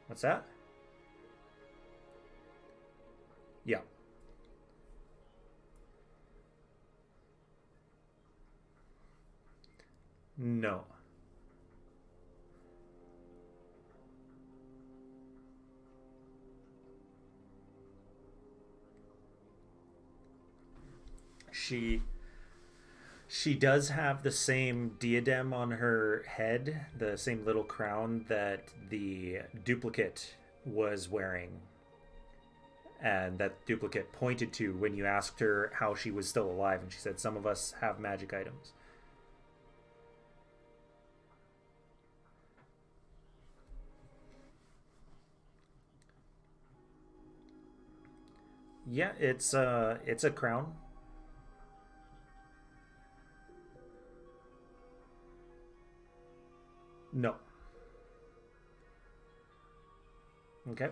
What's that? Yeah. No. She she does have the same diadem on her head, the same little crown that the duplicate was wearing, and that duplicate pointed to when you asked her how she was still alive, and she said, "Some of us have magic items." Yeah, it's a crown. No. Okay.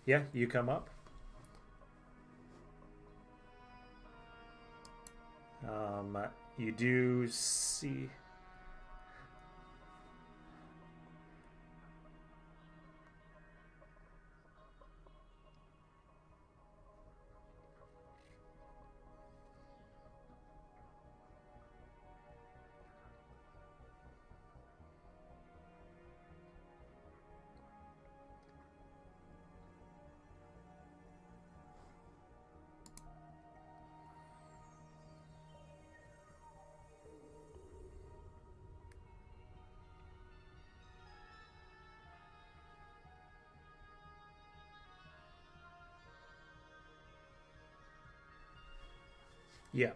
Yeah, you come up. Um, you do see. Yeah.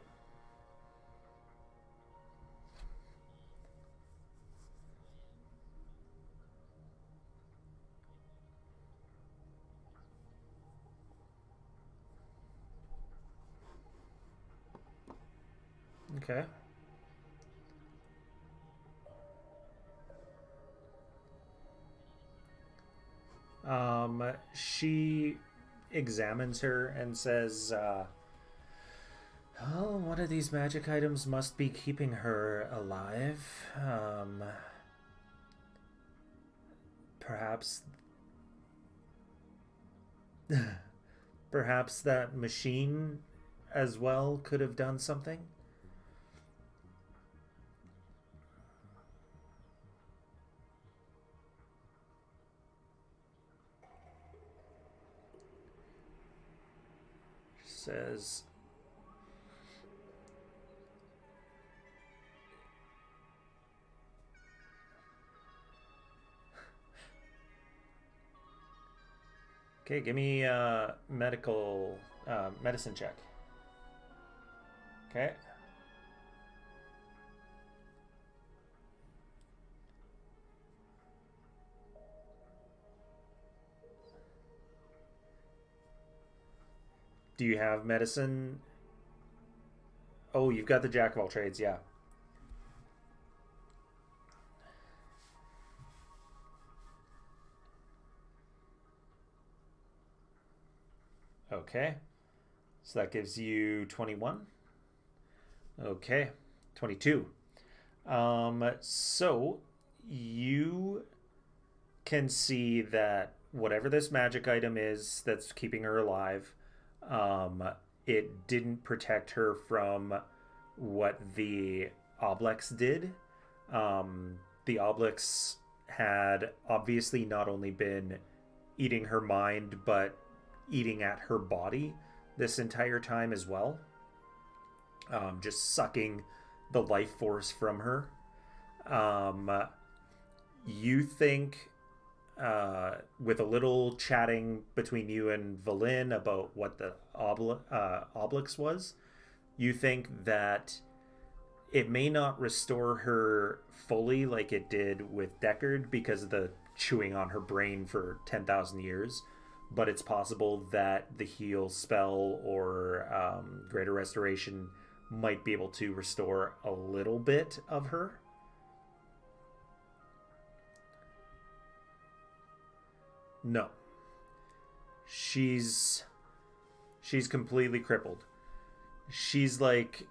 Okay. She examines her and says, Oh, one of these magic items must be keeping her alive. Perhaps perhaps that machine as well could have done something. Says okay, give me a medicine check. Okay. Do you have medicine? Oh, you've got the jack of all trades, yeah. Okay. So that gives you 21. Okay. 22. So you can see that whatever this magic item is that's keeping her alive, um, it didn't protect her from what the Oblex did. The Oblex had obviously not only been eating her mind, but eating at her body this entire time as well. Just sucking the life force from her. Um, you think, with a little chatting between you and Valin about what the Obelix was, you think that it may not restore her fully like it did with Deckard because of the chewing on her brain for 10,000 years, but it's possible that the heal spell or greater restoration might be able to restore a little bit of her. No. She's completely crippled. She's like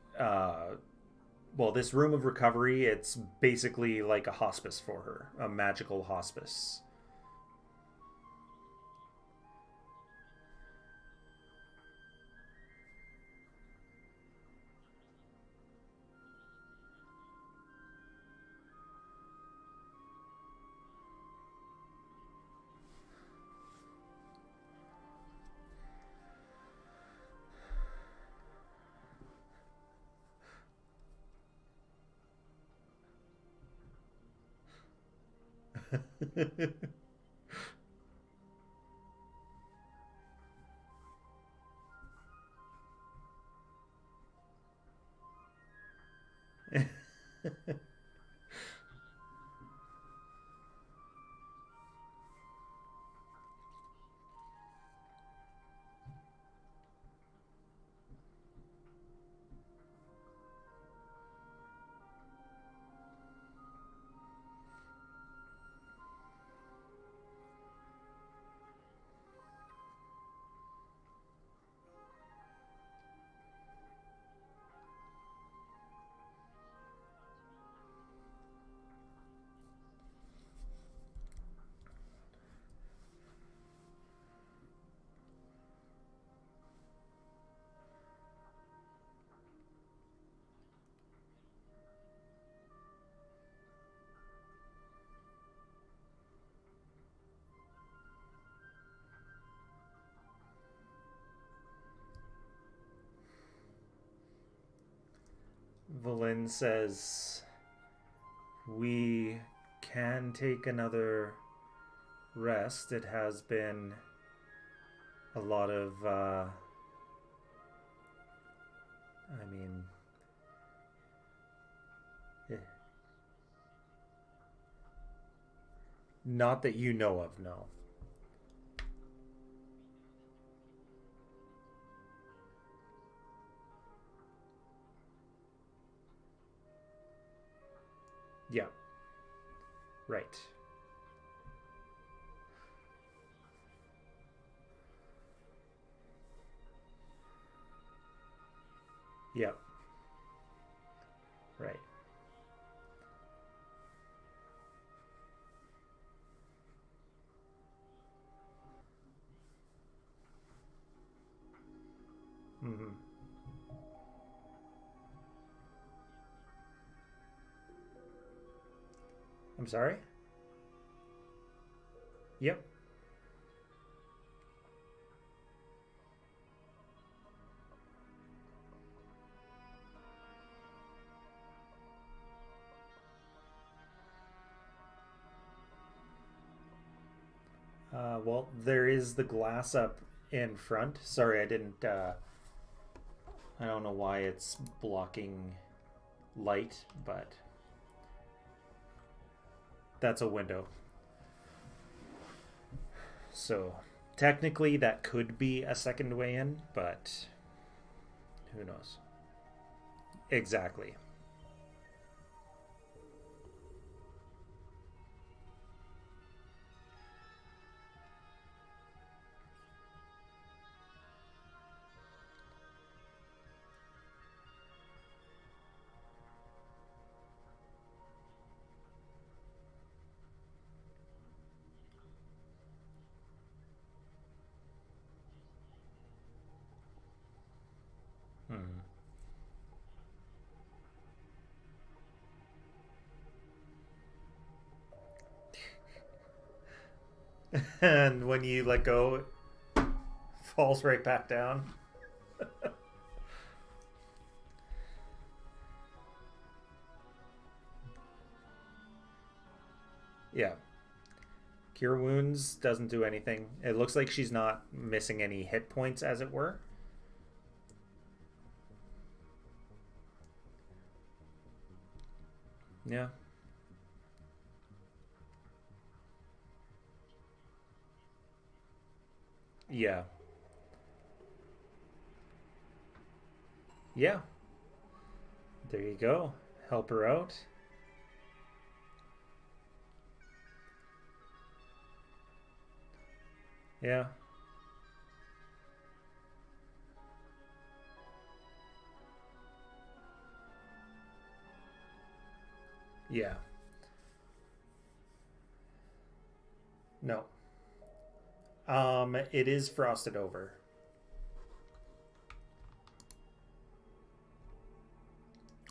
well, this room of recovery, it's basically like a hospice for her, a magical hospice. Valin says, we can take another rest. It has been a lot of, I mean, not that you know of, no. Yeah. Right. Yep. Right. Mm-hmm. I'm sorry? Yep. Well, there is the glass up in front. Sorry, I didn't. I don't know why it's blocking light, but that's a window. So technically, that could be a second way in, but who knows? Exactly. Hmm. And when you let go, it falls right back down. Yeah. Cure wounds doesn't do anything. It looks like she's not missing any hit points, as it were. Yeah. Yeah. Yeah. There you go. Help her out. Yeah. Yeah. No. It is frosted over.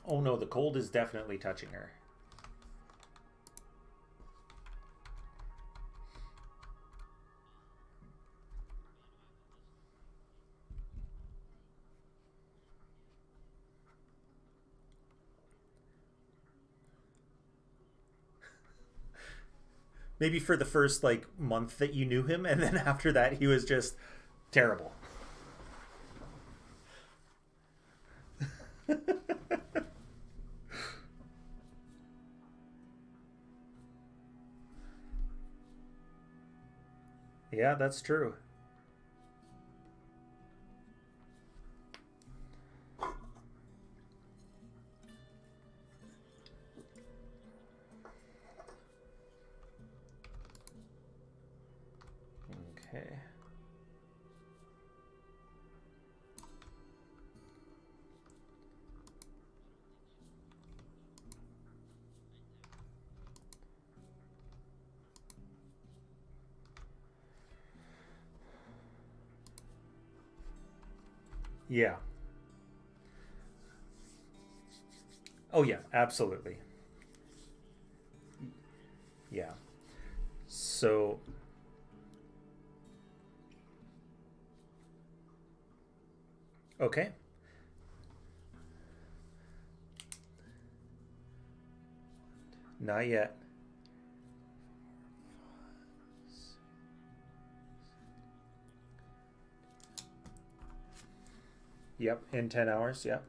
Oh no, the cold is definitely touching her. Maybe for the first like month that you knew him, and then after that he was just terrible. Yeah, that's true. Okay. Yeah. Oh yeah, absolutely. Yeah. So okay. Not yet. Yep, in 10 hours. Yep.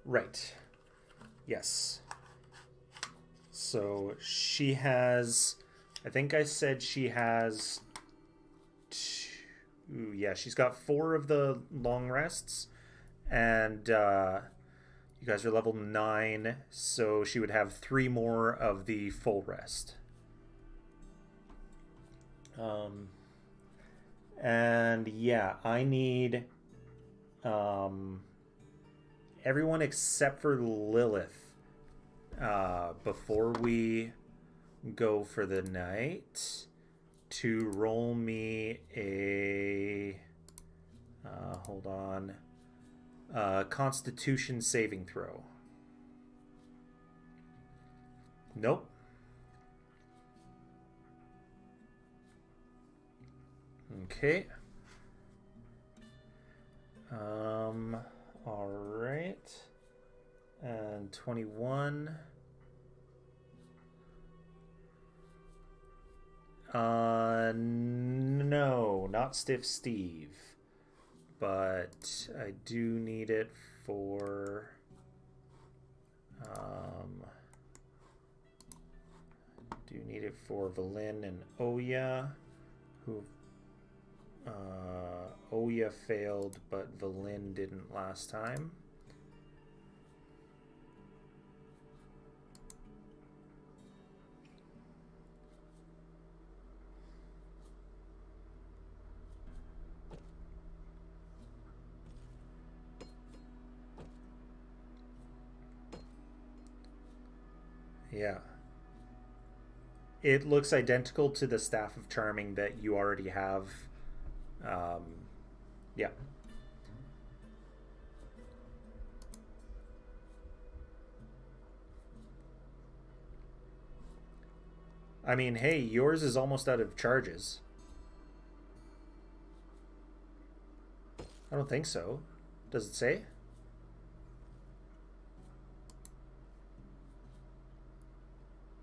Right. Yes. So she has, I think I said she has two, yeah, she's got 4 of the long rests, and you guys are level 9, so she would have 3 more of the full rest. Um, And yeah, I need everyone except for Lilith before we go for the night to roll me a hold on, Constitution saving throw. Nope. Okay. All right. And 21. No, not Stiff Steve. But I do need it for Valin and Oya, who Oya failed, but Valin didn't last time. Yeah. It looks identical to the Staff of Charming that you already have. Yeah. I mean, hey, yours is almost out of charges. I don't think so. Does it say?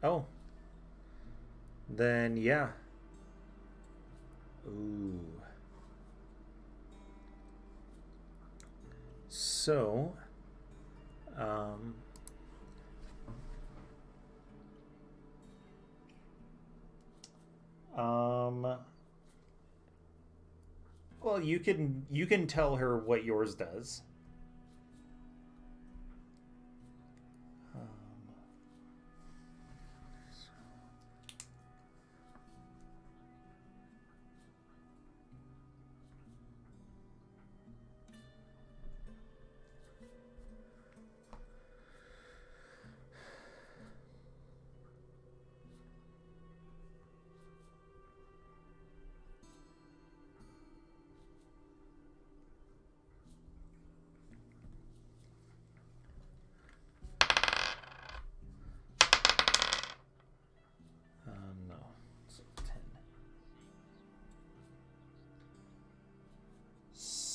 Oh. Then, yeah. Ooh. So, well, you can tell her what yours does.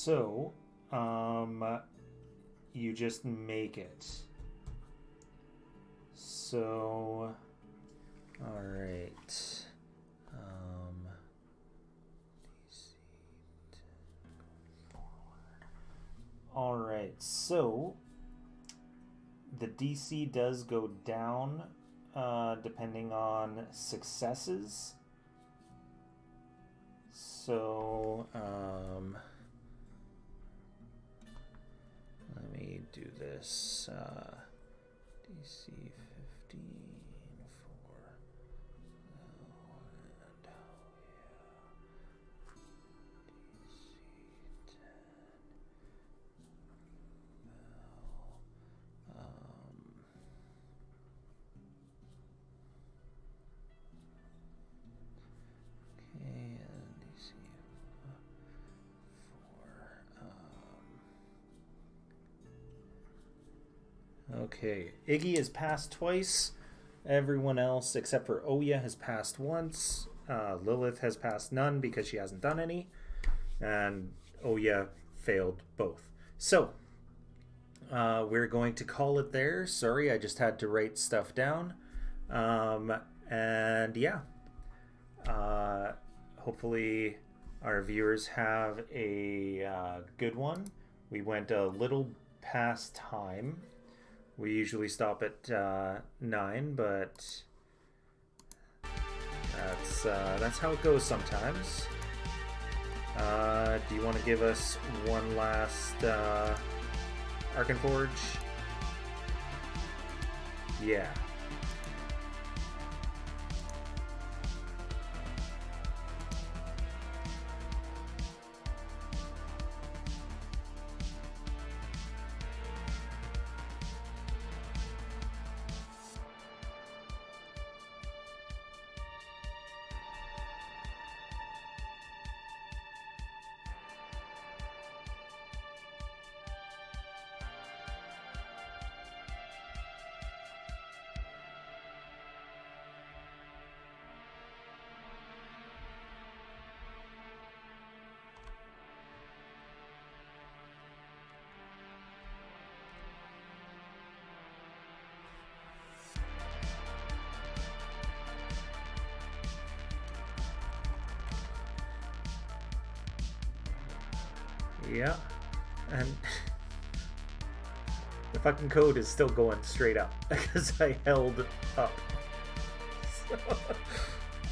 So, you just make it. So, all right. All right. So, the DC does go down depending on successes. So, let me do this. DC 15 for DC 10. Okay, and DC 4. Okay, Iggy has passed twice. Everyone else except for Oya has passed once. Lilith has passed none because she hasn't done any. And Oya failed both. So, we're going to call it there. Sorry, I just had to write stuff down. And yeah. Hopefully our viewers have a good one. We went a little past time. We usually stop at 9, but that's how it goes sometimes. Do you want to give us one last Arkenforge? Yeah. Yeah, and the fucking code is still going straight up because I held up. So,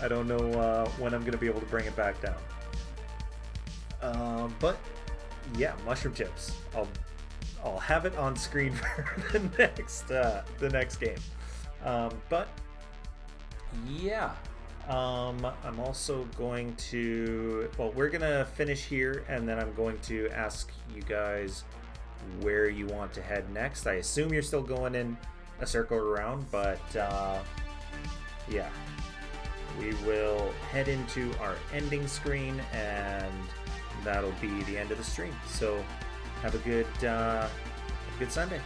I don't know when I'm going to be able to bring it back down. But yeah, mushroom chips. I'll have it on screen for the next game. But yeah, I'm also going to. Well, we're gonna finish here, and then I'm going to ask you guys where you want to head next. I assume you're still going in a circle around, but yeah, we will head into our ending screen, and that'll be the end of the stream. So have a good Sunday.